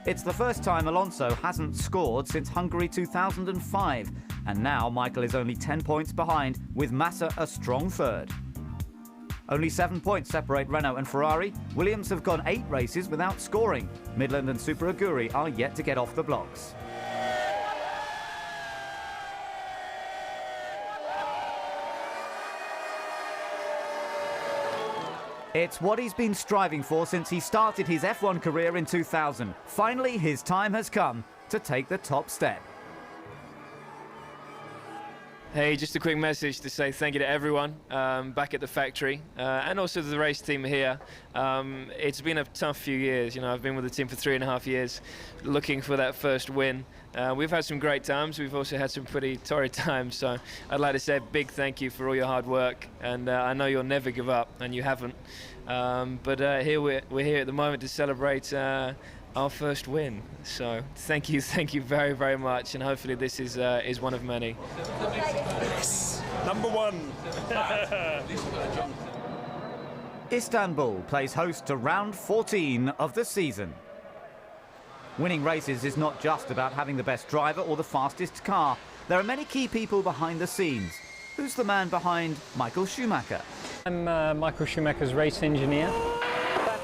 It's the first time Alonso hasn't scored since Hungary 2005, and now Michael is only 10 points behind, with Massa a strong third. Only 7 points separate Renault and Ferrari. Williams have gone 8 races without scoring. Midland and Super Aguri are yet to get off the blocks. It's what he's been striving for since he started his F1 career in 2000. Finally, his time has come to take the top step. Hey, just a quick message to say thank you to everyone back at the factory and also to the race team here. It's been a tough few years. You know, I've been with the team for 3.5 years looking for that first win. We've had some great times. We've also had some pretty torrid times. So I'd like to say a big thank you for all your hard work. And I know you'll never give up, and you haven't. But here we're here at the moment to celebrate our first win. So thank you very, very much, and hopefully this is one of many. Yes, number one. Istanbul plays host to round 14 of the season. Winning races is not just about having the best driver or the fastest car. There are many key people behind the scenes. Who's the man behind Michael Schumacher? I'm Michael Schumacher's race engineer.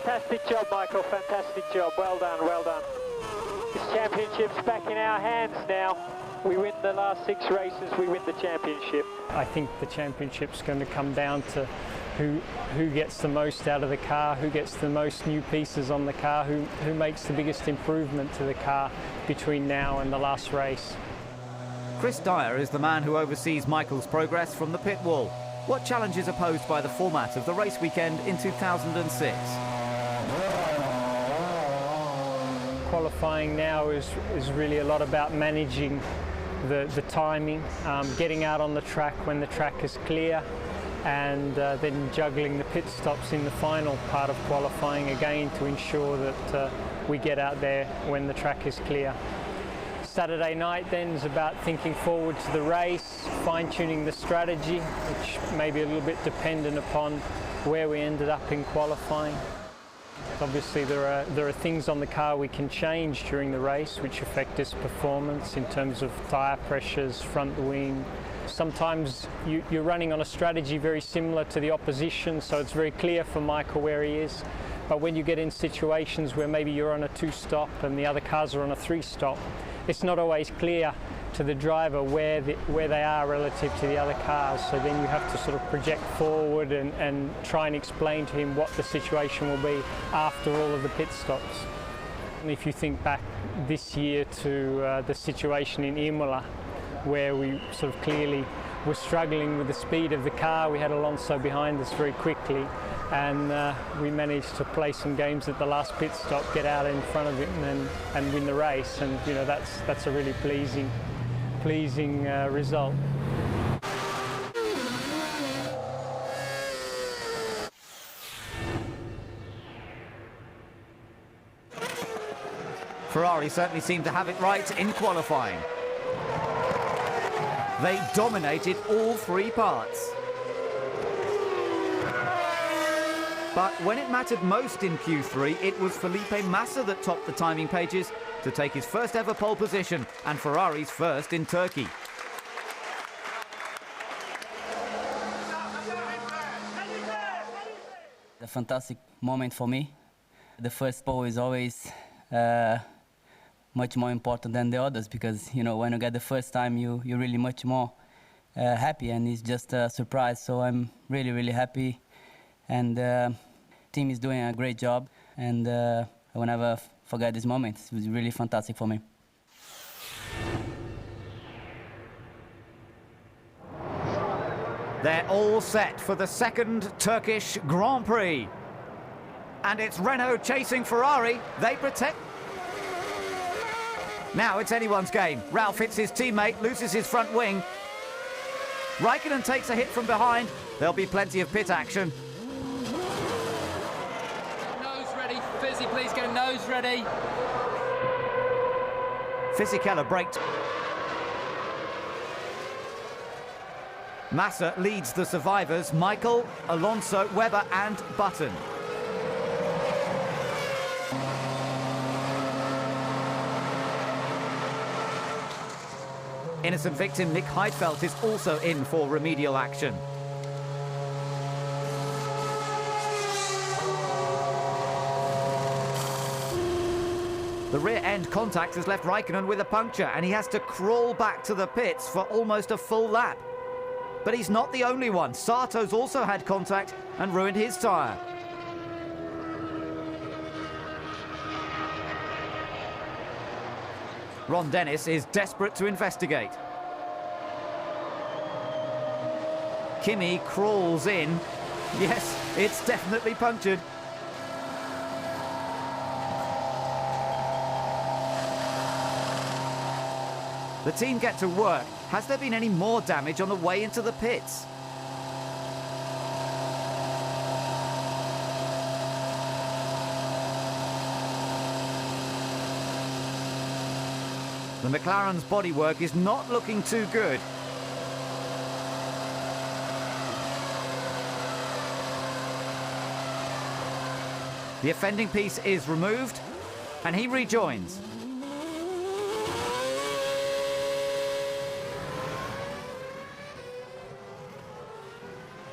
Fantastic job, Michael, fantastic job. Well done, well done. This championship's back in our hands now. We win the last 6 races, we win the championship. I think the championship's going to come down to who gets the most out of the car, who gets the most new pieces on the car, who makes the biggest improvement to the car between now and the last race. Chris Dyer is the man who oversees Michael's progress from the pit wall. What challenges are posed by the format of the race weekend in 2006? Qualifying now is really a lot about managing the timing, getting out on the track when the track is clear, and then juggling the pit stops in the final part of qualifying again to ensure that we get out there when the track is clear. Saturday night then is about thinking forward to the race, fine-tuning the strategy, which may be a little bit dependent upon where we ended up in qualifying. Obviously there are things on the car we can change during the race which affect its performance in terms of tyre pressures, front wing. Sometimes you're running on a strategy very similar to the opposition, so it's very clear for Michael where he is. But when you get in situations where maybe you're on a 2-stop and the other cars are on a 3-stop, it's not always clear to the driver where they are relative to the other cars. So then you have to sort of project forward and try and explain to him what the situation will be after all of the pit stops. And if you think back this year to the situation in Imola, where we sort of clearly were struggling with the speed of the car, we had Alonso behind us very quickly, and we managed to play some games at the last pit stop, get out in front of it and win the race. And you know, that's a really pleasing result. Ferrari certainly seemed to have it right in qualifying. They dominated all 3 parts. But when it mattered most in Q3, it was Felipe Massa that topped the timing pages to take his first ever pole position and Ferrari's first in Turkey. A fantastic moment for me. The first pole is always much more important than the others, because you know, when you get the first time, you're really much more happy, and it's just a surprise. So I'm really happy, and team is doing a great job, and I will never forget this moment. It was really fantastic for me. They're all set for the second Turkish Grand Prix. And it's Renault chasing Ferrari. They protect. Now it's anyone's game. Ralph hits his teammate, loses his front wing. Raikkonen takes a hit from behind. There'll be plenty of pit action. Nose ready. Fizzy, please get a nose ready. Fisichella braked. Massa leads the survivors, Michael, Alonso, Webber and Button. Innocent victim Nick Heidfeld is also in for remedial action. The rear end contact has left Raikkonen with a puncture, and he has to crawl back to the pits for almost a full lap. But he's not the only one. Sato's also had contact and ruined his tyre. Ron Dennis is desperate to investigate. Kimi crawls in. Yes, it's definitely punctured. The team get to work. Has there been any more damage on the way into the pits? The McLaren's bodywork is not looking too good. The offending piece is removed, and he rejoins.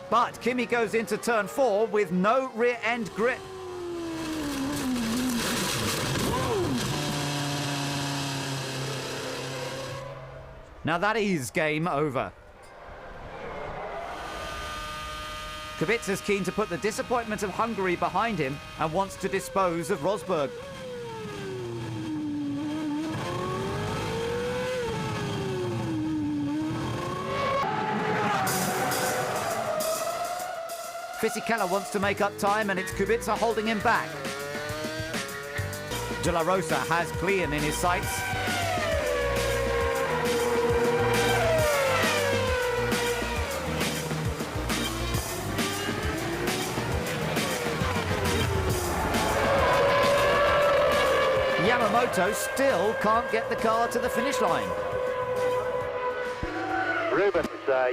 But Kimi goes into turn 4 with no rear end grip. Now that is game over. Kubica's keen to put the disappointment of Hungary behind him and wants to dispose of Rosberg. Fisichella wants to make up time, and it's Kubica holding him back. De La Rosa has Klein in his sights. Yamamoto Binotto still can't get the car to the finish line. Rubens,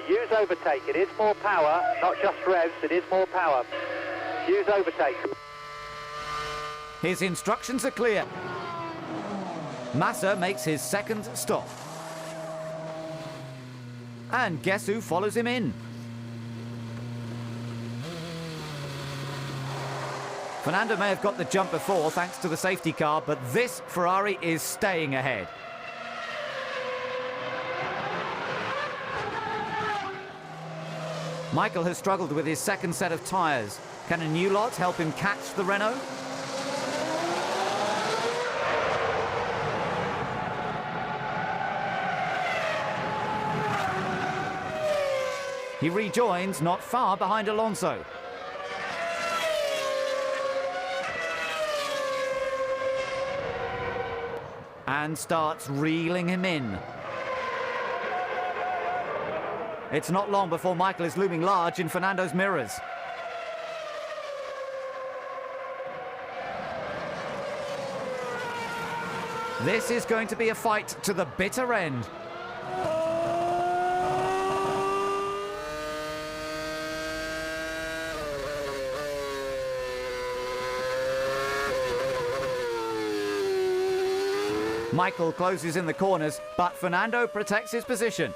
use overtake. It is more power, not just revs, it is more power. Use overtake. His instructions are clear. Massa makes his second stop. And guess who follows him in? Fernando may have got the jump before thanks to the safety car, but this Ferrari is staying ahead. Michael has struggled with his second set of tyres. Can a new lot help him catch the Renault? He rejoins not far behind Alonso. And starts reeling him in. It's not long before Michael is looming large in Fernando's mirrors. This is going to be a fight to the bitter end. Michael closes in the corners, but Fernando protects his position.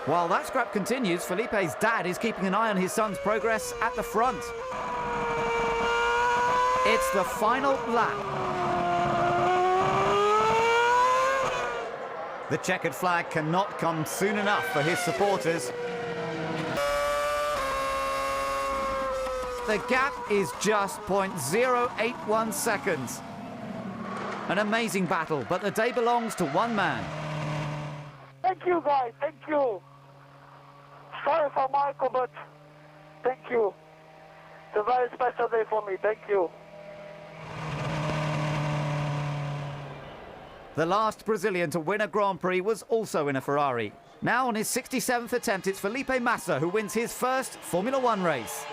While that scrap continues, Felipe's dad is keeping an eye on his son's progress at the front. It's the final lap. The checkered flag cannot come soon enough for his supporters. The gap is just 0.081 seconds. An amazing battle, but the day belongs to one man. Thank you, guys. Thank you. Sorry for Michael, but thank you. It's a very special day for me. Thank you. The last Brazilian to win a Grand Prix was also in a Ferrari. Now on his 67th attempt, it's Felipe Massa who wins his first Formula One race.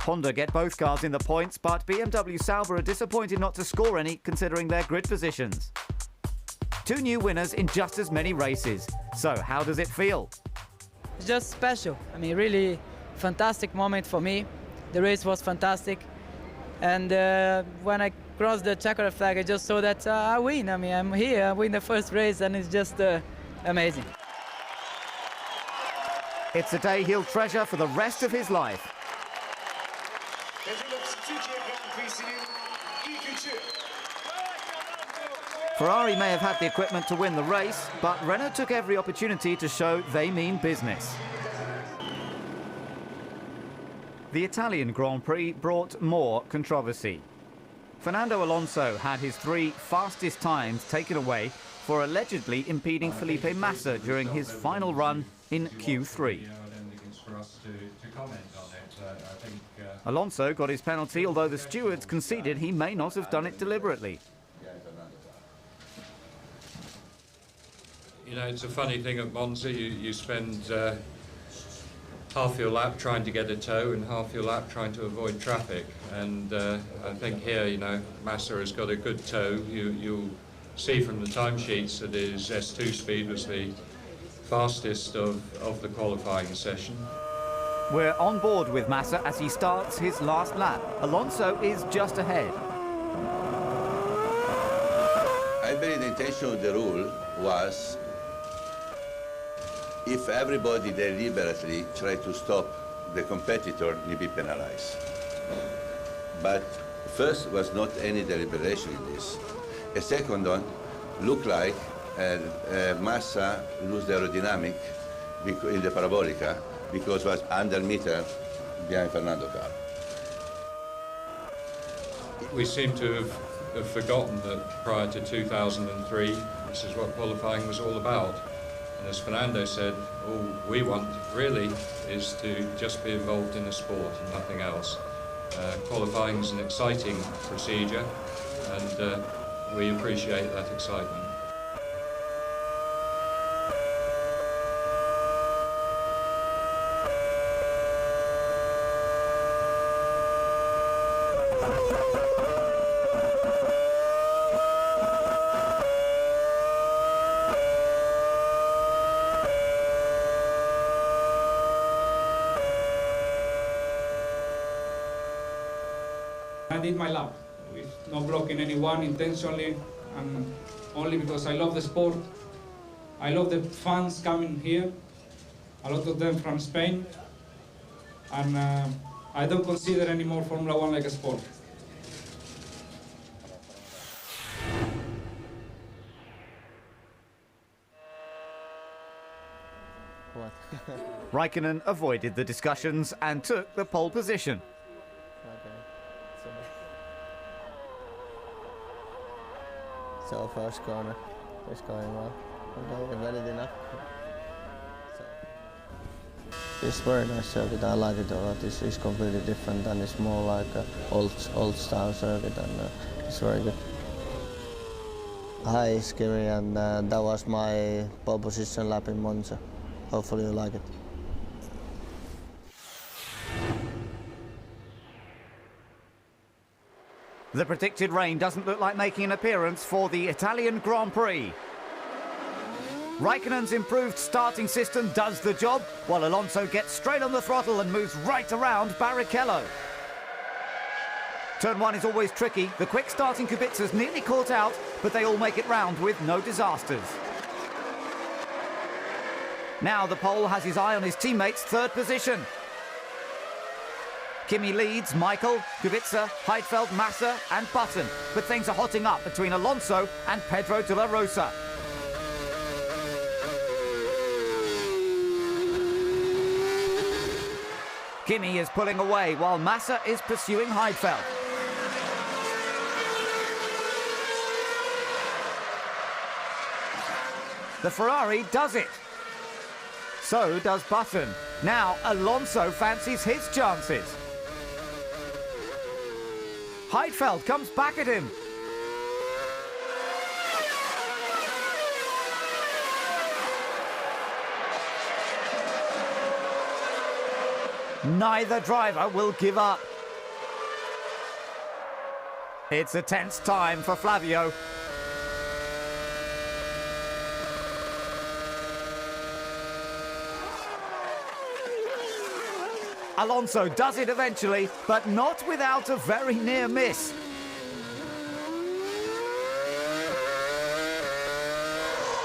Honda get both cars in the points, but BMW Sauber are disappointed not to score any considering their grid positions. Two new winners in just as many races. So how does it feel? It's just special. I mean, really fantastic moment for me. The race was fantastic. And when I crossed the checkered flag, I just saw that I win. I mean, I'm here, I win the first race, and it's just amazing. It's a day he'll treasure for the rest of his life. Ferrari may have had the equipment to win the race, but Renault took every opportunity to show they mean business. The Italian Grand Prix brought more controversy. Fernando Alonso had his 3 fastest times taken away for allegedly impeding Felipe Massa during his final run in Q3. Alonso got his penalty, although the stewards conceded he may not have done it deliberately. You know, it's a funny thing at Monza, you spend half your lap trying to get a tow and half your lap trying to avoid traffic. And I think here, you know, Massa has got a good tow. You'll see from the timesheets that his S2 speed was the fastest of the qualifying session. We're on board with Massa as he starts his last lap. Alonso is just ahead. I believe the intention of the rule was if everybody deliberately try to stop the competitor, will be penalized. But first was not any deliberation in this. A second one looked like Massa lose the aerodynamic in the parabolica because was under meter behind Fernando car. We seem to have forgotten that prior to 2003, this is what qualifying was all about. And as Fernando said, all we want really is to just be involved in a sport and nothing else. Qualifying is an exciting procedure, and we appreciate that excitement. I did my lap with no blocking anyone intentionally, and only because I love the sport. I love the fans coming here, a lot of them from Spain, and I don't consider anymore Formula One like a sport. What? Raikkonen avoided the discussions and took the pole position. Okay. So first corner is going well. Okay, valid enough. It's very nice circuit. I like it a lot. It's completely different and it's more like an old style circuit, and it's very good. Hi, Skiri, and that was my pole position lap in Monza. Hopefully you like it. The predicted rain doesn't look like making an appearance for the Italian Grand Prix. Raikkonen's improved starting system does the job, while Alonso gets straight on the throttle and moves right around Barrichello. Turn 1 is always tricky. The quick starting Kubica's nearly caught out, but they all make it round with no disasters. Now the pole has his eye on his teammates' third position. Kimi leads Michael, Kubica, Heidfeld, Massa and Button, but things are hotting up between Alonso and Pedro de la Rosa. Kimi is pulling away while Massa is pursuing Heidfeld. The Ferrari does it. So does Button. Now Alonso fancies his chances. Heidfeld comes back at him. Neither driver will give up. It's a tense time for Flavio. Alonso does it eventually, but not without a very near miss.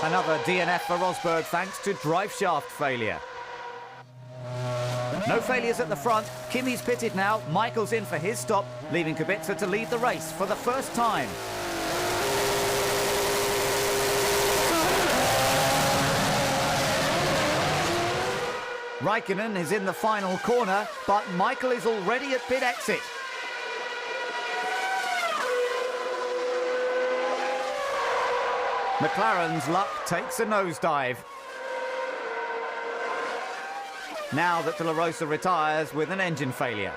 Another DNF for Rosberg thanks to drive shaft failure. No failures at the front. Kimi's pitted now. Michael's in for his stop, leaving Kubica to lead the race for the first time. Raikkonen is in the final corner, but Michael is already at pit exit. McLaren's luck takes a nosedive. Now that De La Rosa retires with an engine failure.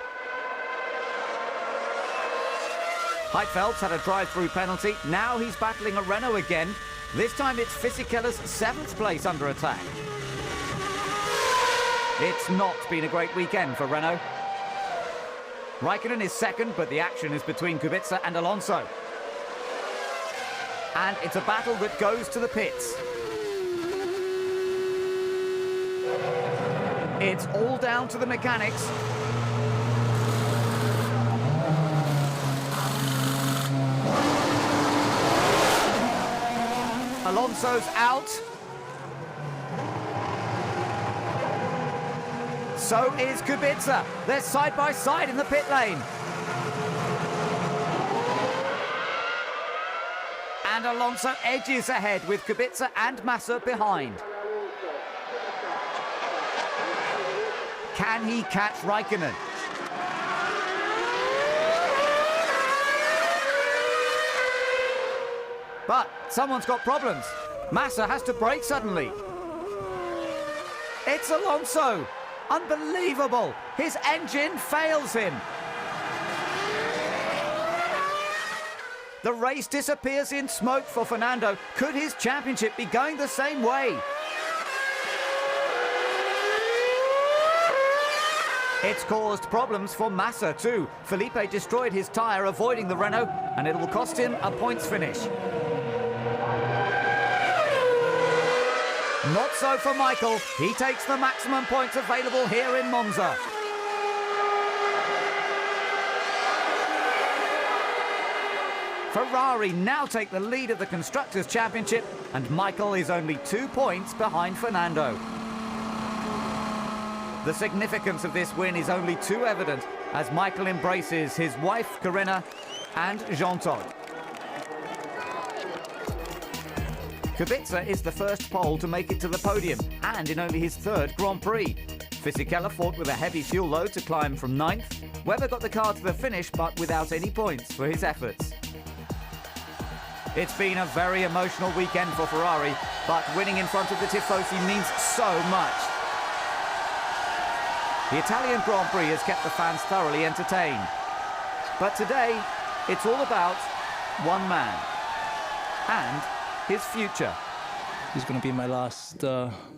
Heidfeld's had a drive-through penalty. Now he's battling a Renault again. This time it's Fisichella's 7th place under attack. It's not been a great weekend for Renault. Raikkonen is second, but the action is between Kubica and Alonso. And it's a battle that goes to the pits. It's all down to the mechanics. Alonso's out. So is Kubica. They're side by side in the pit lane. And Alonso edges ahead with Kubica and Massa behind. Can he catch Raikkonen? But someone's got problems. Massa has to brake suddenly. It's Alonso. Unbelievable! His engine fails him. The race disappears in smoke for Fernando. Could his championship be going the same way? It's caused problems for Massa too. Felipe destroyed his tyre avoiding the Renault, and it will cost him a points finish. Not so for Michael. He takes the maximum points available here in Monza. Ferrari now take the lead of the Constructors' Championship, and Michael is only 2 points behind Fernando. The significance of this win is only too evident as Michael embraces his wife Corinna and Jean-Todt. Kubica is the first Pole to make it to the podium, and in only his 3rd Grand Prix. Fisichella fought with a heavy fuel load to climb from 9th. Webber got the car to the finish, but without any points for his efforts. It's been a very emotional weekend for Ferrari, but winning in front of the Tifosi means so much. The Italian Grand Prix has kept the fans thoroughly entertained. But today, it's all about one man and his future. This is going to be my last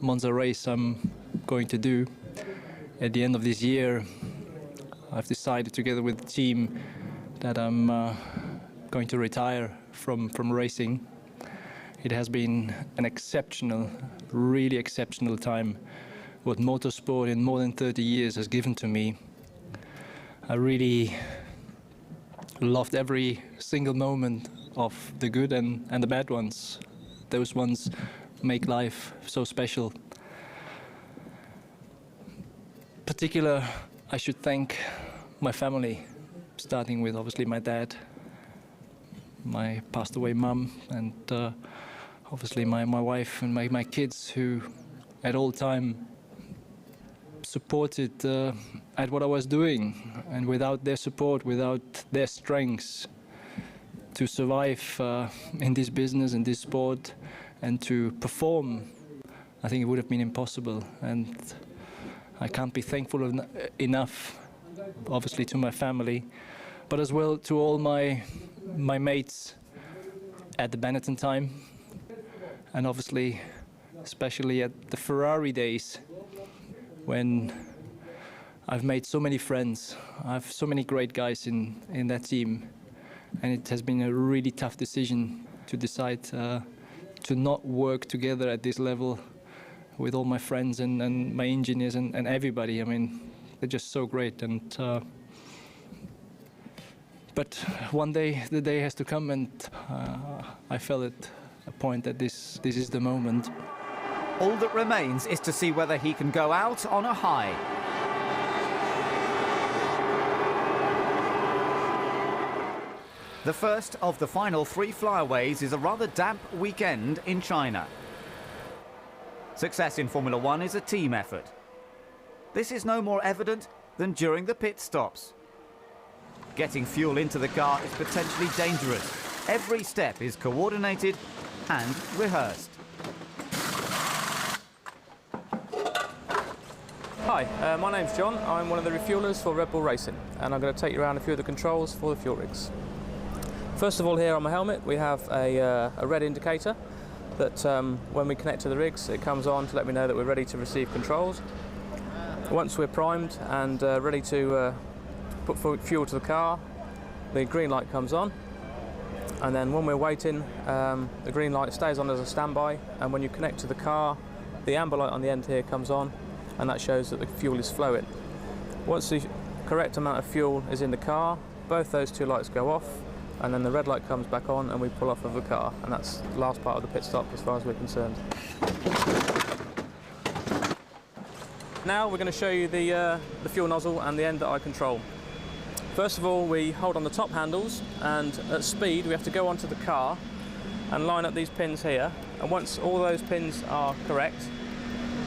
Monza race I'm going to do. At the end of this year, I've decided together with the team that I'm going to retire from racing. It has been an exceptional, really exceptional time what motorsport in more than 30 years has given to me. I really loved every single moment of the good and the bad ones. Those ones make life so special. Particular, I should thank my family, starting with obviously my dad, my passed away mum, and obviously my wife and my kids, who at all time supported at what I was doing. And without their support, without their strengths to survive in this business, in this sport, and to perform, I think it would have been impossible. And I can't be thankful enough, obviously, to my family, but as well to all my mates at the Benetton time, and obviously especially at the Ferrari days, when I've made so many friends. I have so many great guys in that team, and it has been a really tough decision to decide to not work together at this level with all my friends and my engineers and everybody. I mean, they're just so great. And but one day, the day has to come, and I felt at a point that this is the moment. All that remains is to see whether he can go out on a high. The first of the final 3 flyaways is a rather damp weekend in China. Success in Formula One is a team effort. This is no more evident than during the pit stops. Getting fuel into the car is potentially dangerous. Every step is coordinated and rehearsed. Hi, my name's John. I'm one of the refuelers for Red Bull Racing, and I'm going to take you around a few of the controls for the fuel rigs. First of all, here on my helmet we have a red indicator that when we connect to the rigs, it comes on to let me know that we're ready to receive controls. Once we're primed and ready to put fuel to the car, the green light comes on, and then when we're waiting, the green light stays on as a standby, and when you connect to the car, the amber light on the end here comes on, and that shows that the fuel is flowing. Once the correct amount of fuel is in the car, both those 2 lights go off, and then the red light comes back on and we pull off of the car, and that's the last part of the pit stop as far as we're concerned. Now we're going to show you the fuel nozzle and the end that I control. First of all, we hold on the top handles, and at speed we have to go onto the car and line up these pins here, and once all those pins are correct,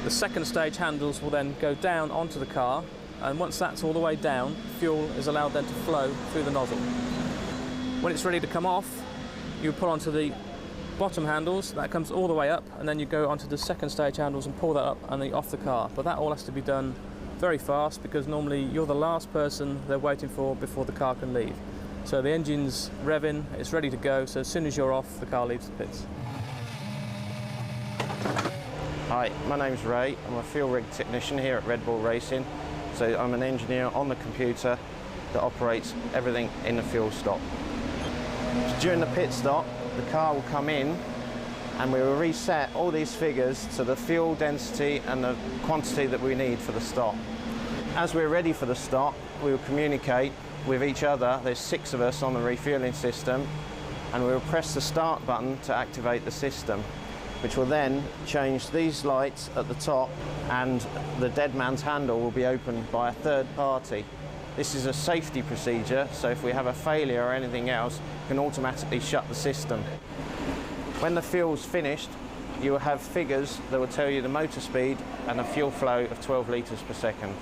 the second stage handles will then go down onto the car, and once that's all the way down, fuel is allowed then to flow through the nozzle. When it's ready to come off, you pull onto the bottom handles, that comes all the way up, and then you go onto the second stage handles and pull that up and then off the car. But that all has to be done very fast, because normally you're the last person they're waiting for before the car can leave. So the engine's revving, it's ready to go, so as soon as you're off, the car leaves the pits. Hi, my name's Ray. I'm a fuel rig technician here at Red Bull Racing. So I'm an engineer on the computer that operates everything in the fuel stop. During the pit stop, the car will come in and we will reset all these figures to the fuel density and the quantity that we need for the stop. As we're ready for the stop, we will communicate with each other. There's 6 of us on the refueling system, and we'll press the start button to activate the system, which will then change these lights at the top, and the dead man's handle will be opened by a third party. This is a safety procedure, so if we have a failure or anything else, we can automatically shut the system. When the fuel's finished, you will have figures that will tell you the motor speed and a fuel flow of 12 litres per second.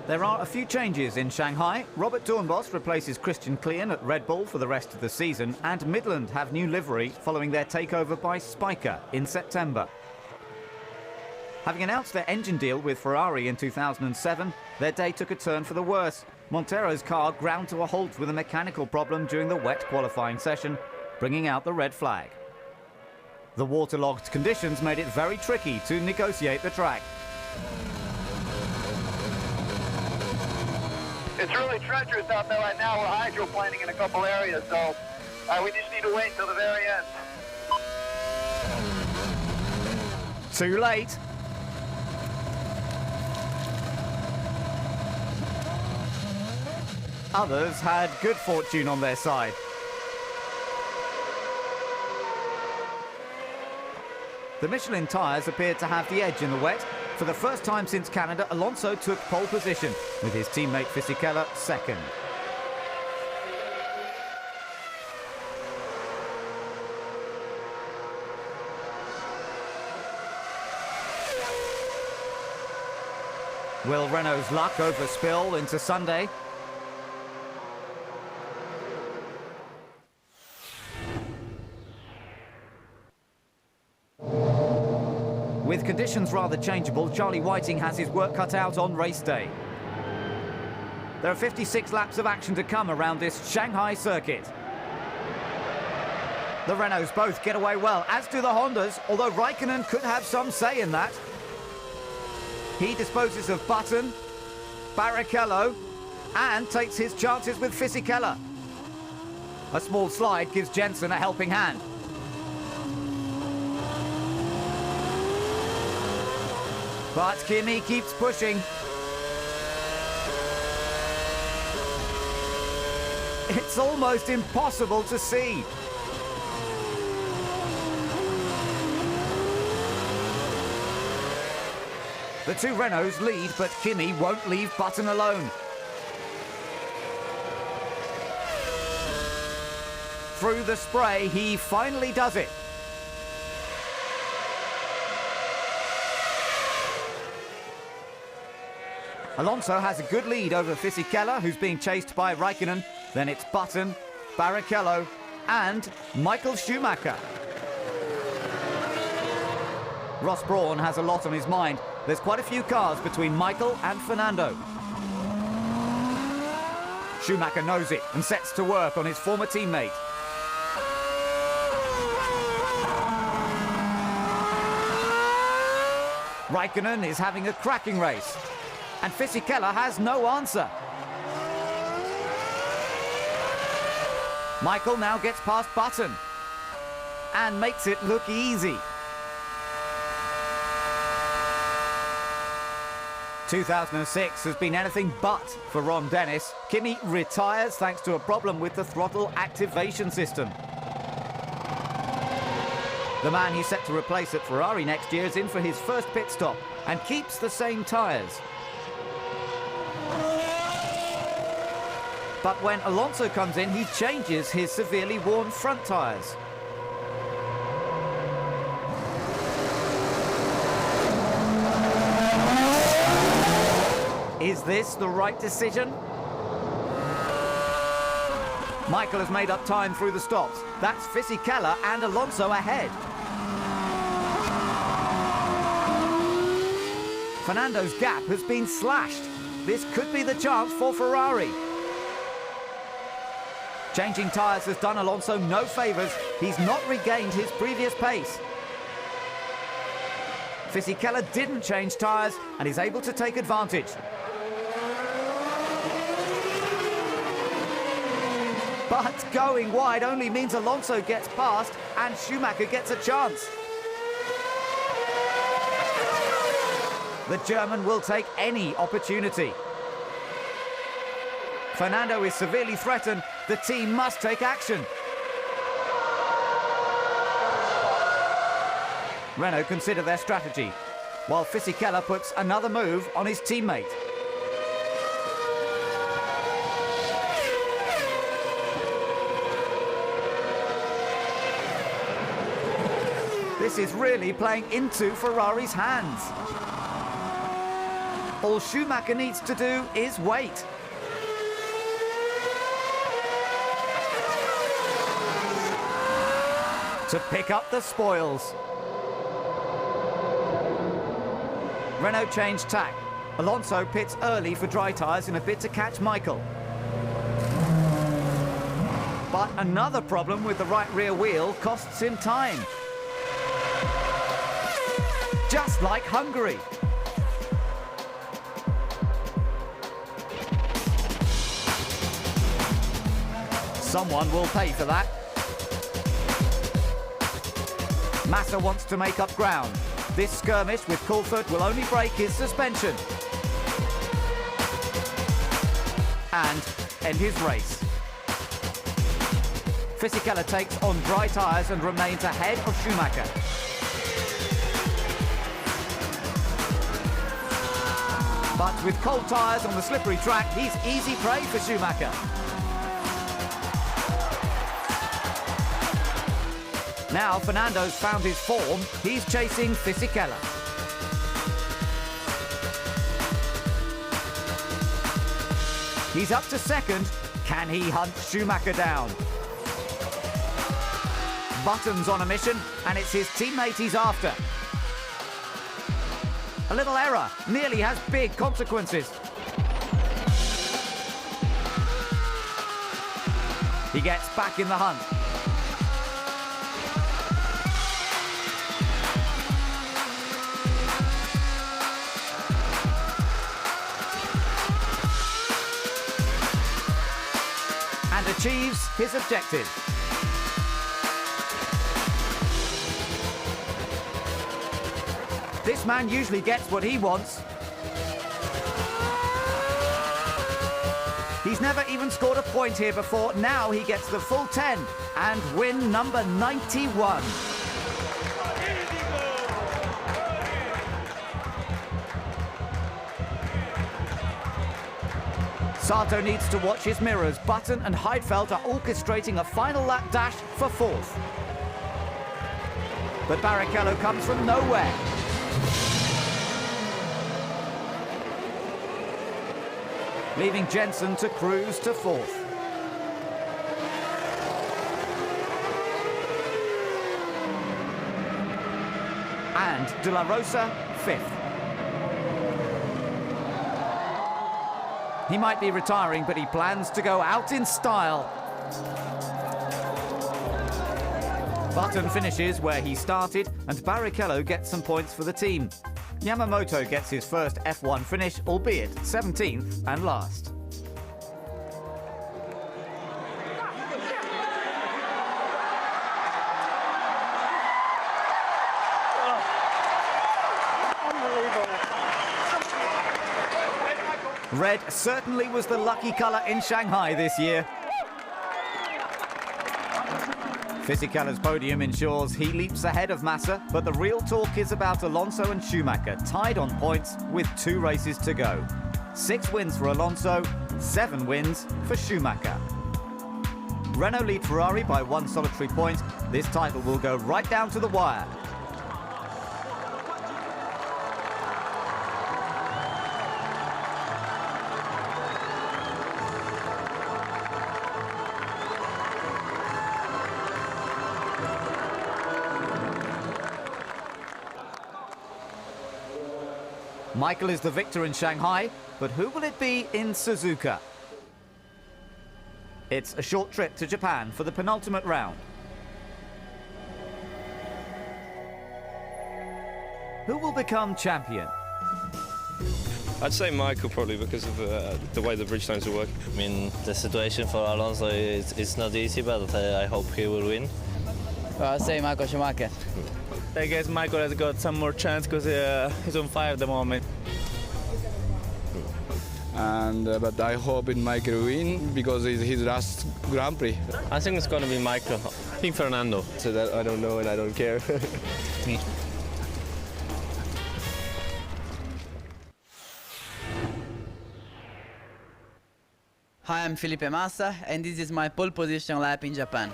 There are a few changes in Shanghai. Robert Dornbos replaces Christian Klein at Red Bull for the rest of the season, and Midland have new livery following their takeover by Spiker in September. Having announced their engine deal with Ferrari in 2007, their day took a turn for the worse. Montero's car ground to a halt with a mechanical problem during the wet qualifying session, bringing out the red flag. The waterlogged conditions made it very tricky to negotiate the track. It's really treacherous out there right now. We're hydroplaning in a couple areas, so we just need to wait until the very end. Too late. Others had good fortune on their side. The Michelin tyres appeared to have the edge in the wet. For the first time since Canada, Alonso took pole position, with his teammate Fisichella second. Will Renault's luck overspill into Sunday? With conditions rather changeable, Charlie Whiting has his work cut out on race day. There are 56 laps of action to come around this Shanghai circuit. The Renaults both get away well, as do the Hondas, although Raikkonen could have some say in that. He disposes of Button, Barrichello, and takes his chances with Fisichella. A small slide gives Jensen a helping hand. But Kimi keeps pushing. It's almost impossible to see. The two Renaults lead, but Kimi won't leave Button alone. Through the spray, he finally does it. Alonso has a good lead over Fisichella, who's being chased by Raikkonen. Then it's Button, Barrichello, and Michael Schumacher. Ross Brawn has a lot on his mind. There's quite a few cars between Michael and Fernando. Schumacher knows it and sets to work on his former teammate. Raikkonen is having a cracking race. And Fisichella has no answer. Michael now gets past Button and makes it look easy. 2006 has been anything but for Ron Dennis. Kimi retires thanks to a problem with the throttle activation system. The man he's set to replace at Ferrari next year is in for his first pit stop and keeps the same tyres. But when Alonso comes in, he changes his severely worn front tyres. Is this the right decision? Michael has made up time through the stops. That's Fisichella and Alonso ahead. Fernando's gap has been slashed. This could be the chance for Ferrari. Changing tyres has done Alonso no favours. He's not regained his previous pace. Fisichella didn't change tyres and is able to take advantage. But going wide only means Alonso gets past and Schumacher gets a chance. The German will take any opportunity. Fernando is severely threatened. The team must take action. Renault consider their strategy, while Fisichella puts another move on his teammate. This is really playing into Ferrari's hands. All Schumacher needs to do is wait. To pick up the spoils. Renault changed tack. Alonso pits early for dry tyres in a bid to catch Michael. But another problem with the right rear wheel costs him time. Just like Hungary. Someone will pay for that. Massa wants to make up ground. This skirmish with Coulthard will only break his suspension and end his race. Fisichella takes on dry tyres and remains ahead of Schumacher. But with cold tyres on the slippery track, he's easy prey for Schumacher. Now Fernando's found his form, he's chasing Fisichella. He's up to second. Can he hunt Schumacher down? Button's on a mission, and it's his teammate he's after. A little error nearly has big consequences. He gets back in the hunt. And achieves his objective. This man usually gets what he wants. He's never even scored a point here before. Now he gets the full 10 and win number 91. Sato needs to watch his mirrors. Button and Heidfeld are orchestrating a final lap dash for fourth. But Barrichello comes from nowhere. Leaving Jensen to cruise to fourth. And De La Rosa, fifth. He might be retiring, but he plans to go out in style. Button finishes where he started, and Barrichello gets some points for the team. Yamamoto gets his first F1 finish, albeit 17th and last. Red certainly was the lucky colour in Shanghai this year. Fisichella's podium ensures he leaps ahead of Massa, but the real talk is about Alonso and Schumacher, tied on points with 2 races to go. 6 wins for Alonso, 7 wins for Schumacher. Renault lead Ferrari by 1 solitary point. This title will go right down to the wire. Michael is the victor in Shanghai, but who will it be in Suzuka? It's a short trip to Japan for the penultimate round. Who will become champion? I'd say Michael probably because of the way the Bridgestones are working. I mean, the situation for Alonso is not easy, but I hope he will win. Well, I'll say Michael Schumacher. I guess Michael has got some more chance because he's on fire at the moment. And but I hope Michael win because it's his last Grand Prix. I think it's going to be Michael. I think Fernando. So that I don't know and I don't care. Me. Hi, I'm Felipe Massa, and this is my pole position lap in Japan.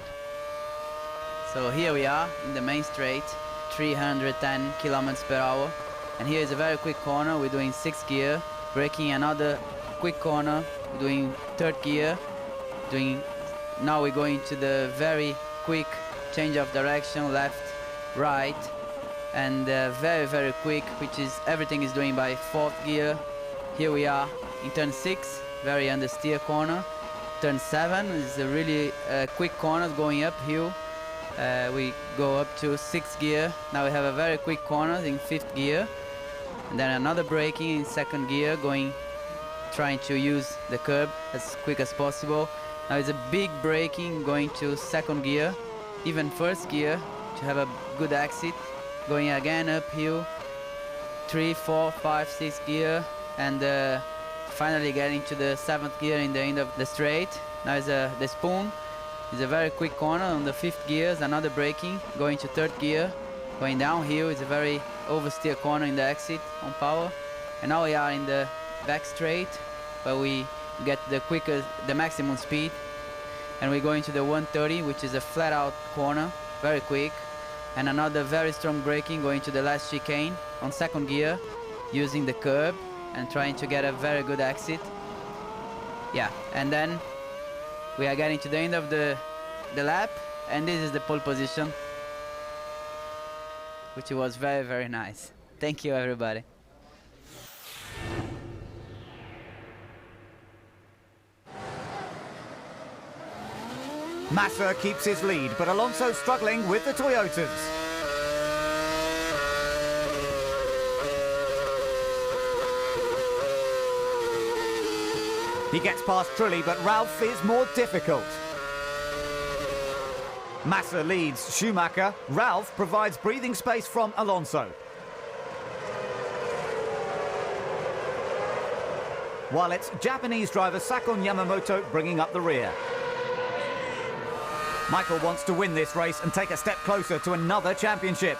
So here we are in the main straight, 310 kilometers per hour. And here is a very quick corner. We're doing 6th gear, braking another quick corner, doing 3rd gear. Now we're going to the very quick change of direction, left, right, and very, very quick, which is everything is doing by 4th gear. Here we are in turn 6. Very understeer corner. Turn 7 is a really quick corner going uphill. We go up to 6th gear. Now we have a very quick corner in 5th gear. And then another braking in 2nd gear, trying to use the curb as quick as possible. Now it's a big braking going to 2nd gear, even 1st gear to have a good exit. Going again uphill, 3, 4, 5, 6 gear, and finally getting to the 7th gear in the end of the straight. Now is the spoon. It's a very quick corner on the 5th gear, another braking, going to 3rd gear, going downhill. It's a very oversteer corner in the exit on power. And now we are in the back straight, where we get the maximum speed. And we're going to the 130, which is a flat out corner, very quick. And another very strong braking going to the last chicane on 2nd gear, using the curb and trying to get a very good exit. Yeah, and then we are getting to the end of the lap, and this is the pole position, which was very, very nice. Thank you, everybody. Massa keeps his lead, but Alonso struggling with the Toyotas. He gets past Trulli, but Ralph is more difficult. Massa leads Schumacher. Ralph provides breathing space from Alonso. While it's Japanese driver Sakon Yamamoto bringing up the rear. Michael wants to win this race and take a step closer to another championship.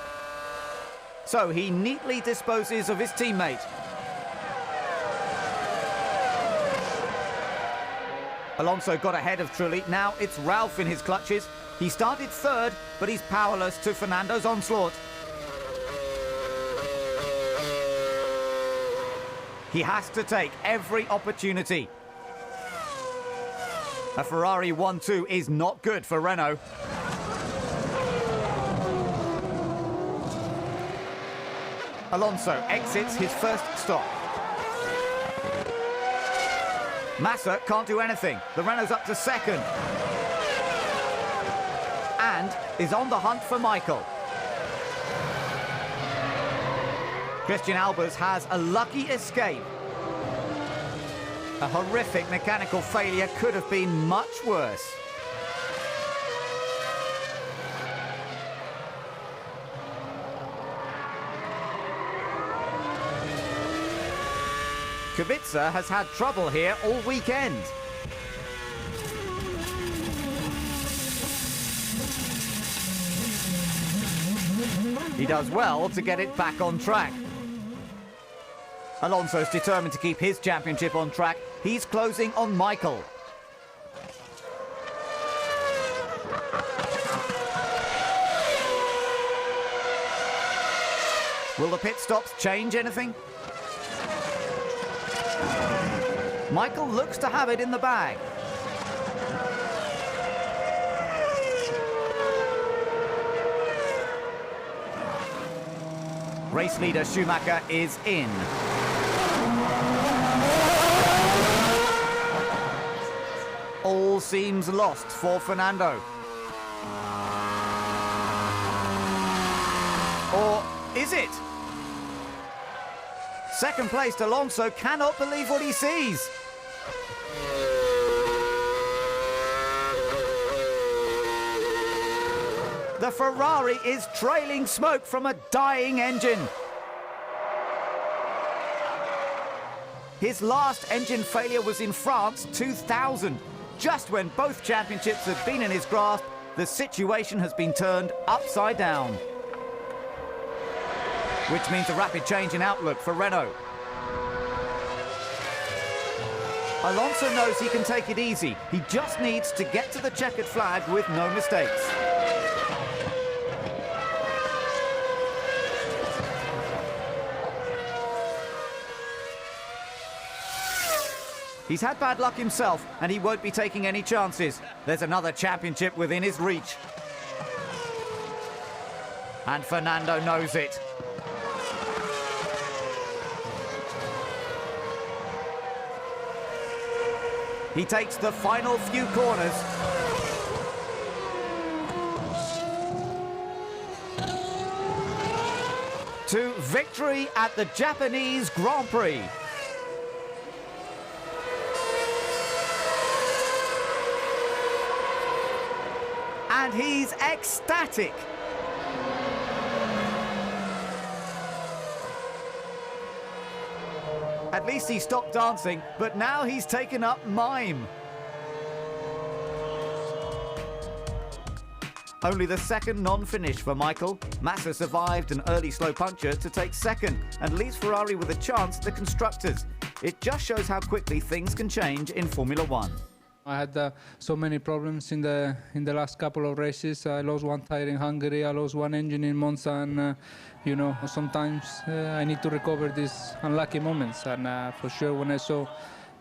So he neatly disposes of his teammate. Alonso got ahead of Trulli. Now it's Ralph in his clutches. He started 3rd, but he's powerless to Fernando's onslaught. He has to take every opportunity. A Ferrari 1-2 is not good for Renault. Alonso exits his first stop. Massa can't do anything. The Renault's up to 2nd. And is on the hunt for Michael. Christian Albers has a lucky escape. A horrific mechanical failure could have been much worse. Kubica has had trouble here all weekend. He does well to get it back on track. Alonso's determined to keep his championship on track. He's closing on Michael. Will the pit stops change anything? Michael looks to have it in the bag. Race leader Schumacher is in. All seems lost for Fernando. Or is it? Second placed Alonso cannot believe what he sees. The Ferrari is trailing smoke from a dying engine. His last engine failure was in France 2000. Just when both championships had been in his grasp, the situation has been turned upside down. Which means a rapid change in outlook for Renault. Alonso knows he can take it easy. He just needs to get to the checkered flag with no mistakes. He's had bad luck himself, and he won't be taking any chances. There's another championship within his reach. And Fernando knows it. He takes the final few corners. To victory at the Japanese Grand Prix. And he's ecstatic. At least he stopped dancing, but now he's taken up mime. Only the second non-finish for Michael. Massa survived an early slow puncture to take second and leaves Ferrari with a chance at the constructors. It just shows how quickly things can change in Formula One. I had so many problems in the last couple of races. I lost one tire in Hungary, I lost one engine in Monza, and you know, sometimes I need to recover these unlucky moments. And for sure, when I saw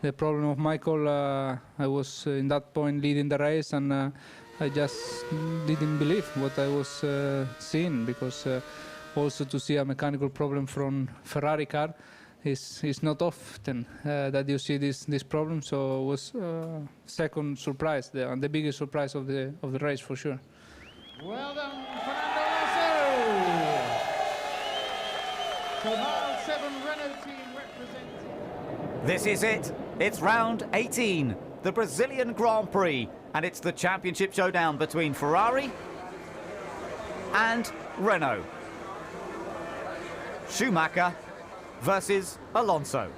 the problem of Michael, I was in that point leading the race, and I just didn't believe what I was seeing, because also to see a mechanical problem from Ferrari car is not often that you see this problem. So it was second surprise, the biggest surprise of the race for sure. Well done, Fernando Alonso. 7 Renault team representing. This is it. It's round 18, the Brazilian Grand Prix, and it's the championship showdown between Ferrari and Renault. Schumacher versus Alonso.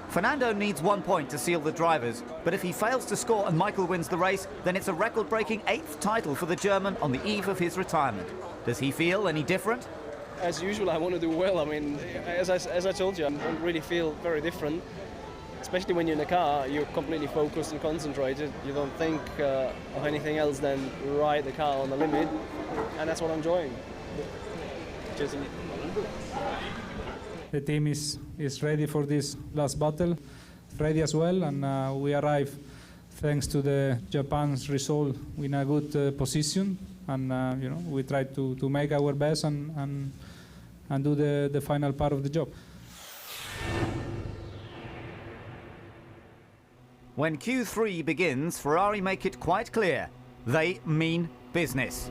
Fernando needs 1 point to seal the drivers, but if he fails to score and Michael wins the race, then it's a record-breaking 8th title for the German on the eve of his retirement. Does he feel any different? As usual, I want to do well. I mean, as I told you, I don't really feel very different. Especially when you're in a car, you're completely focused and concentrated. You don't think of anything else than ride the car on the limit, and that's what I'm enjoying. Just the team is ready for this last battle, ready as well, and we arrive thanks to the Japan's result in a good position, and you know, we try to make our best and do the final part of the job. When Q3 begins, Ferrari make it quite clear they mean business.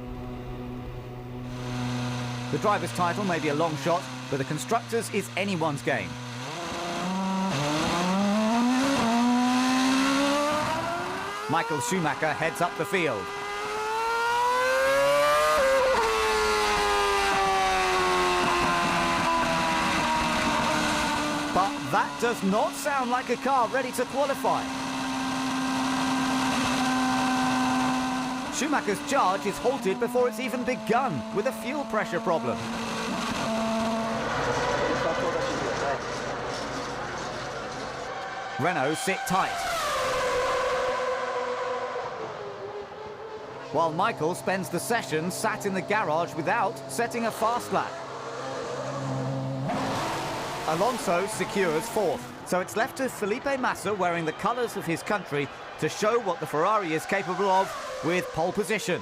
The driver's title may be a long shot, but the constructors is anyone's game. Michael Schumacher heads up the field. But that does not sound like a car ready to qualify. Schumacher's charge is halted before it's even begun with a fuel pressure problem. Renault sit tight. While Michael spends the session sat in the garage without setting a fast lap. Alonso secures 4th, so it's left to Felipe Massa wearing the colours of his country to show what the Ferrari is capable of with pole position.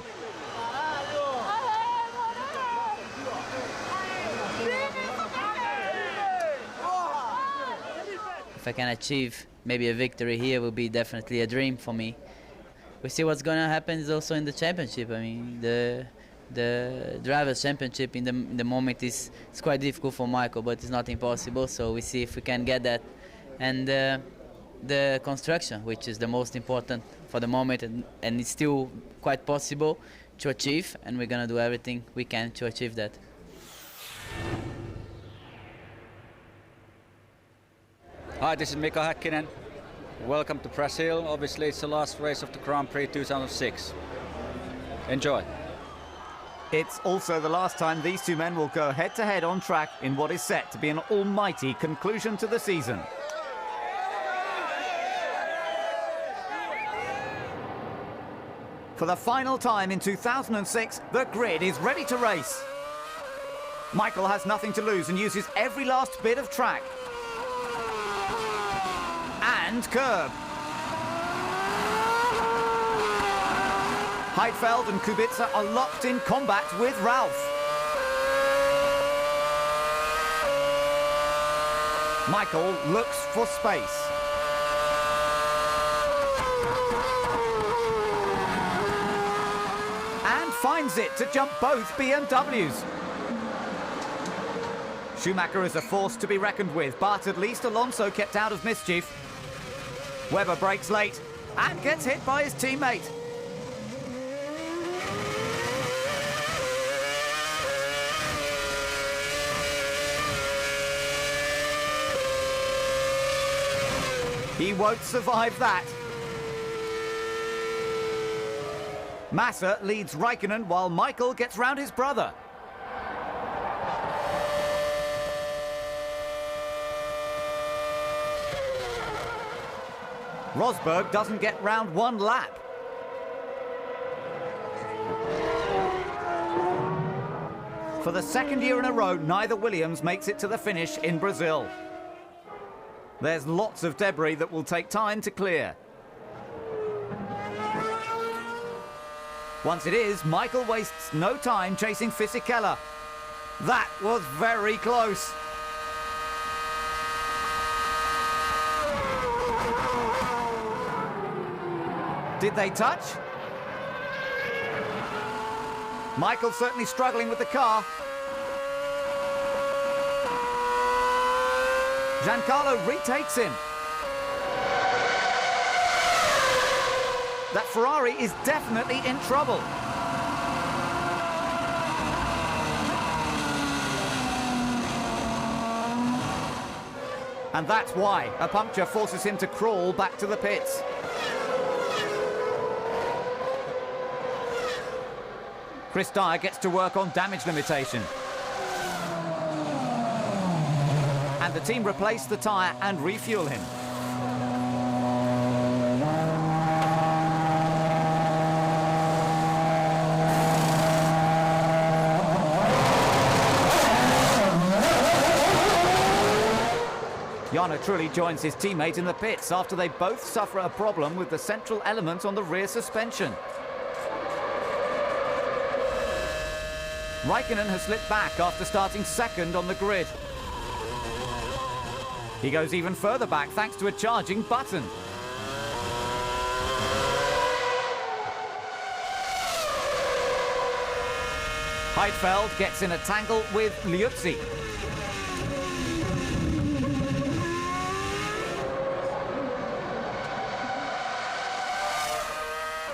If I can achieve maybe a victory here, will be definitely a dream for me. We see what's going to happen is also in the championship. I mean, the drivers' championship in the moment is quite difficult for Michael, but it's not impossible. So we see if we can get that, and the construction, which is the most important for the moment, and it's still quite possible. to achieve, and we're going to do everything we can to achieve that. Hi, this is Mika Häkkinen. Welcome to Brazil. Obviously, it's the last race of the Grand Prix 2006. Enjoy. It's also the last time these two men will go head-to-head on track in what is set to be an almighty conclusion to the season. For the final time in 2006, the grid is ready to race. Michael has nothing to lose and uses every last bit of track. And curb. Heidfeld and Kubica are locked in combat with Ralph. Michael looks for space. And finds it to jump both BMWs. Schumacher is a force to be reckoned with, but at least Alonso kept out of mischief. Webber brakes late and gets hit by his teammate. He won't survive that. Massa leads Raikkonen while Michael gets round his brother. Rosberg doesn't get round one lap. For the second year in a row, neither Williams makes it to the finish in Brazil. There's lots of debris that will take time to clear. Once it is, Michael wastes no time chasing Fisichella. That was very close. Did they touch? Michael certainly struggling with the car. Giancarlo retakes him. That Ferrari is definitely in trouble. And that's why a puncture forces him to crawl back to the pits. Chris Dyer gets to work on damage limitation. And the team replace the tyre and refuel him. Jarno Trulli joins his teammate in the pits after they both suffer a problem with the central element on the rear suspension. Raikkonen has slipped back after starting second on the grid. He goes even further back thanks to a charging Button. Heidfeld gets in a tangle with Liuzzi.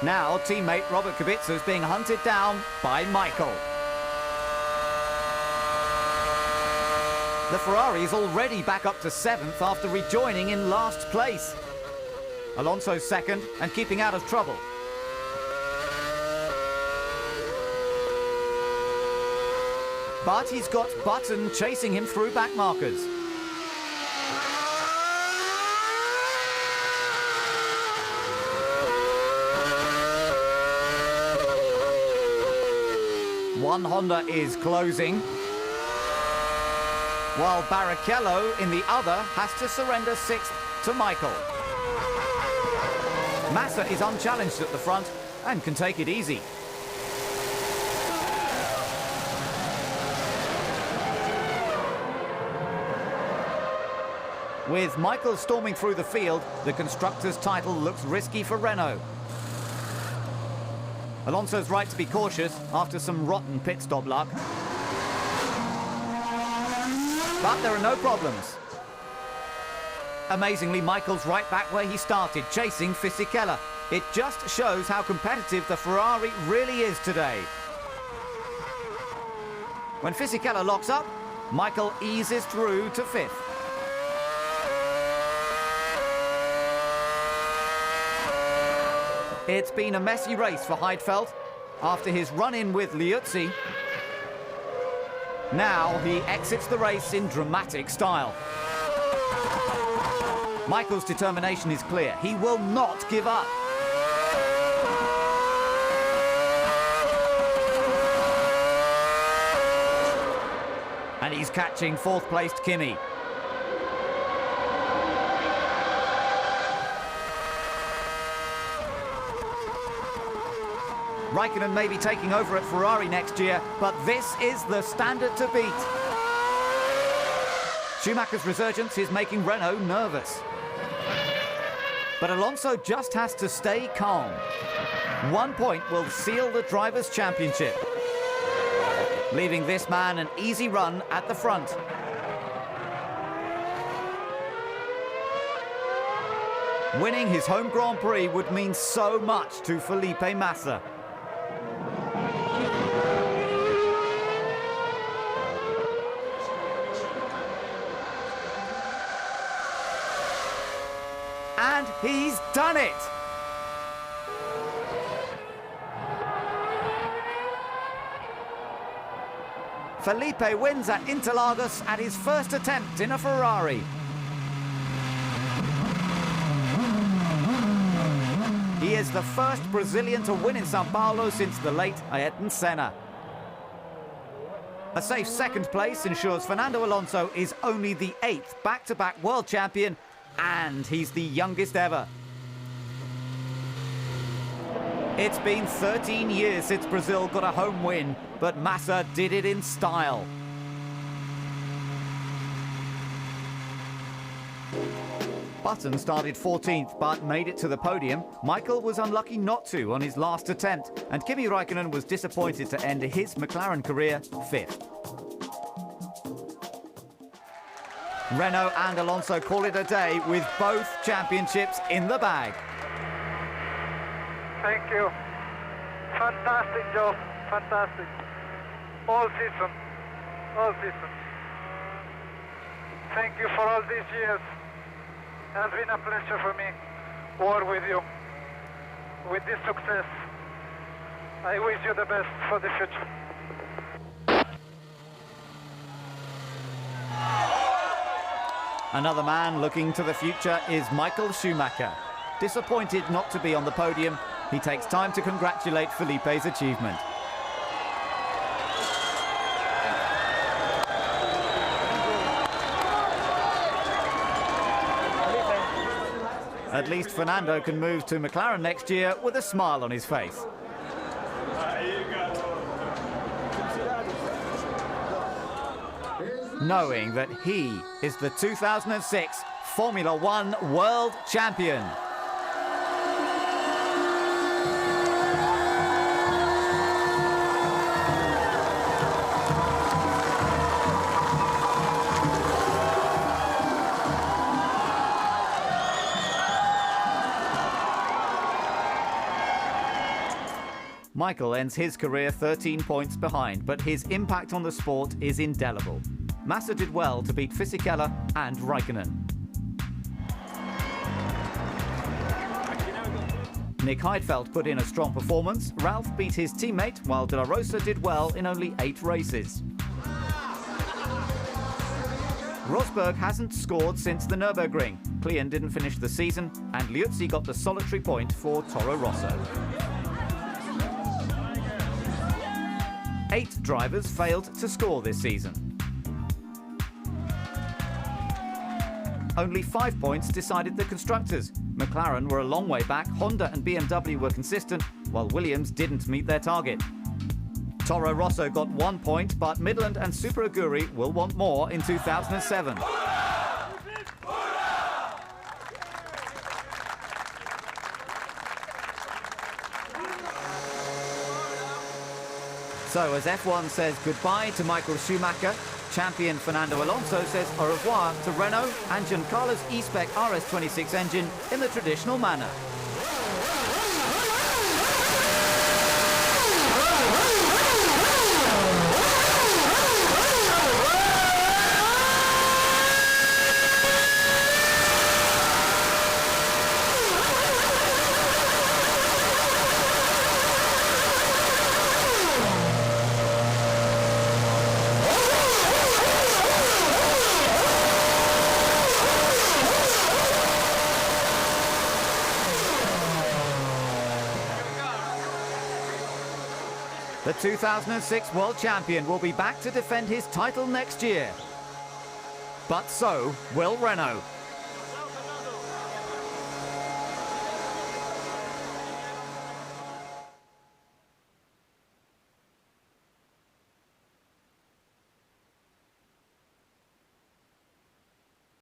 Now teammate Robert Kubica is being hunted down by Michael. The Ferrari is already back up to 7th after rejoining in last place. Alonso's second and keeping out of trouble. But he's got Button chasing him through back markers. One Honda is closing, while Barrichello in the other has to surrender 6th to Michael. Massa is unchallenged at the front and can take it easy. With Michael storming through the field, the constructors' title looks risky for Renault. Alonso's right to be cautious after some rotten pit stop luck. But there are no problems. Amazingly, Michael's right back where he started, chasing Fisichella. It just shows how competitive the Ferrari really is today. When Fisichella locks up, Michael eases through to 5th. It's been a messy race for Heidfeld after his run-in with Liuzzi. Now he exits the race in dramatic style. Michael's determination is clear. He will not give up. And he's catching 4th-placed Kimi. Raikkonen may be taking over at Ferrari next year, but this is the standard to beat. Schumacher's resurgence is making Renault nervous. But Alonso just has to stay calm. 1 point will seal the Drivers' Championship, leaving this man an easy run at the front. Winning his home Grand Prix would mean so much to Felipe Massa. And he's done it! Felipe wins at Interlagos at his first attempt in a Ferrari. He is the first Brazilian to win in Sao Paulo since the late Ayrton Senna. A safe 2nd place ensures Fernando Alonso is only the 8th back-to-back world champion, and he's the youngest ever. It's been 13 years since Brazil got a home win, but Massa did it in style. Button started 14th but made it to the podium. Michael was unlucky not to on his last attempt, and Kimi Raikkonen was disappointed to end his McLaren career 5th. Renault and Alonso call it a day with both championships in the bag. Thank you. Fantastic job. Fantastic. All season. All season. Thank you for all these years. It has been a pleasure for me to work with you. With this success, I wish you the best for the future. Another man looking to the future is Michael Schumacher. Disappointed not to be on the podium, he takes time to congratulate Felipe's achievement. At least Fernando can move to McLaren next year with a smile on his face. Knowing that he is the 2006 Formula One World Champion. Michael ends his career 13 points behind, but his impact on the sport is indelible. Massa did well to beat Fisichella and Raikkonen. Nick Heidfeld put in a strong performance. Ralph beat his teammate, while De La Rosa did well in only 8 races. Rosberg hasn't scored since the Nürburgring. Klein didn't finish the season, and Liuzzi got the solitary point for Toro Rosso. 8 drivers failed to score this season. Only 5 points decided the constructors. McLaren were a long way back, Honda and BMW were consistent, while Williams didn't meet their target. Toro Rosso got 1 point, but Midland and Super Aguri will want more in 2007. So as F1 says goodbye to Michael Schumacher, champion Fernando Alonso says au revoir to Renault and Giancarlo's E-Spec RS26 engine in the traditional manner. The 2006 world champion will be back to defend his title next year. But so will Renault.